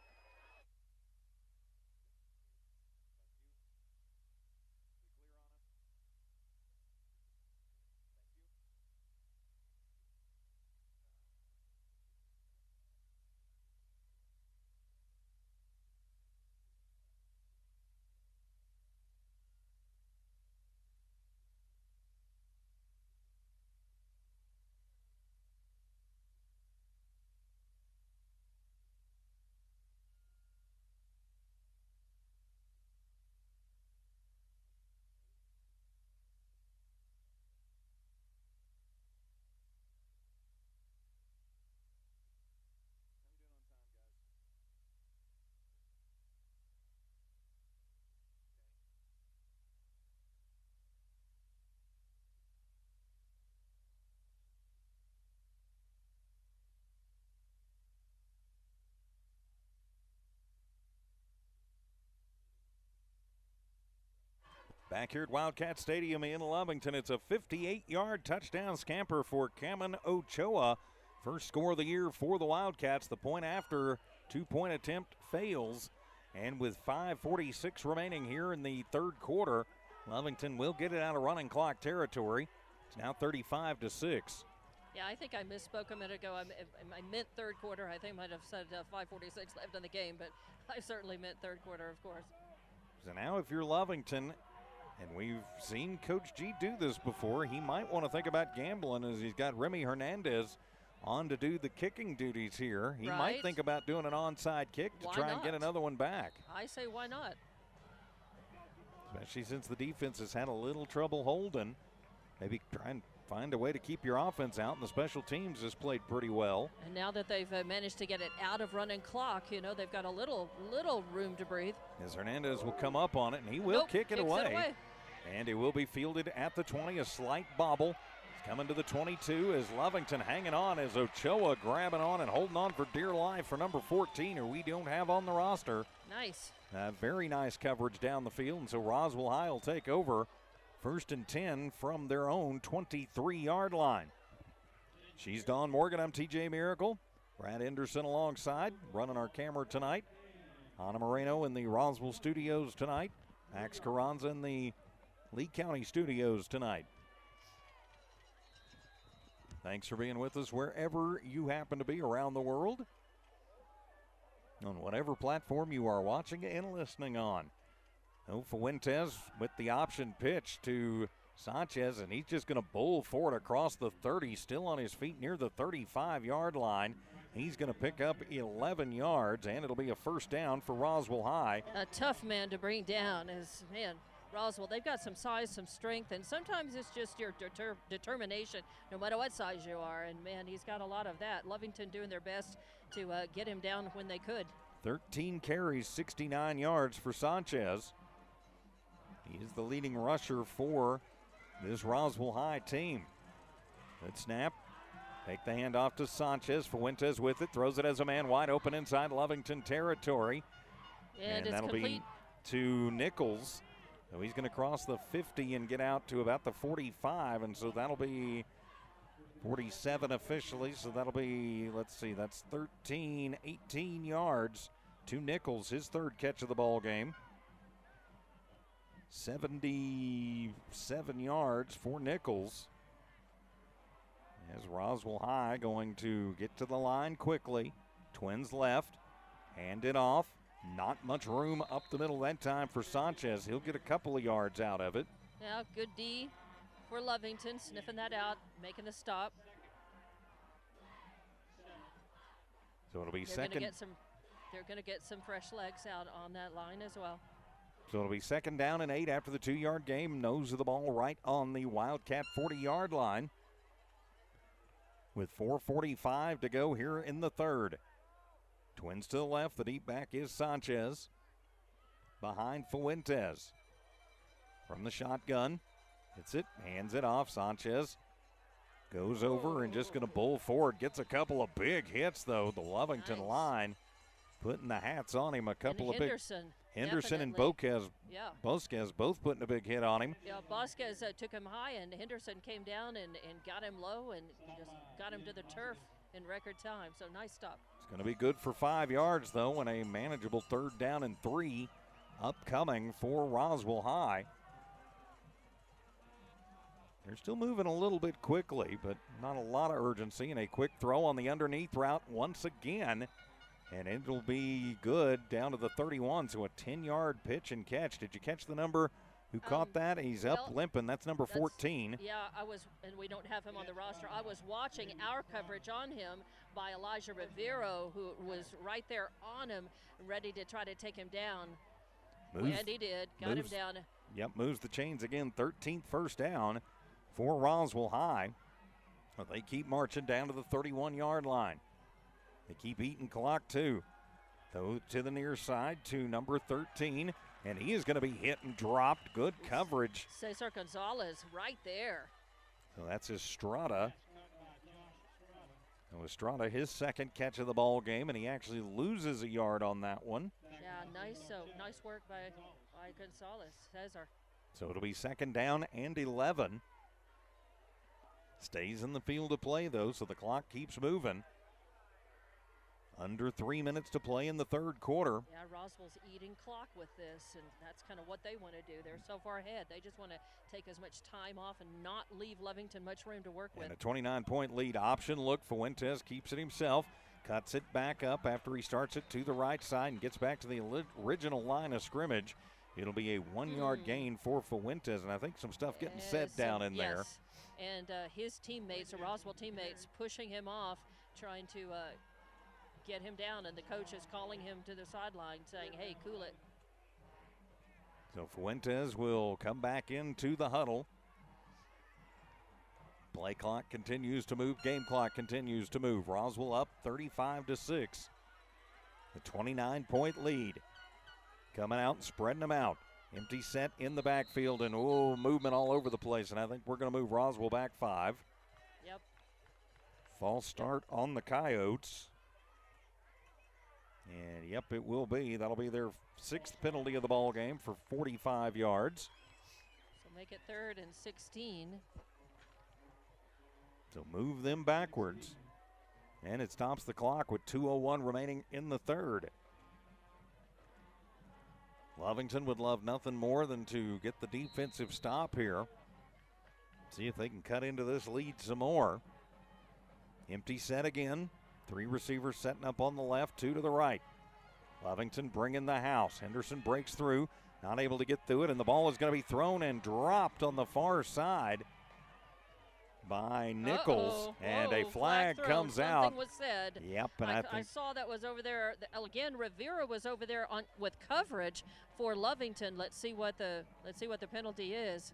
Back here at Wildcat Stadium in Lovington, it's a 58-yard touchdown scamper for Cameron Ochoa. First score of the year for the Wildcats. The point after two-point attempt fails. And with 5:46 remaining here in the 3rd quarter, Lovington will get it out of running clock territory. It's now 35-6. Yeah, I think I misspoke a minute ago. I meant 3rd quarter. I think I might have said 5:46 left in the game, but I certainly meant 3rd quarter, of course. So now if you're Lovington, and we've seen Coach G do this before, he might want to think about gambling as he's got Remy Hernandez on to do the kicking duties here. He might Right. think about doing an onside kick to Why try and get not? another one back, I say why not? especially since the defense has had a little trouble holding. Maybe try and find a way to keep your offense out, and the special teams has played pretty well. And now that they've managed to get it out of running clock, you know, they've got a little room to breathe. As Hernandez will come up on it, and he will Nope, kick it kicks away. And he will be fielded at the 20, a slight bobble. He's coming to the 22 as Lovington hanging on as Ochoa grabbing on and holding on for dear life for number 14, who we don't have on the roster. Nice. Very nice coverage down the field, and so Roswell High will take over 1st and 10 from their own 23-yard line. She's Dawn Morgan. I'm TJ Miracle. Brad Henderson alongside, running our camera tonight. Ana Moreno in the Roswell studios tonight. Max Carranza in the Lee County studios tonight. Thanks for being with us wherever you happen to be around the world, on whatever platform you are watching and listening on. Fuentes with the option pitch to Sanchez, and he's just going to bowl forward across the 30, still on his feet near the 35-yard line. He's going to pick up 11 yards, and it'll be a first down for Roswell High. A tough man to bring down is, man, Roswell. They've got some size, some strength, and sometimes it's just your determination, no matter what size you are. And, man, he's got a lot of that. Lovington doing their best to get him down when they could. 13 carries, 69 yards for Sanchez. He is the leading rusher for this Roswell High team. Good snap. Take the handoff to Sanchez. Fuentes with it. Throws it as a man wide open inside Lovington territory. And that'll complete. be to Nichols. So he's going to cross the 50 and get out to about the 45. And so that'll be 47 officially. So that'll be, let's see, that's 18 yards to Nichols, his 3rd catch of the ball game. 77 yards for Nichols. As Roswell High going to get to the line quickly. Twins left. Hand it off. Not much room up the middle that time for Sanchez. He'll get a couple of yards out of it. Yeah, good D for Lovington, sniffing that out, making the stop. So it'll be They're second. They're going to get some fresh legs out on that line as well. So it'll be 2nd down and 8 after the 2-yard game. Nose of the ball right on the Wildcat 40-yard line. With 4:45 to go here in the 3rd. Twins to the left. The deep back is Sanchez. Behind Fuentes. From the shotgun. Hits it. Hands it off. Sanchez goes over and just going to bowl forward. Gets a couple of big hits, though. The Lovington line putting the hats on him. A couple of Henderson and Bosquez both putting a big hit on him. Yeah, Bosquez took him high, and Henderson came down and got him low and just got him to the turf in record time. So nice stop. It's going to be good for 5 yards, though, and a manageable 3rd down and 3 upcoming for Roswell High. They're still moving a little bit quickly, but not a lot of urgency. And a quick throw on the underneath route once again. And it'll be good down to the 31, so a 10-yard pitch and catch. Did you catch the number who caught that? He's up limping. That's number 14. Yeah, I was, and we don't have him on the roster. I was watching our coverage on him by Elijah Rivero, who was right there on him, ready to try to take him down. And he did. Got him down. Yep, moves the chains again. 13th first down for Roswell High. Well, they keep marching down to the 31-yard line. They keep eating clock, too. Though to the near side to number 13, and he is going to be hit and dropped. Good coverage. Cesar Gonzalez right there. So that's Estrada. So Estrada, his 2nd catch of the ball game, and he actually loses a yard on that one. Yeah, nice work by Gonzalez, Cesar. So it'll be 2nd down and 11. Stays in the field of play, though, so the clock keeps moving. Under 3 minutes to play in the 3rd quarter. Yeah, Roswell's eating clock with this, and that's kind of what they want to do. They're so far ahead. They just want to take as much time off and not leave Lovington much room to work with. And a 29-point lead option look. Fuentes keeps it himself. Cuts it back up after he starts it to the right side and gets back to the original line of scrimmage. It'll be a 1-yard gain for Fuentes, and I think some stuff getting set down in there. And his teammates, the Roswell teammates, pushing him off, trying to get him down, and the coach is calling him to the sideline saying, hey, cool it. So Fuentes will come back into the huddle. Play clock continues to move. Game clock continues to move. Roswell up 35-6. The 29-point lead. Coming out and spreading them out. Empty set in the backfield, and movement all over the place. And I think we're going to move Roswell back 5. Yep. False start on the Coyotes. And yep, it will be. That'll be their 6th penalty of the ball game for 45 yards. So make it 3rd and 16. So move them backwards. And it stops the clock with 2:01 remaining in the 3rd. Lovington would love nothing more than to get the defensive stop here. See if they can cut into this lead some more. Empty set again. 3 receivers setting up on the left, 2 to the right. Lovington bringing the house. Henderson breaks through, not able to get through it, and the ball is going to be thrown and dropped on the far side by Nichols. And a flag comes out. Something was said. Yep, and I think I saw that was over there. Again, Rivera was over there with coverage for Lovington. Let's see what the penalty is.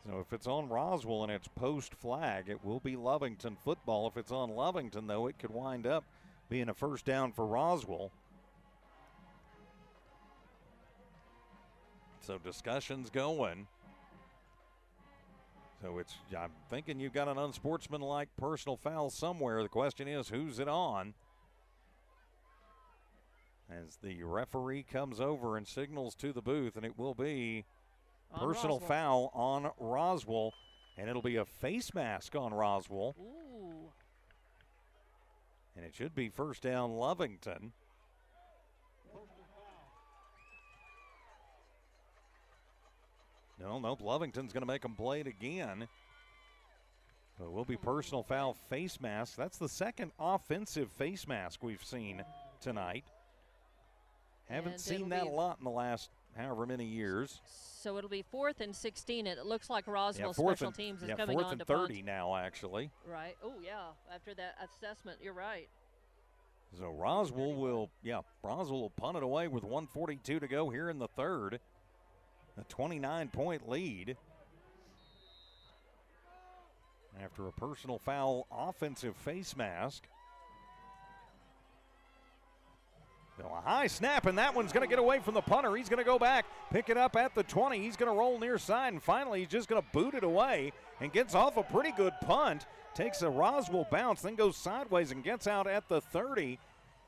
so. If it's on Roswell and it's post flag, it will be Lovington football. If it's on Lovington, though, it could wind up being a first down for Roswell. So discussions going. So I'm thinking you've got an unsportsmanlike personal foul somewhere. The question is, who's it on? As the referee comes over and signals to the booth, and it will be personal foul on Roswell, and it'll be a face mask on Roswell. Ooh. And it should be first down Lovington. No, Lovington's going to make them play it again. So it will be personal foul face mask. That's the 2nd offensive face mask we've seen tonight. Haven't seen that a lot in the last however many years. So it'll be 4th and 16, and it looks like Roswell special teams is coming on to 4th and 30 punt. now, actually. Right. Oh, yeah. After that assessment, you're right. So Roswell will punt it away with 1:42 to go here in the 3rd. A 29-point lead after a personal foul offensive face mask. So a high snap, and that one's going to get away from the punter. He's going to go back, pick it up at the 20. He's going to roll near side, and finally he's just going to boot it away and gets off a pretty good punt. Takes a Roswell bounce, then goes sideways and gets out at the 30.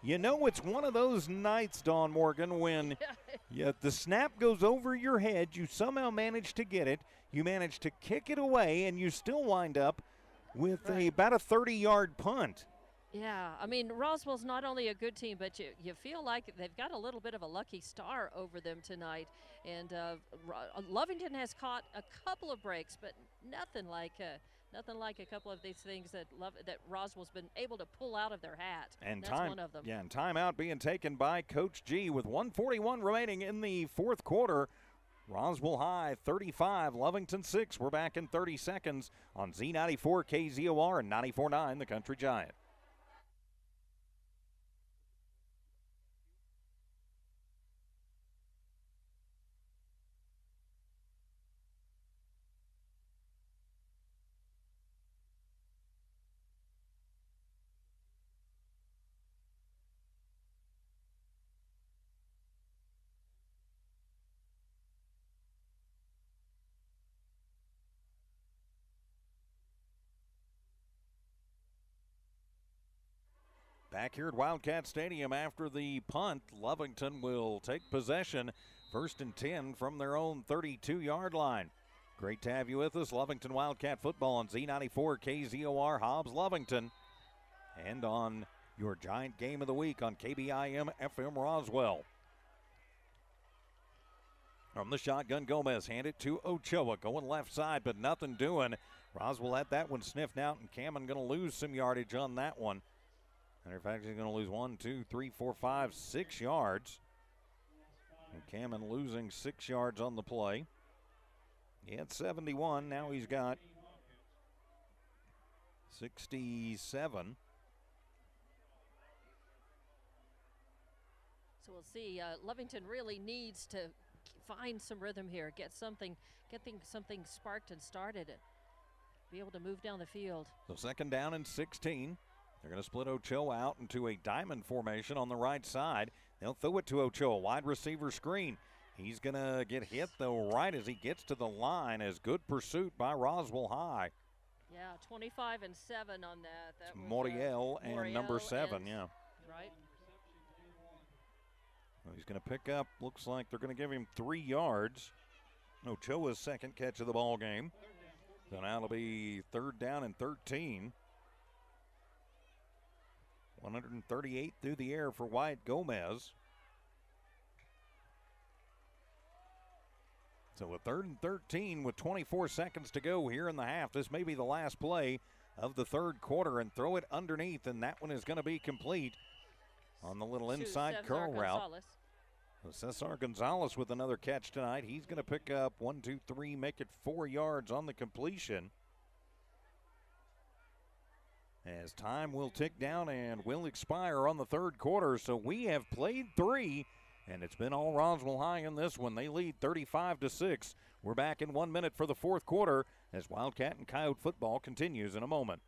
You know, it's one of those nights, Dawn Morgan, when the snap goes over your head, you somehow manage to get it, you manage to kick it away, and you still wind up with about a 30-yard punt. Yeah, I mean, Roswell's not only a good team, but you feel like they've got a little bit of a lucky star over them tonight. And Lovington has caught a couple of breaks, but nothing like a couple of these things that Roswell's been able to pull out of their hat. And that's one of them. Yeah, and timeout being taken by Coach G with 1:41 remaining in the 4th quarter. Roswell High 35, Lovington 6. We're back in 30 seconds on Z94 KZOR and 94.9 The Country Giant. Back here at Wildcat Stadium after the punt, Lovington will take possession. 1st and 10 from their own 32-yard line. Great to have you with us. Lovington Wildcat football on Z94 KZOR Hobbs Lovington. And on your Giant game of the week on KBIM FM Roswell. From the shotgun, Gomez hand it to Ochoa. Going left side, but nothing doing. Roswell had that one sniffed out, and Cameron going to lose some yardage on that one. Matter of fact, he's going to lose 1, 2, 3, 4, 5, 6 yards. And Cameron losing 6 yards on the play. He had 71. Now he's got 67. So we'll see. Lovington really needs to find some rhythm here, get something sparked and started, be able to move down the field. So 2nd down and 16. They're going to split Ochoa out into a diamond formation on the right side. They'll throw it to Ochoa. Wide receiver screen. He's going to get hit, though, right as he gets to the line, as good pursuit by Roswell High. Yeah, 25 and 7 on that. That was Moriel and number 7, and, yeah. Right. Well, he's going to pick up, looks like they're going to give him 3 yards. Ochoa's second catch of the ball game. So now it'll be 3rd down and 13. 138 through the air for Wyatt Gomez. So a 3rd and 13 with 24 seconds to go here in the half. This may be the last play of the 3rd quarter, and throw it underneath, and that one is going to be complete on the little inside curl route. Cesar Gonzalez with another catch tonight. He's going to pick up 1, 2, 3, make it 4 yards on the completion. As time will tick down and will expire on the 3rd quarter. So we have played 3, and it's been all Roswell High in this one. They lead 35-6. We're back in 1 minute for the 4th quarter as Wildcat and Coyote football continues in a moment.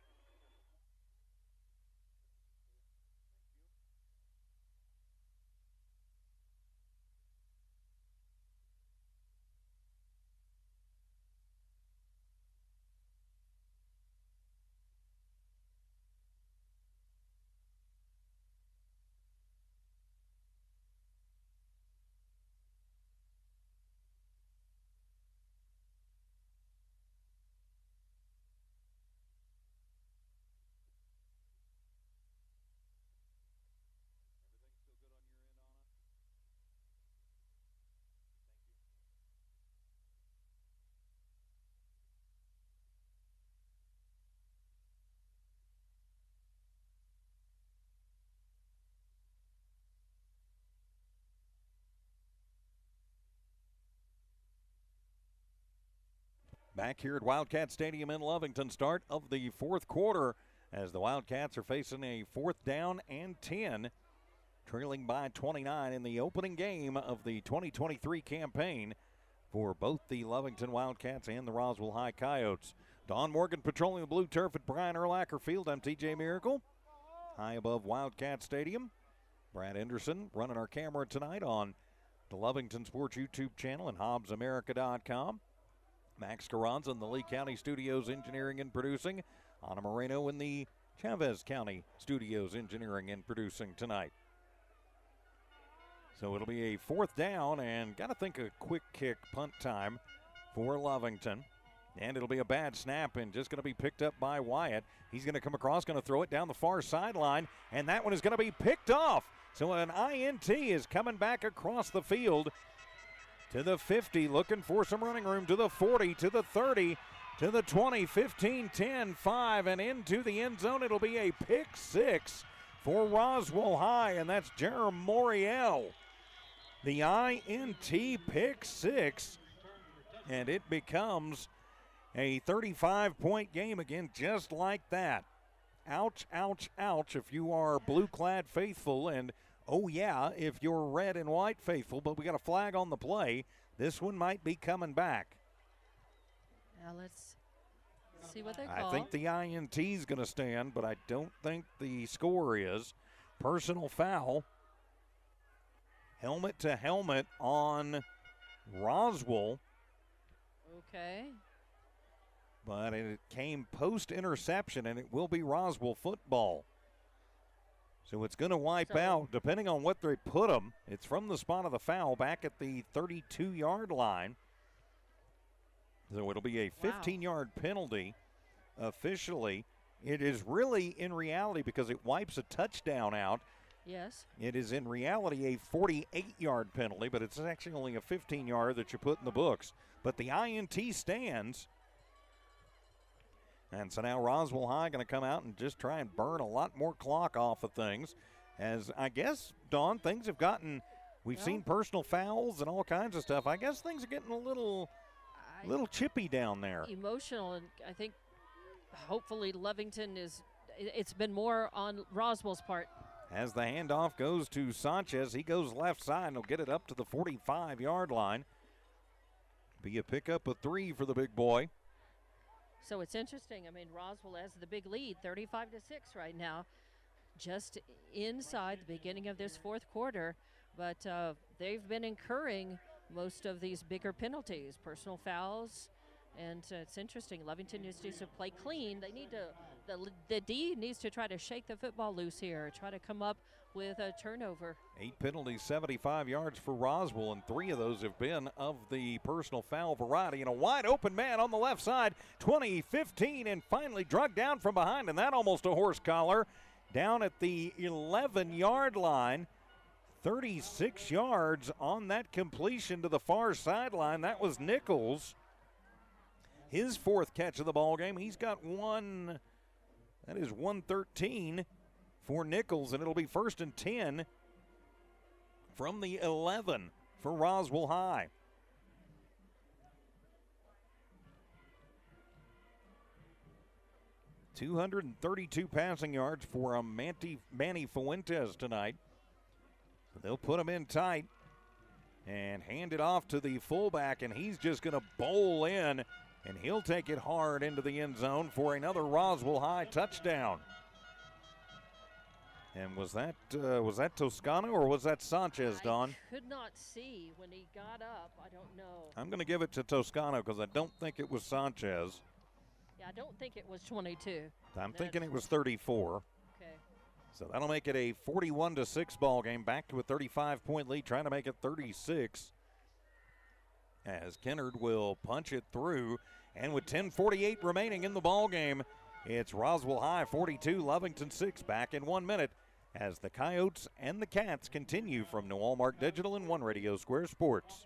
Back here at Wildcat Stadium in Lovington, start of the 4th quarter as the Wildcats are facing a 4th down and 10, trailing by 29 in the opening game of the 2023 campaign for both the Lovington Wildcats and the Roswell High Coyotes. Don Morgan patrolling the blue turf at Brian Urlacher Field. I'm TJ Miracle, high above Wildcat Stadium. Brad Henderson running our camera tonight on the Lovington Sports YouTube channel and HobbsAmerica.com. Max Carranza in the Lee County Studios engineering and producing. Ana Moreno in the Chavez County Studios engineering and producing tonight. So it'll be a 4th down, and got to think a quick kick punt time for Lovington. And it'll be a bad snap and just going to be picked up by Wyatt. He's going to come across, going to throw it down the far sideline, and that one is going to be picked off. So an INT is coming back across the field to the 50, looking for some running room, to the 40, to the 30, to the 20, 15, 10, 5, and into the end zone. It'll be a pick 6 for Roswell High, and that's Jerem Moriel. The INT pick 6, and it becomes a 35-point game again, just like that. Ouch, ouch, ouch if you are blue-clad faithful, and oh yeah, if you're red and white faithful, but we got a flag on the play. This one might be coming back. Now let's see what they call. I think the INT is going to stand, but I don't think the score is. Personal foul. Helmet to helmet on Roswell. Okay. But it came post-interception, and it will be Roswell football. So it's going to wipe out, depending on what they put them. It's from the spot of the foul back at the 32-yard line. So it'll be a 15-yard penalty officially. It is really, in reality, because it wipes a touchdown out. Yes. It is, in reality, a 48-yard penalty, but it's actually only a 15-yard that you put in the books. But the INT stands. And so now Roswell High going to come out and just try and burn a lot more clock off of things. As I guess, Dawn, things have gotten, we've seen personal fouls and all kinds of stuff. I guess things are getting a little chippy down there. Emotional, and I think hopefully Lovington it's been more on Roswell's part. As the handoff goes to Sanchez, he goes left side and will get it up to the 45-yard line. Be a pickup of 3 for the big boy. So it's interesting. I mean, Roswell has the big lead, 35-6 right now, just inside the beginning of this 4th quarter. But they've been incurring most of these bigger penalties, personal fouls. And it's interesting. Lovington needs to play clean. They need to, the D needs to try to shake the football loose here, try to come up with a turnover. 8 penalties, 75 yards for Roswell, and 3 of those have been of the personal foul variety. And a wide open man on the left side, 20-15, and finally drugged down from behind, and that almost a horse collar. Down at the 11-yard line, 36 yards on that completion to the far sideline. That was Nichols. His 4th catch of the ball game. He's got one. That is 113 for Nichols, and it'll be 1st and 10 from the 11 for Roswell High. .232 passing yards for Manny Fuentes tonight. They'll put him in tight and hand it off to the fullback, and he's just going to bowl in. And he'll take it hard into the end zone for another Roswell High touchdown. And was that Toscano or was that Sanchez, Don? I could not see when he got up. I don't know. I'm going to give it to Toscano because I don't think it was Sanchez. Yeah, I don't think it was 22. I'm thinking it was 34. Okay. So that'll make it a 41-6 ball game. Back to a 35-point lead, trying to make it 36. As Kennard will punch it through. And with 10:48 remaining in the ball game, it's Roswell High 42, Lovington 6. Back in 1 minute as the Coyotes and the Cats continue from New Allmark Digital and One Radio Square Sports.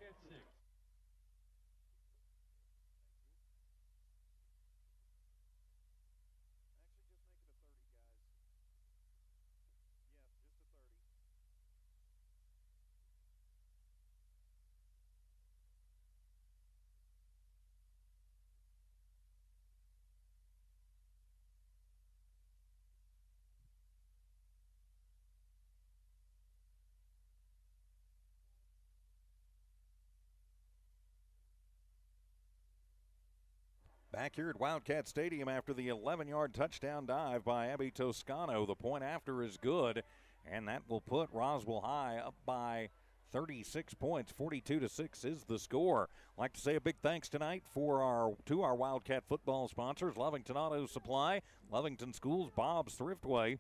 Back here at Wildcat Stadium after the 11-yard touchdown dive by Abby Toscano. The point after is good, and that will put Roswell High up by 36 points. 42-6 is the score. I'd like to say a big thanks tonight to our Wildcat football sponsors, Lovington Auto Supply, Lovington Schools, Bob's Thriftway,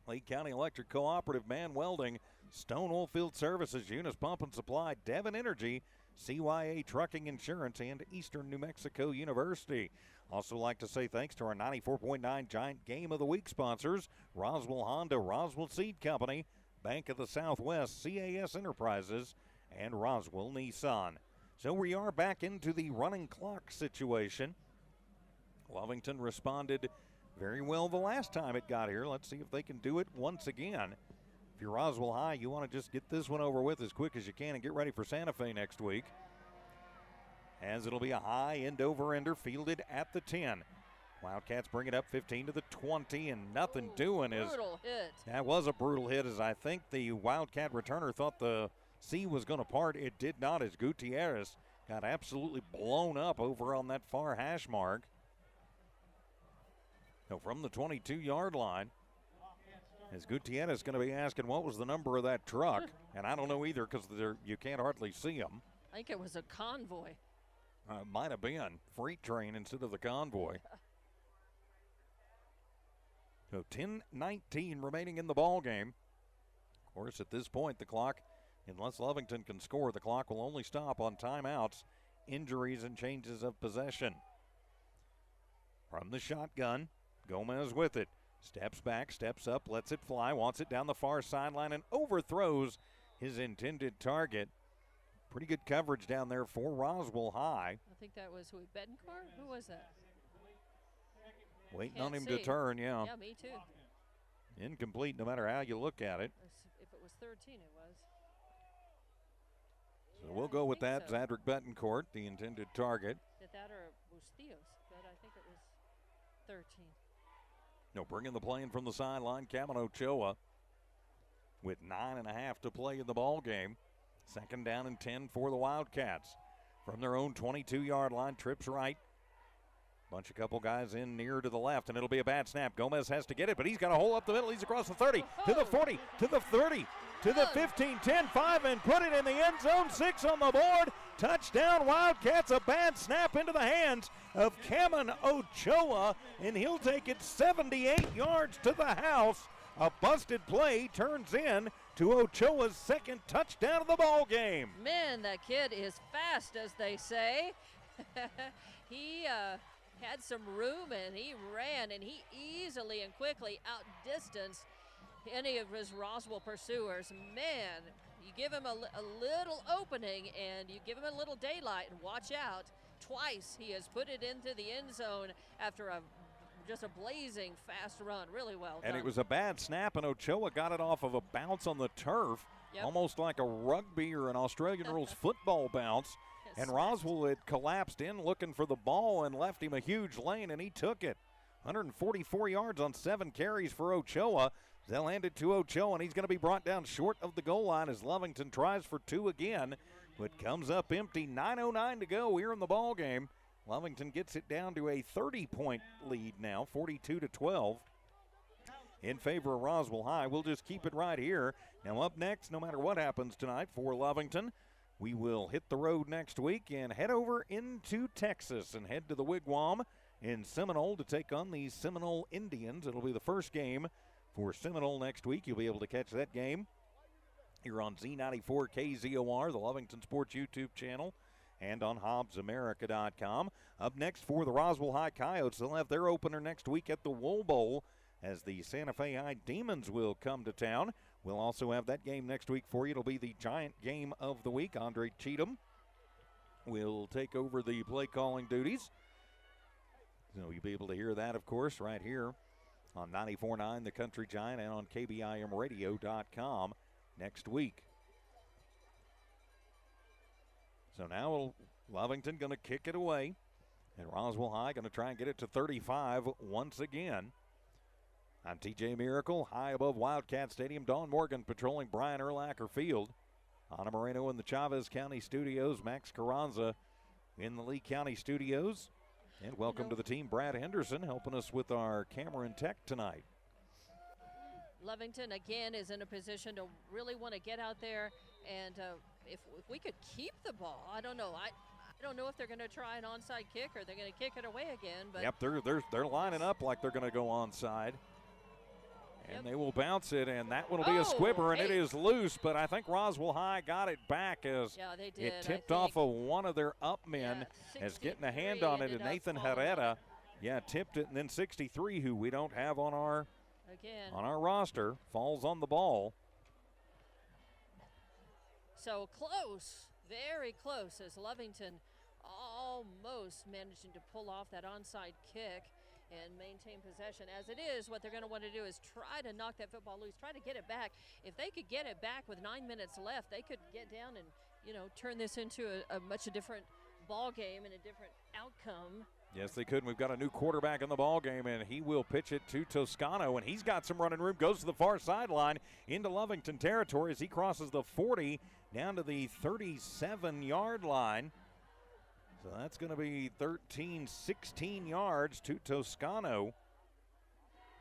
Lake County Electric Cooperative, Man Welding, Stone Oilfield Services, Eunice Pump and Supply, Devon Energy, CYA Trucking Insurance, and Eastern New Mexico University. Also like to say thanks to our 94.9 Giant Game of the Week sponsors, Roswell Honda, Roswell Seed Company, Bank of the Southwest, CAS Enterprises, and Roswell Nissan. So we are back into the running clock situation. Lovington responded very well the last time it got here. Let's see if they can do it once again. If you're Roswell High, you want to just get this one over with as quick as you can and get ready for Santa Fe next week. As it'll be a high end-over-ender fielded at the 10. Wildcats bring it up 15 to the 20, and nothing doing is. Brutal hit. That was a brutal hit, as I think the Wildcat returner thought the sea was going to part. It did not, as Gutierrez got absolutely blown up over on that far hash mark. So from the 22-yard line, as Gutierrez is going to be asking what was the number of that truck, and I don't know either because you can't hardly see them. I think it was a convoy. Might have been freight train instead of the convoy. So 10-19 remaining in the ball game. Of course, at this point, the clock, unless Lovington can score, the clock will only stop on timeouts, injuries, and changes of possession. From the shotgun, Gomez with it. Steps back, steps up, lets it fly, wants it down the far sideline, and overthrows his intended target. Pretty good coverage down there for Roswell High. I think that was Bednar? Who was that? Waiting on him to turn, yeah. Yeah, me too. Incomplete no matter how you look at it. If it was 13, it was. So we'll go with that. So. Zadrick Betancourt, the intended target. Did that or Bustillos, but I think it was 13. No, bringing the play in from the sideline, Cameron Ochoa with 9.5 to play in the ball game. 2nd down and 10 for the Wildcats. From their own 22-yard line, trips right. Bunch a couple guys in near to the left, and it'll be a bad snap. Gomez has to get it, but he's got a hole up the middle. He's across the 30, to the 40, to the 30. to the 15, 10, 5, and put it in the end zone. 6 on the board. Touchdown, Wildcats. A bad snap into the hands of Cameron Ochoa, and he'll take it 78 yards to the house. A busted play turns in to Ochoa's second touchdown of the ball game. Man, that kid is fast, as they say. He had some room, and he ran, and he easily and quickly outdistanced any of his Roswell pursuers. Man, you give him a little opening, and you give him a little daylight, and watch out. Twice he has put it into the end zone after just a blazing fast run. Really well done. And it was a bad snap, and Ochoa got it off of a bounce on the turf, almost like a rugby or an Australian rules football bounce. And Roswell had collapsed in looking for the ball and left him a huge lane, and he took it. 144 yards on 7 carries for Ochoa. They'll hand it to Ochoa, and he's going to be brought down short of the goal line as Lovington tries for 2 again, but comes up empty. 9:09 to go here in the ball game. Lovington gets it down to a 30-point lead now, 42-12, in favor of Roswell High. We'll just keep it right here. Now up next, no matter what happens tonight for Lovington, we will hit the road next week and head over into Texas and head to the Wigwam in Seminole to take on the Seminole Indians. It'll be the first game for Seminole next week. You'll be able to catch that game here on Z94 KZOR, the Lovington Sports YouTube channel, and on HobbsAmerica.com. Up next for the Roswell High Coyotes, they'll have their opener next week at the Wool Bowl as the Santa Fe High Demons will come to town. We'll also have that game next week for you. It'll be the giant game of the week. Andre Cheatham will take over the play calling duties. So you'll be able to hear that, of course, right here on 94.9 The Country Giant and on KBIMradio.com next week. So now Lovington going to kick it away, and Roswell High going to try and get it to 35 once again. I'm TJ Miracle, high above Wildcat Stadium. Dawn Morgan patrolling Brian Urlacher Field. Ana Moreno in the Chavez County studios. Max Carranza in the Lee County studios. And welcome to the team, Brad Henderson, helping us with our camera and tech tonight. Lovington, again, is in a position to really want to get out there, and if we could keep the ball, I don't know. I don't know if they're going to try an onside kick or they're going to kick it away again. But yep, they're lining up like they're going to go onside. And they will bounce it, and that one will be a squibber, and it is loose, but I think Roswell High got it back as it tipped off of one of their up men as getting a hand on it, and Nathan Herrera, tipped it, and then 63, who we don't have on our roster, falls on the ball. So close, very close, as Lovington almost managing to pull off that onside kick and maintain possession. As it is, what they're going to want to do is try to knock that football loose, try to get it back. If they could get it back with 9 minutes left, they could get down and, turn this into a much different ball game and a different outcome. Yes, they could. We've got a new quarterback in the ball game, and he will pitch it to Toscano, and he's got some running room. Goes to the far sideline into Lovington territory as he crosses the 40 down to the 37-yard line. So that's going to be 16 yards to Toscano.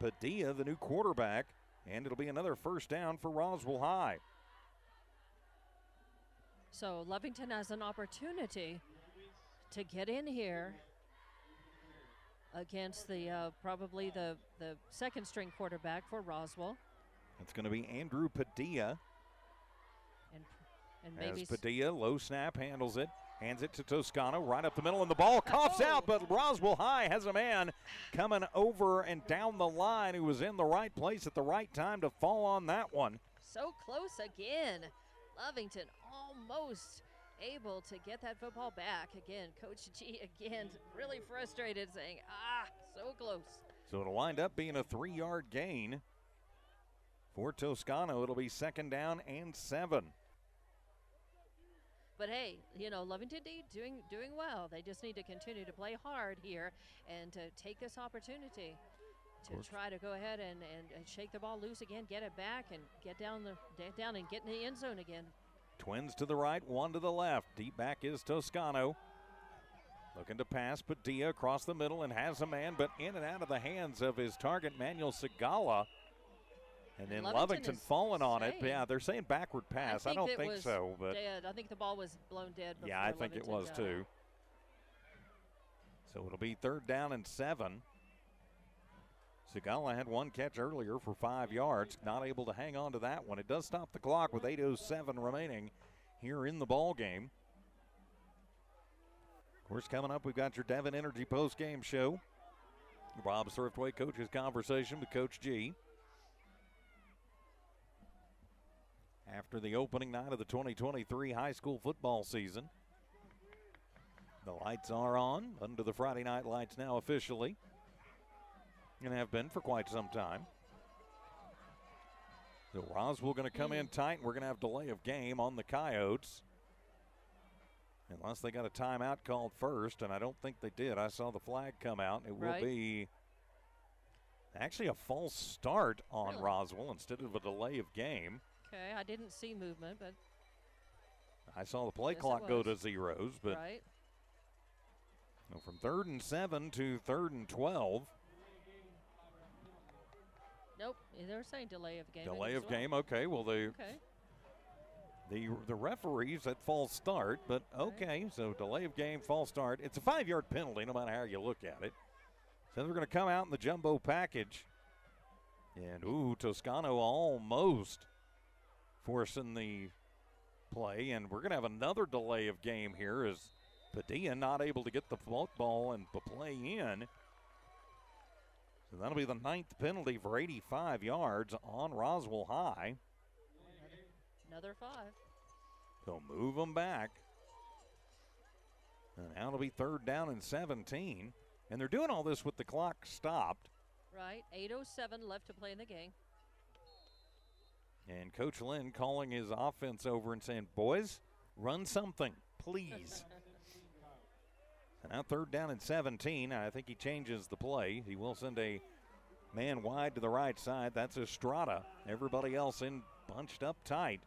Padilla, the new quarterback, and it'll be another first down for Roswell High. So Lovington has an opportunity to get in here against the probably the second string quarterback for Roswell. It's going to be Andrew Padilla. And maybe as Padilla, low snap, handles it. Hands it to Toscano right up the middle, and the ball coughs out, but Roswell High has a man coming over and down the line who was in the right place at the right time to fall on that one. So close again. Lovington almost able to get that football back. Again, Coach G, again, really frustrated, saying, so close. So it'll wind up being a 3-yard gain for Toscano. It'll be second down and 7. But hey, Lovington doing well. They just need to continue to play hard here and to take this opportunity to try to go ahead and shake the ball loose again, get it back, and get down and get in the end zone again. Twins to the right, one to the left. Deep back is Toscano. Looking to pass Padilla across the middle and has a man, but in and out of the hands of his target, Manuel Segala. And then Lovington Lovington is falling on it. saying- Yeah, they're saying backward pass. I don't it think was so, but dead. I think the ball was blown dead. yeah, I before think it Lovington was got too. So it'll be 3rd down and 7. Sigala had one catch earlier for 5 yards, not able to hang on to that one. It does stop the clock with 8:07 remaining here in the ball game. Of course, coming up, we've got your Devon Energy post-game show. Rob Thriftway coaches conversation with Coach G. After the opening night of the 2023 high school football season. The lights are on under the Friday night lights now officially, and have been for quite some time. So Roswell going to come in tight, and we're going to have delay of game on the Coyotes. Unless they got a timeout called first, and I don't think they did. I saw the flag come out. It will be actually a false start on Roswell instead of a delay of game. Okay, I didn't see movement, but I saw the play Yes, clock it go was. to zeros, but right. from 3rd and 7 to 3rd and 12. Nope, they're saying delay of game. Delay as of well. game. Okay, well Okay. the referees at false start, but okay, so delay of game, false start. It's a 5-yard penalty no matter how you look at it. So they're going to come out in the jumbo package. And Toscano almost forcing the play, and we're going to have another delay of game here as Padilla not able to get the football and the play in. So that'll be the 9th penalty for 85 yards on Roswell High. Another 5. So move them back. And now it'll be 3rd down and 17. And they're doing all this with the clock stopped. Right, 8:07 left to play in the game. And Coach Lynn calling his offense over and saying, boys, run something, please. And now 3rd down and 17. I think he changes the play. He will send a man wide to the right side. That's Estrada. Everybody else in bunched up tight.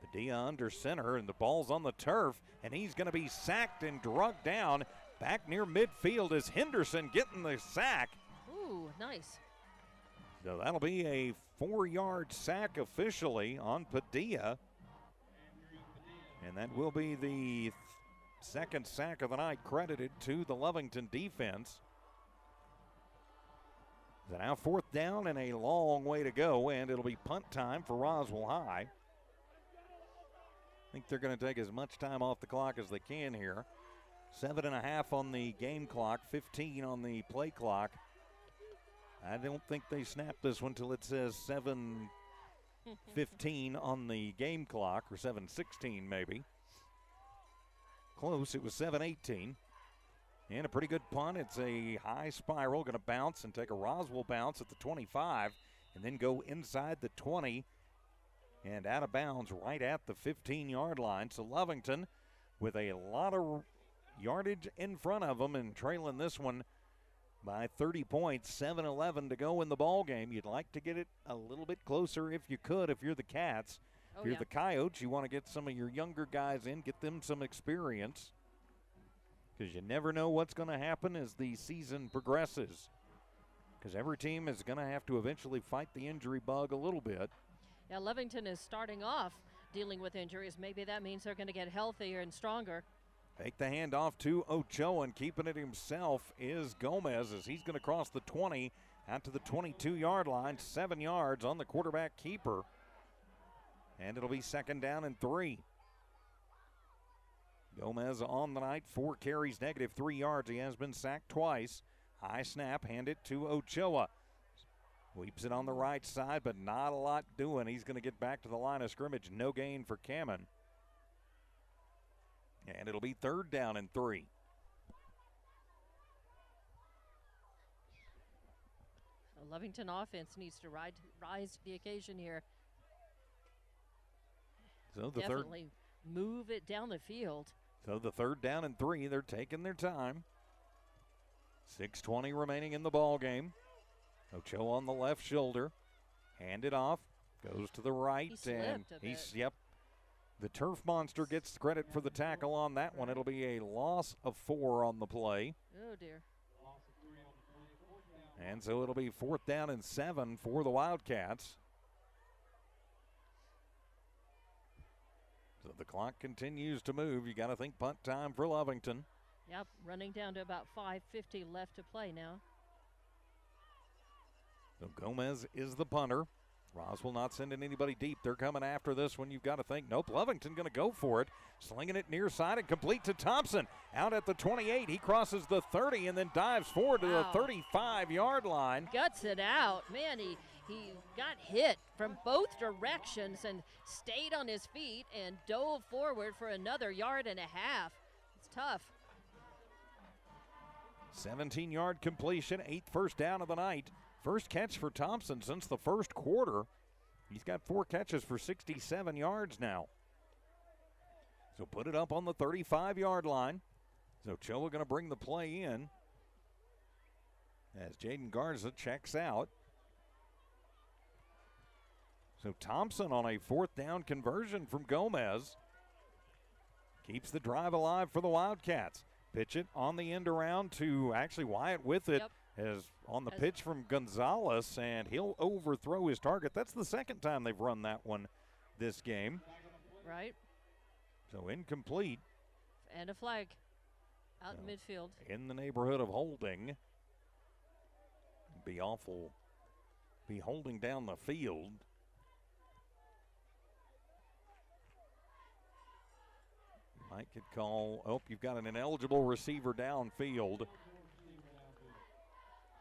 Padilla under center, and the ball's on the turf, and he's going to be sacked and drugged down. Back near midfield is Henderson getting the sack. Ooh, nice. So that'll be a 4-yard sack officially on Padilla. And that will be the 2nd sack of the night credited to the Lovington defense. So now 4th down and a long way to go, and it'll be punt time for Roswell High. I think they're going to take as much time off the clock as they can here. 7.5 on the game clock, 15 on the play clock. I don't think they snap this one till it says 7:15 on the game clock, or 7:16 maybe. Close, it was 7:18. And a pretty good punt. It's a high spiral, going to bounce and take a Roswell bounce at the 25, and then go inside the 20 and out of bounds right at the 15-yard line. So Lovington with a lot of yardage in front of them and trailing this one by 30 points, 7:11 to go in the ball game. You'd like to get it a little bit closer if you could, if you're the Cats. If you're the Coyotes, you want to get some of your younger guys in, get them some experience, because you never know what's going to happen as the season progresses, because every team is going to have to eventually fight the injury bug a little bit. Yeah, Lovington is starting off dealing with injuries. Maybe that means they're going to get healthier and stronger. Take the handoff to Ochoa, and keeping it himself is Gomez as he's going to cross the 20 out to the 22-yard line, 7 yards on the quarterback keeper. And it'll be 2nd down and 3. Gomez on the night, 4 carries, -3 yards. He has been sacked twice. High snap, hand it to Ochoa. Sweeps it on the right side, but not a lot doing. He's going to get back to the line of scrimmage. No gain for Kamen. And it'll be 3rd down and 3. The Lovington offense needs to rise to the occasion here. So the Definitely move it down the field. So the 3rd down and 3, they're taking their time. 6:20 remaining in the ball game. Ochoa on the left shoulder. Hand it off. Goes to the right. He slipped a bit. Yep. The turf monster gets credit for the tackle on that one. It'll be a loss of 4 on the play. Oh, dear. And so it'll be 4th down and 7 for the Wildcats. So the clock continues to move. You got to think punt time for Lovington. Yep, running down to about 5:50 left to play now. So Gomez is the punter. Roswell not sending anybody deep. They're coming after this one. You've got to think, nope, Lovington going to go for it. Slinging it near side and complete to Thompson. Out at the 28. He crosses the 30 and then dives forward to the 35-yard line. Guts it out. Man, he got hit from both directions and stayed on his feet and dove forward for another 1.5 yards. It's tough. 17-yard completion, 8th first down of the night. First catch for Thompson since the first quarter. He's got 4 catches for 67 yards now. So put it up on the 35-yard line. So Choa going to bring the play in as Jaden Garza checks out. So Thompson on a 4th down conversion from Gomez keeps the drive alive for the Wildcats. Pitch it on the end around to actually Wyatt with it. As on the pitch from Gonzalez, and he'll overthrow his target. That's the second time they've run that one this game. Right. So incomplete. And a flag out in midfield. In the neighborhood of holding. Be awful. Be holding down the field. Mike could call, oh, you've got an ineligible receiver downfield.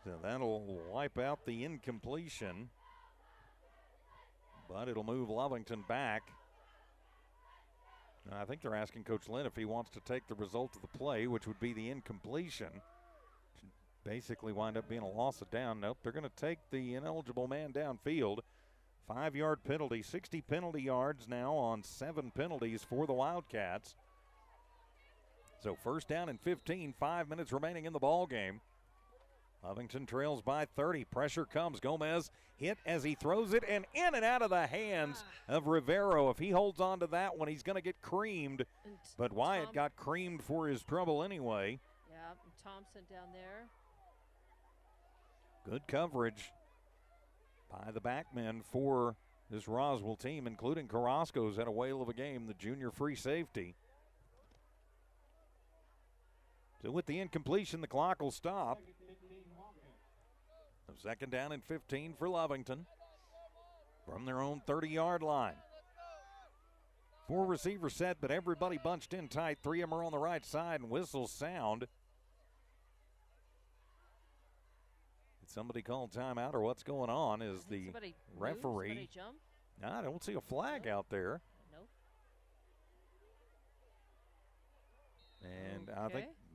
So that'll wipe out the incompletion. But it'll move Lovington back. I think they're asking Coach Lynn if he wants to take the result of the play, which would be the incompletion. Basically wind up being a loss of down. Nope, they're going to take the ineligible man downfield. 5-yard penalty, 60 penalty yards now on 7 penalties for the Wildcats. So first down and 15, 5 minutes remaining in the ball game. Lovington trails by 30. Pressure comes. Gomez hit as he throws it and in and out of the hands of Rivero. If he holds on to that one, he's going to get creamed. But Wyatt got creamed for his trouble anyway. Yeah, and Thompson down there. Good coverage by the backmen for this Roswell team, including Carrasco's had a whale of a game, the junior free safety. So with the incompletion, the clock will stop. Second down and 15 for Lovington from their own 30-yard line. 4 receivers set, but everybody bunched in tight. 3 of them are on the right side, and whistles sound. Did somebody call timeout, or what's going on? Is the referee? No, I don't see a flag out there. No. And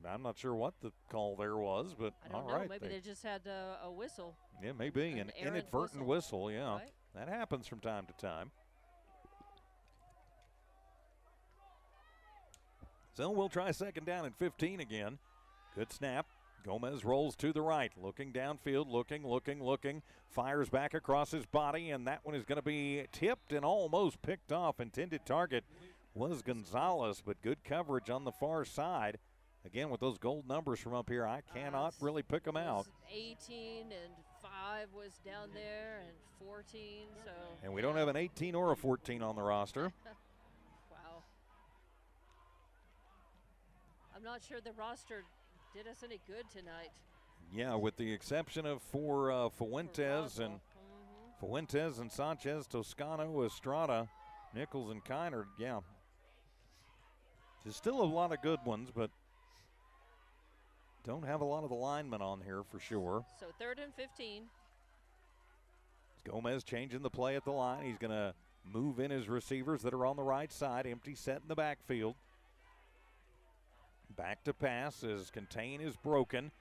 I'm not sure what the call there was, but all right. Maybe they just had a whistle. Yeah, maybe an inadvertent whistle. Yeah, right. That happens from time to time. So we'll try second down and 15 again. Good snap. Gomez rolls to the right, looking downfield, looking, fires back across his body, and that one is going to be tipped and almost picked off. Intended target was Gonzalez, but good coverage on the far side. Again, with those gold numbers from up here, I cannot really pick them out. 18 and 5 was down there, and 14. So. And we don't have an 18 or a 14 on the roster. Wow. I'm not sure the roster did us any good tonight. Yeah, with the exception of Fuentes and Fuentes and Sanchez, Toscano, Estrada, Nichols, and Kiner. Yeah, there's still a lot of good ones, but don't have a lot of the linemen on here for sure. So 3rd and 15. Gomez changing the play at the line. He's going to move in his receivers that are on the right side. Empty set in the backfield. Back to pass as contain is broken.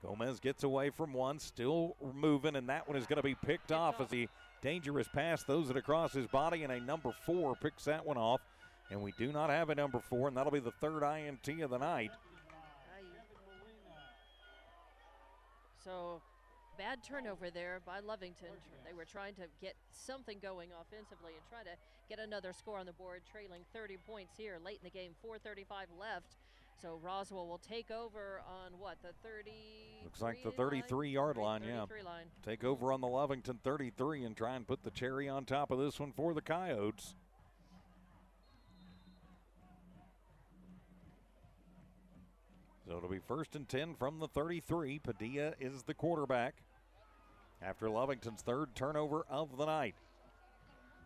Gomez gets away from one, still moving, and that one is going to be picked off as he dangerous pass throws it across his body, and a number 4 picks that one off. And we do not have a number 4, and that'll be the 3rd INT of the night. So bad turnover there by Lovington. They were trying to get something going offensively and try to get another score on the board, trailing 30 points here late in the game, 4:35 left. So Roswell will take over on what, the 30? Looks like the 33-yard line, yeah. Take over on the Lovington 33 and try and put the cherry on top of this one for the Coyotes. So it'll be 1st and 10 from the 33. Padilla is the quarterback after Lovington's 3rd turnover of the night.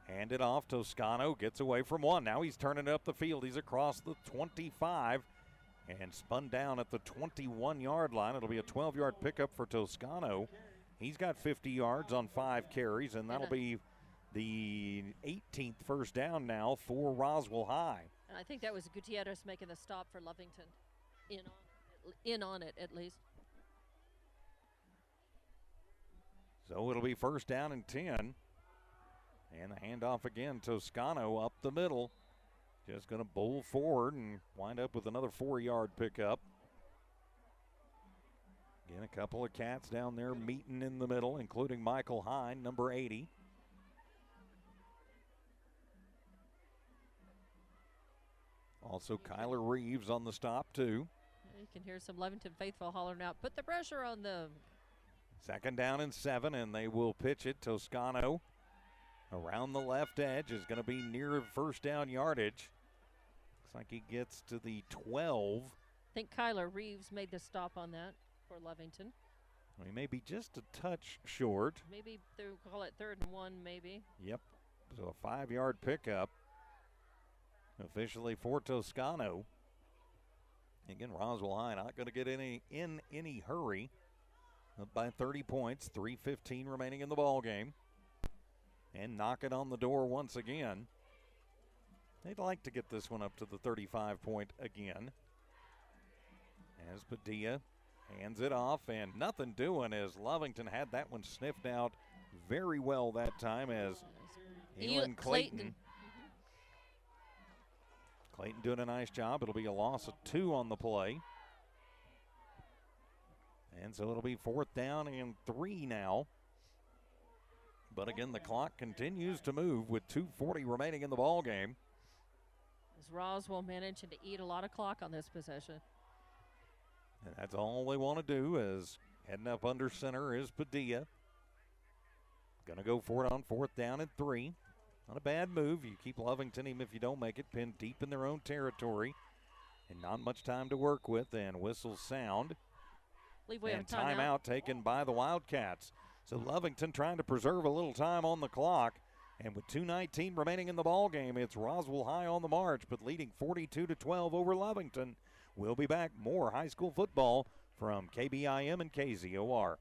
Handed off. Toscano gets away from one. Now he's turning it up the field. He's across the 25 and spun down at the 21-yard line. It'll be a 12-yard pickup for Toscano. He's got 50 yards on 5 carries, and that'll be the 18th first down now for Roswell High. And I think that was Gutierrez making the stop for Lovington. In on it, at least. So it'll be 1st down and 10. And the handoff again, Toscano up the middle. Just going to bowl forward and wind up with another 4-yard pickup. Again, a couple of cats down there meeting in the middle, including Michael Hine, number 80. Also, Kyler Reeves on the stop, too. You can hear some Lovington faithful hollering out, put the pressure on them. 2nd down and 7, and they will pitch it. Toscano around the left edge is going to be near 1st down yardage. Looks like he gets to the 12. I think Kyler Reeves made the stop on that for Lovington. He may be just a touch short. Maybe they'll call it 3rd and 1, maybe. Yep. So a 5-yard pickup officially for Toscano. Again, Roswell High not going to get in any hurry. Up by 30 points, 3:15 remaining in the ball game. And knock it on the door once again. They'd like to get this one up to the 35-point again. As Padilla hands it off, and nothing doing as Lovington had that one sniffed out very well that time as Elon Clayton. Clayton doing a nice job. It'll be a loss of 2 on the play. And so it'll be 4th down and 3 now. But again, the clock continues to move with 2:40 remaining in the ball game. As Roswell managing to eat a lot of clock on this possession. And that's all they want to do is heading up under center is Padilla. Going to go for it on 4th down and 3. Not a bad move. You keep Lovington, even if you don't make it, pinned deep in their own territory. And not much time to work with, and whistles sound. And timeout taken by the Wildcats. So Lovington trying to preserve a little time on the clock. And with 2:19 remaining in the ball game, it's Roswell High on the march, but leading 42-12 over Lovington. We'll be back. More high school football from KBIM and KZOR.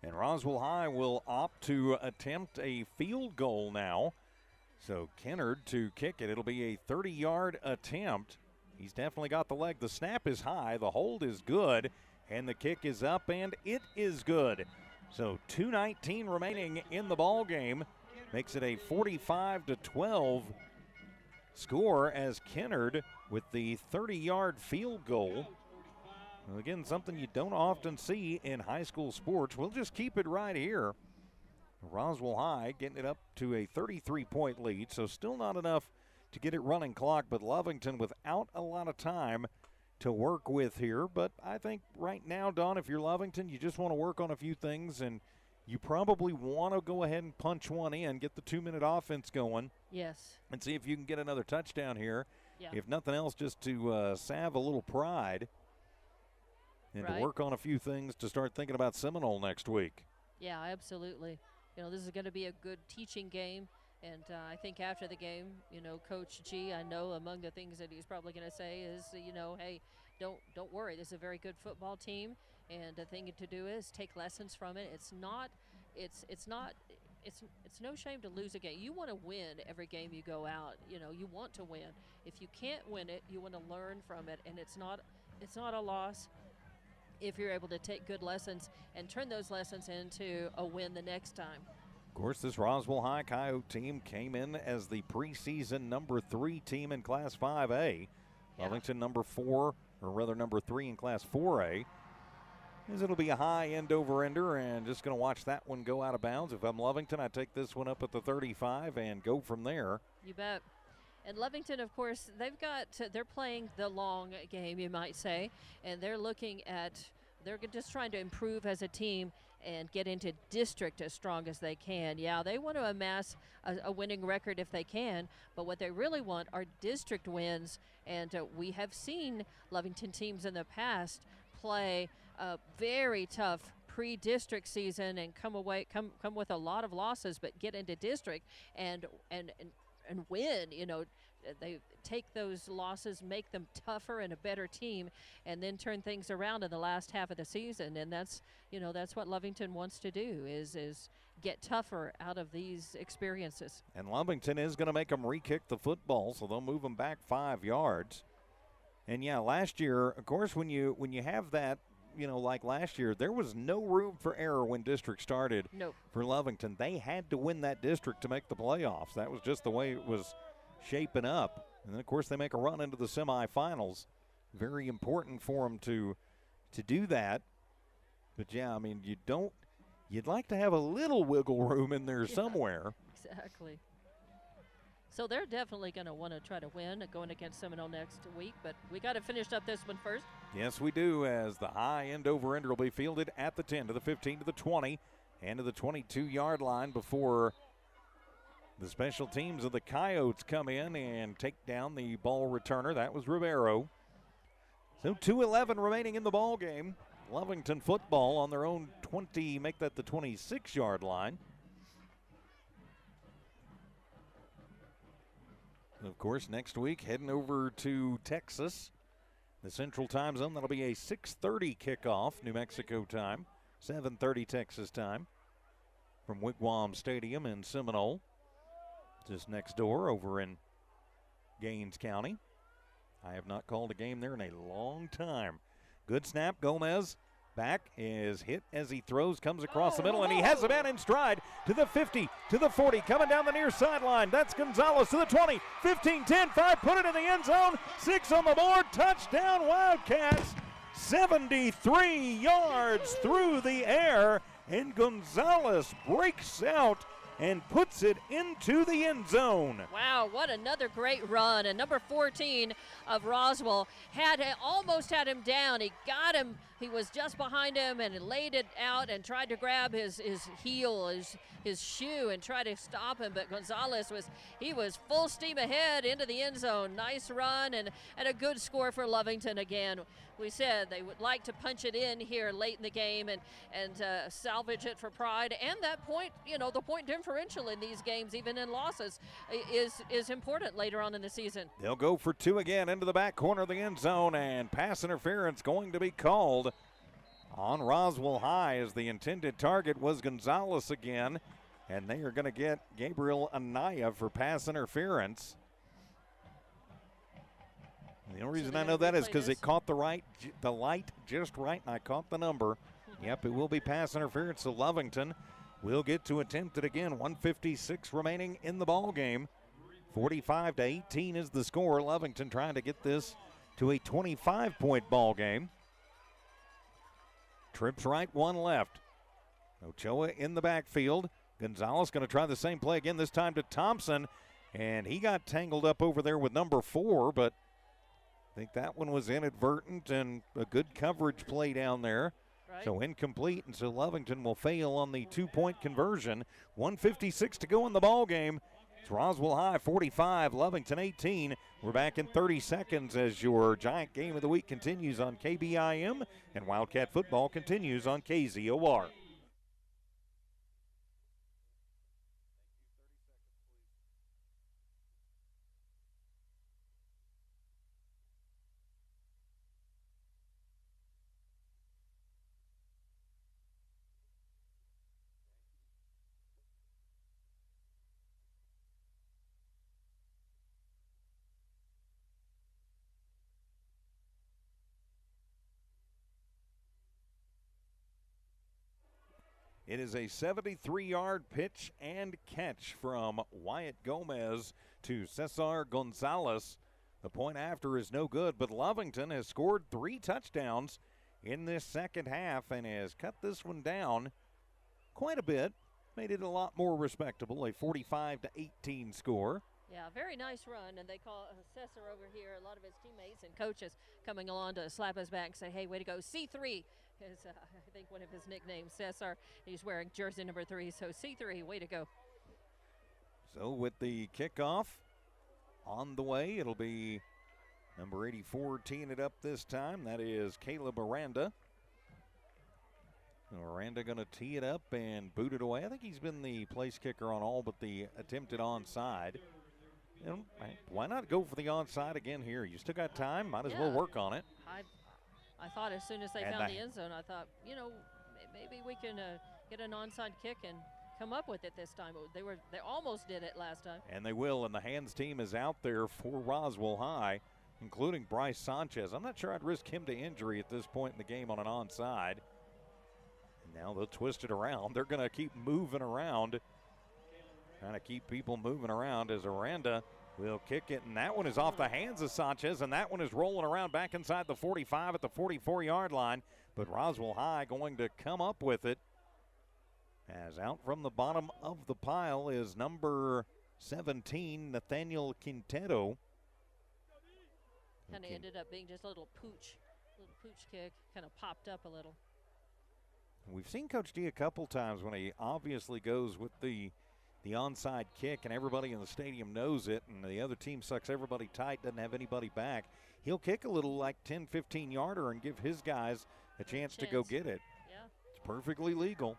And Roswell High will opt to attempt a field goal now. So Kennard to kick it. It'll be a 30-yard attempt. He's definitely got the leg. The snap is high. The hold is good. And the kick is up, and it is good. So 2:19 remaining in the ball game. Makes it a 45-12 score as Kennard with the 30-yard field goal. Again, something you don't often see in high school sports. We'll just keep it right here. Roswell High getting it up to a 33-point lead, so still not enough to get it running clock, but Lovington without a lot of time to work with here. But I think right now, Dawn, if you're Lovington, you just want to work on a few things, and you probably want to go ahead and punch one in, get the 2-minute offense going. Yes. And see if you can get another touchdown here. Yeah. If nothing else, just to salve a little pride. And to work on a few things to start thinking about Seminole next week. Yeah, absolutely. You know, this is going to be a good teaching game. And I think after the game, Coach G, I know among the things that he's probably going to say is, hey, don't worry. This is a very good football team, and the thing to do is take lessons from it. It's no shame to lose a game. You want to win every game you go out. You want to win. If you can't win it, you want to learn from it, and it's not a loss if you're able to take good lessons and turn those lessons into a win the next time. Of course, this Roswell High Coyote team came in as the preseason number 3 team in Class 5A. Yeah. Lovington number 4, or rather number 3 in Class 4A. As it'll be a high end over ender, and just going to watch that one go out of bounds. If I'm Lovington, I take this one up at the 35 and go from there. You bet. And Lovington, of course, they're playing the long game, you might say, and they're just trying to improve as a team and get into district as strong as they can. Yeah, they want to amass a winning record if they can, but what they really want are district wins, and we have seen Lovington teams in the past play a very tough pre-district season and come with a lot of losses, but get into district and win. They take those losses, make them tougher and a better team, and then turn things around in the last half of the season. And that's what Lovington wants to do is get tougher out of these experiences. And Lovington is going to make them re-kick the football, so they'll move them back 5 yards. And yeah, last year, of course, when you have that, like last year, there was no room for error when district started. Nope. For Lovington. They had to win that district to make the playoffs. That was just the way it was shaping up. And then, of course, they make a run into the semifinals. Very important for them to do that. But, yeah, I mean, you'd like to have a little wiggle room in there somewhere. Exactly. So they're definitely going to want to try to win going against Seminole next week, but we got to finish up this one first. Yes, we do, as the high end over-ender will be fielded at the 10 to the 15 to the 20 and to the 22-yard line before the special teams of the Coyotes come in and take down the ball returner. That was Rivero. So 2:11 remaining in the ball game. Lovington football on their own 20, make that the 26-yard line. Of course, next week, heading over to Texas, the Central Time Zone. That'll be a 6:30 kickoff, New Mexico time, 7:30 Texas time, from Wigwam Stadium in Seminole, just next door over in Gaines County. I have not called a game there in a long time. Good snap, Gomez. Back is hit as he throws, comes across the middle, and he has the man in stride to the 50, to the 40, coming down the near sideline. That's Gonzalez to the 20, 15, 10, 5, put it in the end zone, 6 on the board, touchdown Wildcats, 73 yards through the air, and Gonzalez breaks out and puts it into the end zone. Wow, what another great run. And number 14 of Roswell almost had him down. He got him. He was just behind him and laid it out and tried to grab his heel, his shoe, and try to stop him. But Gonzalez was full steam ahead into the end zone. Nice run and a good score for Lovington again. We said they would like to punch it in here late in the game and salvage it for pride. And that point, the point differential in these games, even in losses, is important later on in the season. They'll go for 2 again into the back corner of the end zone, and pass interference going to be called on Roswell High, as the intended target was Gonzalez again, and they are going to get Gabriel Anaya for pass interference. The only reason I know that is because it caught the light just right, and I caught the number. Yep, it will be pass interference, so Lovington will get to attempt it again. 1:56 remaining in the ball game. 45-18 is the score. Lovington trying to get this to a 25-point ball game. Trips right, 1 left. Ochoa in the backfield. Gonzalez going to try the same play again, this time to Thompson, and he got tangled up over there with number 4, but I think that one was inadvertent and a good coverage play down there. Right. So incomplete, and so Lovington will fail on the 2-point conversion. 1:56 to go in the ball game. It's Roswell High 45, Lovington 18. We're back in 30 seconds as your Giant Game of the Week continues on KBIM, and Wildcat football continues on KZOR. It is a 73-yard pitch and catch from Wyatt Gomez to Cesar Gonzalez. The point after is no good, but Lovington has scored 3 touchdowns in this second half and has cut this one down quite a bit. Made it a lot more respectable, a 45-18 score. Yeah, very nice run, and they call Cesar over here, a lot of his teammates and coaches coming along to slap his back and say, hey, way to go. C3 is, I think, one of his nicknames, Cesar. He's wearing jersey number 3, so C3, way to go. So with the kickoff on the way, it'll be number 84 teeing it up this time. That is Caleb Aranda. Aranda going to tee it up and boot it away. I think he's been the place kicker on all but the attempted onside. You know, why not go for the onside again here? You still got time. Might as well work on it. I thought as soon as they found the end zone, I thought, you know, maybe we can get an onside kick and come up with it this time. They almost did it last time. And they will, and the hands team is out there for Roswell High, including Bryce Sanchez. I'm not sure I'd risk him to injury at this point in the game on an onside. Now they'll twist it around. They're going to keep moving around, trying to keep people moving around as Aranda will kick it. And that one is off the hands of Sanchez, and that one is rolling around back inside the 45 at the 44-yard line. But Roswell High going to come up with it. As out from the bottom of the pile is number 17, Nathaniel Quintero. Kind of ended up being just a little pooch kick, kind of popped up a little. We've seen Coach D a couple times when he obviously goes with the onside kick and everybody in the stadium knows it and the other team sucks everybody tight, doesn't have anybody back. He'll kick a little like 10, 15-yarder and give his guys a chance to go get it. Yeah. It's perfectly legal.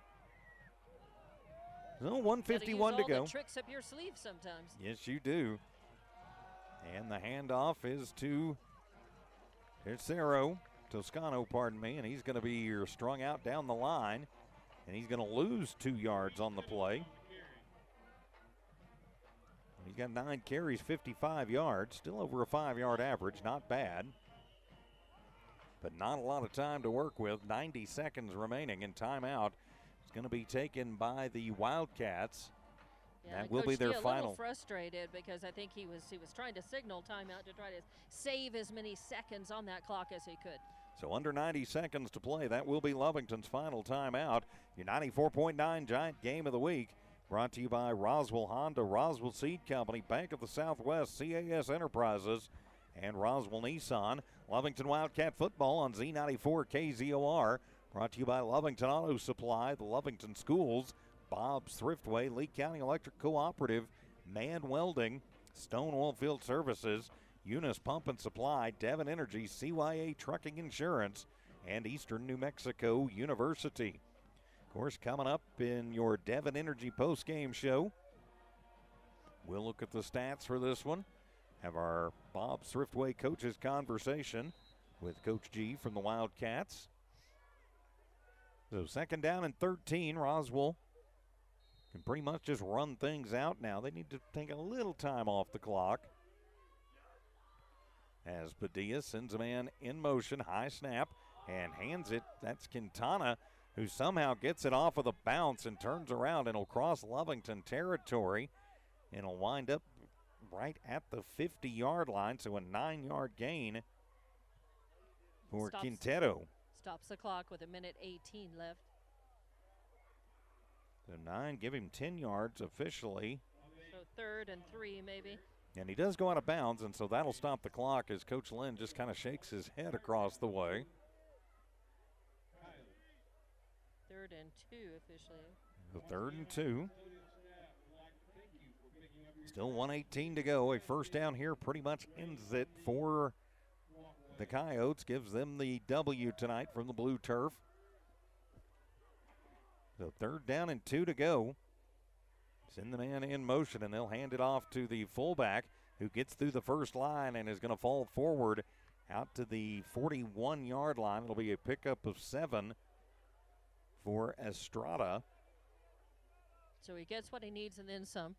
So 151 to go. All the tricks up your sleeve sometimes. Yes, you do. And the handoff is to Toscano, and he's going to be strung out down the line, and he's going to lose 2 yards on the play. He's got 9 carries, 55 yards, still over a 5-yard average, not bad. But not a lot of time to work with, 90 seconds remaining, and timeout is going to be taken by the Wildcats. Yeah, that will be their final. A little frustrated because I think he was trying to signal timeout to try to save as many seconds on that clock as he could. So under 90 seconds to play. That will be Lovington's final timeout. Your 94.9 Giant Game of the Week brought to you by Roswell Honda, Roswell Seed Company, Bank of the Southwest, CAS Enterprises, and Roswell Nissan. Lovington Wildcat football on Z94 KZOR. Brought to you by Lovington Auto Supply, the Lovington Schools, Bob's Thriftway, Lee County Electric Cooperative, Man Welding, Stone Oilfield Services, Eunice Pump and Supply, Devon Energy, CYA Trucking Insurance, and Eastern New Mexico University. Of course, coming up in your Devon Energy postgame show, we'll look at the stats for this one. Have our Bob's Thriftway coaches conversation with Coach G from the Wildcats. So second down and 13, Roswell can pretty much just run things out now. They need to take a little time off the clock. As Padilla sends a man in motion, high snap, and hands it. That's Quintana, who somehow gets it off of the bounce and turns around and will cross Lovington territory. And will wind up right at the 50-yard line, so a 9-yard gain for Quintero. Stops the clock with 1:18 left. So 9, give him 10 yards officially. So 3rd and 3 maybe. And he does go out of bounds, and so that'll stop the clock as Coach Lynn just kind of shakes his head across the way. 3rd and 2 officially. The 3rd and 2. Still 1:18 to go. A first down here pretty much ends it for the Coyotes. Gives them the W tonight from the blue turf. So 3rd down and 2 to go. Send the man in motion, and they'll hand it off to the fullback, who gets through the first line and is going to fall forward out to the 41-yard line. It'll be a pickup of 7 for Estrada. So he gets what he needs and then some.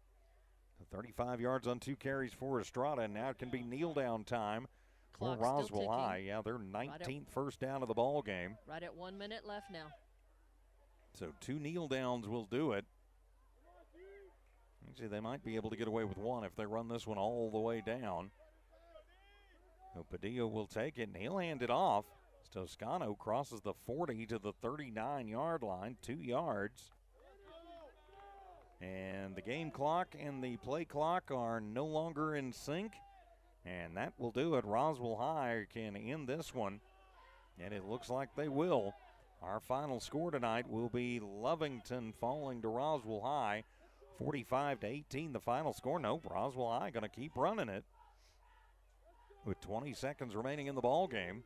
35 yards on 2 carries for Estrada, and now it can be kneel down time for Clock's Roswell High. Yeah, they're 19th first down of the ball game. Right at 1 minute left now. So 2 kneel downs will do it. Actually, they might be able to get away with 1 if they run this one all the way down. So Padilla will take it, and he'll hand it off. Toscano crosses the 40 to the 39-yard line, 2 yards. And the game clock and the play clock are no longer in sync. And that will do it. Roswell High can end this one, and it looks like they will. Our final score tonight will be Lovington falling to Roswell High, 45-18 the final score. Nope, Roswell High going to keep running it with 20 seconds remaining in the ball game.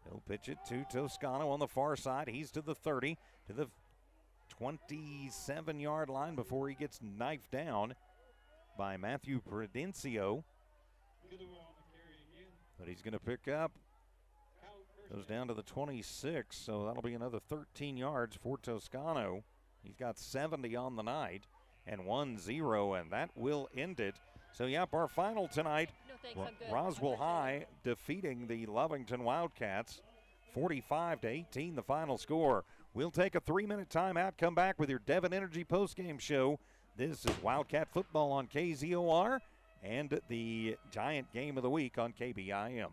He'll pitch it to Toscano on the far side. He's to the 30, to the 27-yard line before he gets knifed down by Matthew Prudencio. But he's going to pick up, goes down to the 26, so that'll be another 13 yards for Toscano. He's got 70 on the night and 1-0, and that will end it. So, yep, our final tonight, No, thanks, I'm good. Roswell High defeating the Lovington Wildcats, 45-18 the final score. We'll take a 3-minute timeout, come back with your Devon Energy postgame show. This is Wildcat football on KZOR and the Giant Game of the Week on KBIM.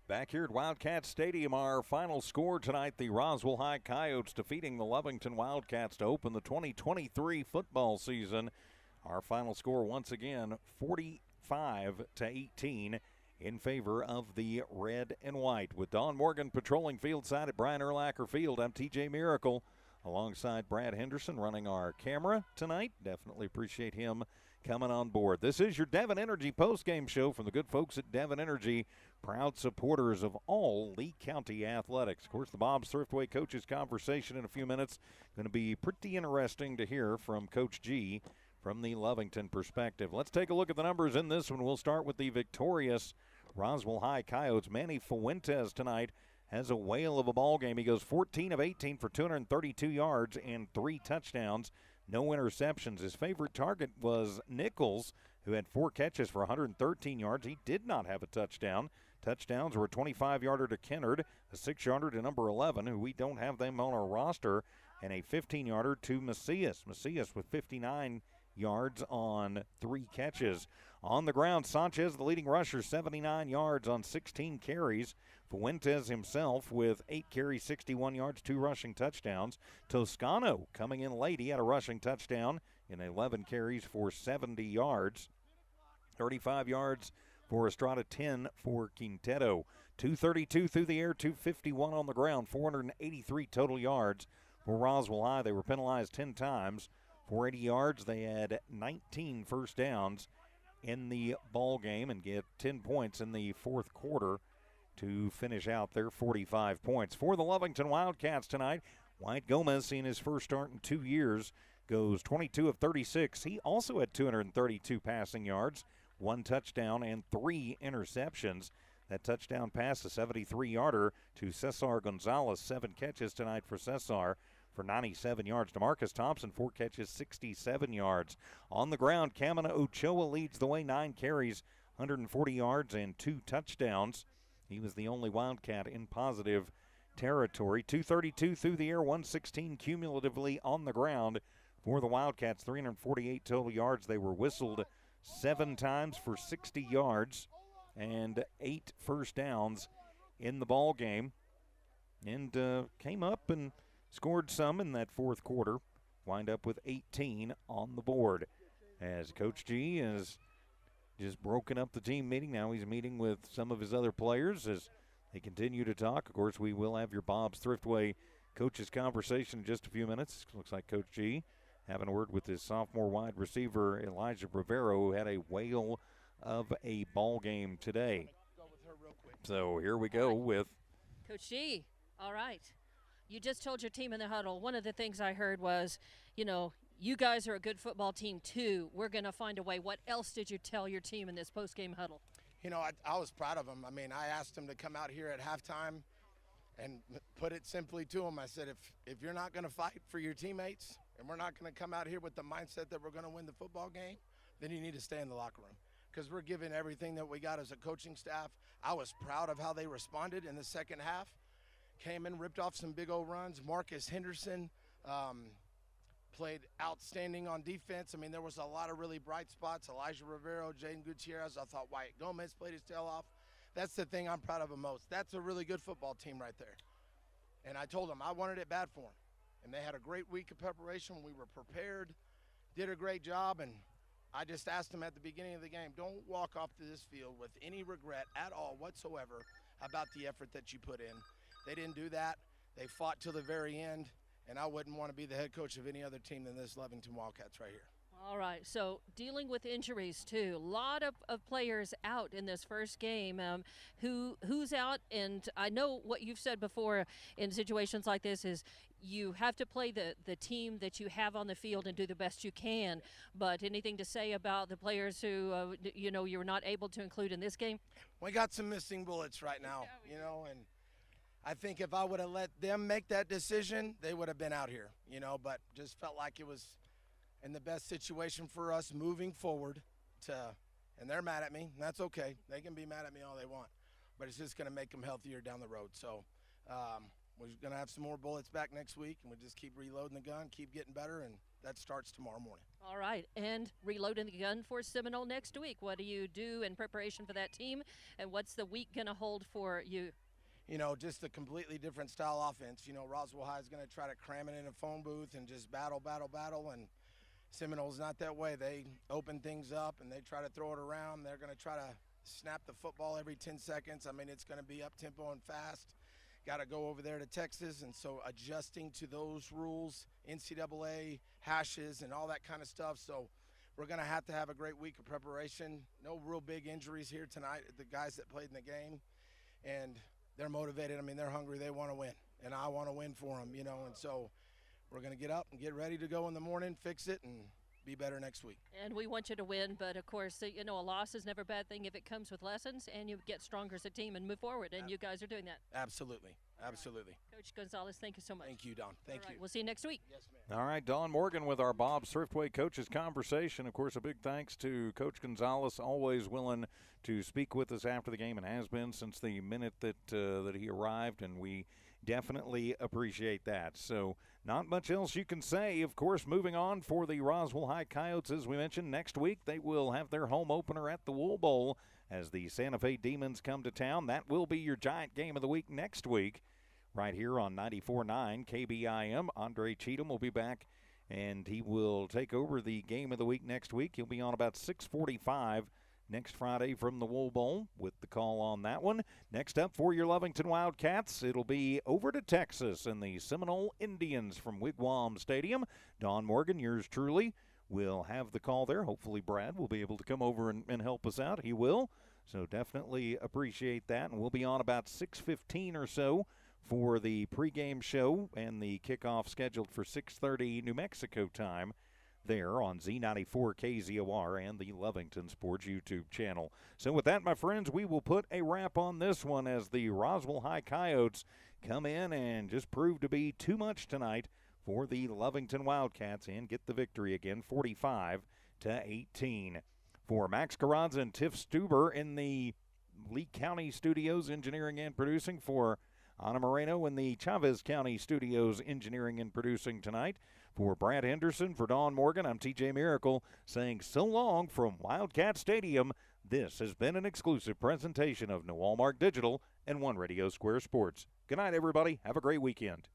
Back here at Wildcat Stadium, our final score tonight, the Roswell High Coyotes defeating the Lovington Wildcats to open the 2023 football season. Our final score once again, 45-18 in favor of the red and white. With Don Morgan patrolling field side at Brian Urlacher Field, I'm TJ Miracle alongside Brad Henderson running our camera tonight. Definitely appreciate him coming on board. This is your Devon Energy postgame show from the good folks at Devon Energy, proud supporters of all Lee County athletics. Of course, the Bob's Thriftway coaches conversation in a few minutes. Going to be pretty interesting to hear from Coach G from the Lovington perspective. Let's take a look at the numbers in this one. We'll start with the victorious Roswell High Coyotes. Manny Fuentes tonight has a whale of a ball game. He goes 14 of 18 for 232 yards and 3 touchdowns. No interceptions. His favorite target was Nichols, who had 4 catches for 113 yards. He did not have a touchdown. Touchdowns were a 25-yarder to Kennard, a 6-yarder to number 11, who we don't have them on our roster, and a 15-yarder to Macias. Macias with 59 yards on 3 catches. On the ground, Sanchez, the leading rusher, 79 yards on 16 carries. Fuentes himself with 8 carries, 61 yards, 2 rushing touchdowns. Toscano coming in late. He had a rushing touchdown in 11 carries for 70 yards. 35 yards for Estrada, 10 for Quinteto. 232 through the air, 251 on the ground, 483 total yards for Roswell High. They were penalized 10 times. For 80 yards, they had 19 first downs in the ball game and get 10 points in the fourth quarter to finish out their 45 points. For the Lovington Wildcats tonight, Wyatt Gomez, seeing his first start in 2 years, goes 22 of 36. He also had 232 passing yards, 1 touchdown, and 3 interceptions. That touchdown pass, a 73-yarder to Cesar Gonzalez. 7 catches tonight for Cesar for 97 yards. DeMarcus Thompson, 4 catches, 67 yards. On the ground, Kamina Ochoa leads the way, 9 carries, 140 yards, and 2 touchdowns. He was the only Wildcat in positive territory. 232 through the air, 116 cumulatively on the ground for the Wildcats. 348 total yards. They were whistled 7 times for 60 yards and 8 first downs in the ball game. And came up and scored some in that fourth quarter. Wind up with 18 on the board. As Coach G has just broken up the team meeting. Now he's meeting with some of his other players as they continue to talk. Of course, we will have your Bob's Thriftway coaches conversation in just a few minutes. Looks like Coach G having a word with his sophomore wide receiver, Elijah Rivero, who had a whale of a ball game today. So here we go with Coach G. All right. You just told your team in the huddle, one of the things I heard was, you guys are a good football team too. We're going to find a way. What else did you tell your team in this post-game huddle? I was proud of them. I asked them to come out here at halftime and put it simply to them. I said, if you're not going to fight for your teammates and we're not going to come out here with the mindset that we're going to win the football game, then you need to stay in the locker room because we're giving everything that we got as a coaching staff. I was proud of how they responded in the second half. Came in, ripped off some big old runs. Marcus Henderson played outstanding on defense. There was a lot of really bright spots. Elijah Rivero, Jaden Gutierrez. I thought Wyatt Gomez played his tail off. That's the thing I'm proud of the most. That's a really good football team right there. And I told them I wanted it bad for them. And they had a great week of preparation. We were prepared, did a great job, and I just asked them at the beginning of the game, don't walk off to this field with any regret at all whatsoever about the effort that you put in. They didn't do that. They fought till the very end, and I wouldn't want to be the head coach of any other team than this Lovington Wildcats right here. All right, so dealing with injuries too. A lot of players out in this first game. Who's out? And I know what you've said before in situations like this is you have to play the team that you have on the field and do the best you can. But anything to say about the players who, you're not able to include in this game? We got some missing bullets right now, and I think if I would have let them make that decision, they would have been out here, but just felt like it was in the best situation for us moving forward and they're mad at me, and that's okay. They can be mad at me all they want, but it's just going to make them healthier down the road. So we're going to have some more bullets back next week, and we just keep reloading the gun, keep getting better, and that starts tomorrow morning. All right, and reloading the gun for Seminole next week. What do you do in preparation for that team, and what's the week going to hold for you? Just a completely different style offense. Roswell High is going to try to cram it in a phone booth and just battle, and Seminole's not that way. They open things up and they try to throw it around. They're going to try to snap the football every 10 seconds. It's going to be up-tempo and fast. Got to go over there to Texas, and so adjusting to those rules, NCAA hashes and all that kind of stuff. So we're going to have a great week of preparation. No real big injuries here tonight, the guys that played in the game. And they're motivated. I mean, they're hungry. They want to win. And I want to win for them, you know. And so we're going to get up and get ready to go in the morning, fix it, and be better next week. And we want you to win, but of course, you know, a loss is never a bad thing if it comes with lessons and you get stronger as a team and move forward. And you guys are doing that. Absolutely. Absolutely. Coach Gonzalez, thank you so much. Thank you, Don. Thank you. We'll see you next week. Yes, ma'am. All right, Don Morgan with our Bob Thriftway Coaches Conversation. Of course, a big thanks to Coach Gonzalez, always willing to speak with us after the game and has been since the minute that he arrived, and we definitely appreciate that. So not much else you can say. Of course, moving on for the Roswell High Coyotes, as we mentioned, next week they will have their home opener at the Wool Bowl as the Santa Fe Demons come to town. That will be your Giant game of the week next week right here on 94.9 KBIM. Andre Cheatham will be back, and he will take over the game of the week next week. He'll be on about 6:45 next Friday from the Wool Bowl with the call on that one. Next up for your Lovington Wildcats, it'll be over to Texas and the Seminole Indians from Wigwam Stadium. Don Morgan, yours truly, will have the call there. Hopefully Brad will be able to come over and help us out. He will, so definitely appreciate that. And we'll be on about 6:15 or so for the pregame show and the kickoff scheduled for 6:30 New Mexico time there on Z94 KZOR and the Lovington Sports YouTube channel. So with that, my friends, we will put a wrap on this one as the Roswell High Coyotes come in and just prove to be too much tonight for the Lovington Wildcats and get the victory again, 45-18. For Max Carranza and Tiff Stuber in the Lee County Studios, engineering and producing, for Ana Moreno in the Chavez County Studios, engineering and producing tonight. For Brad Henderson, for Don Morgan, I'm TJ Miracle saying so long from Wildcat Stadium. This has been an exclusive presentation of New Walmark Digital and One Radio Square Sports. Good night, everybody. Have a great weekend.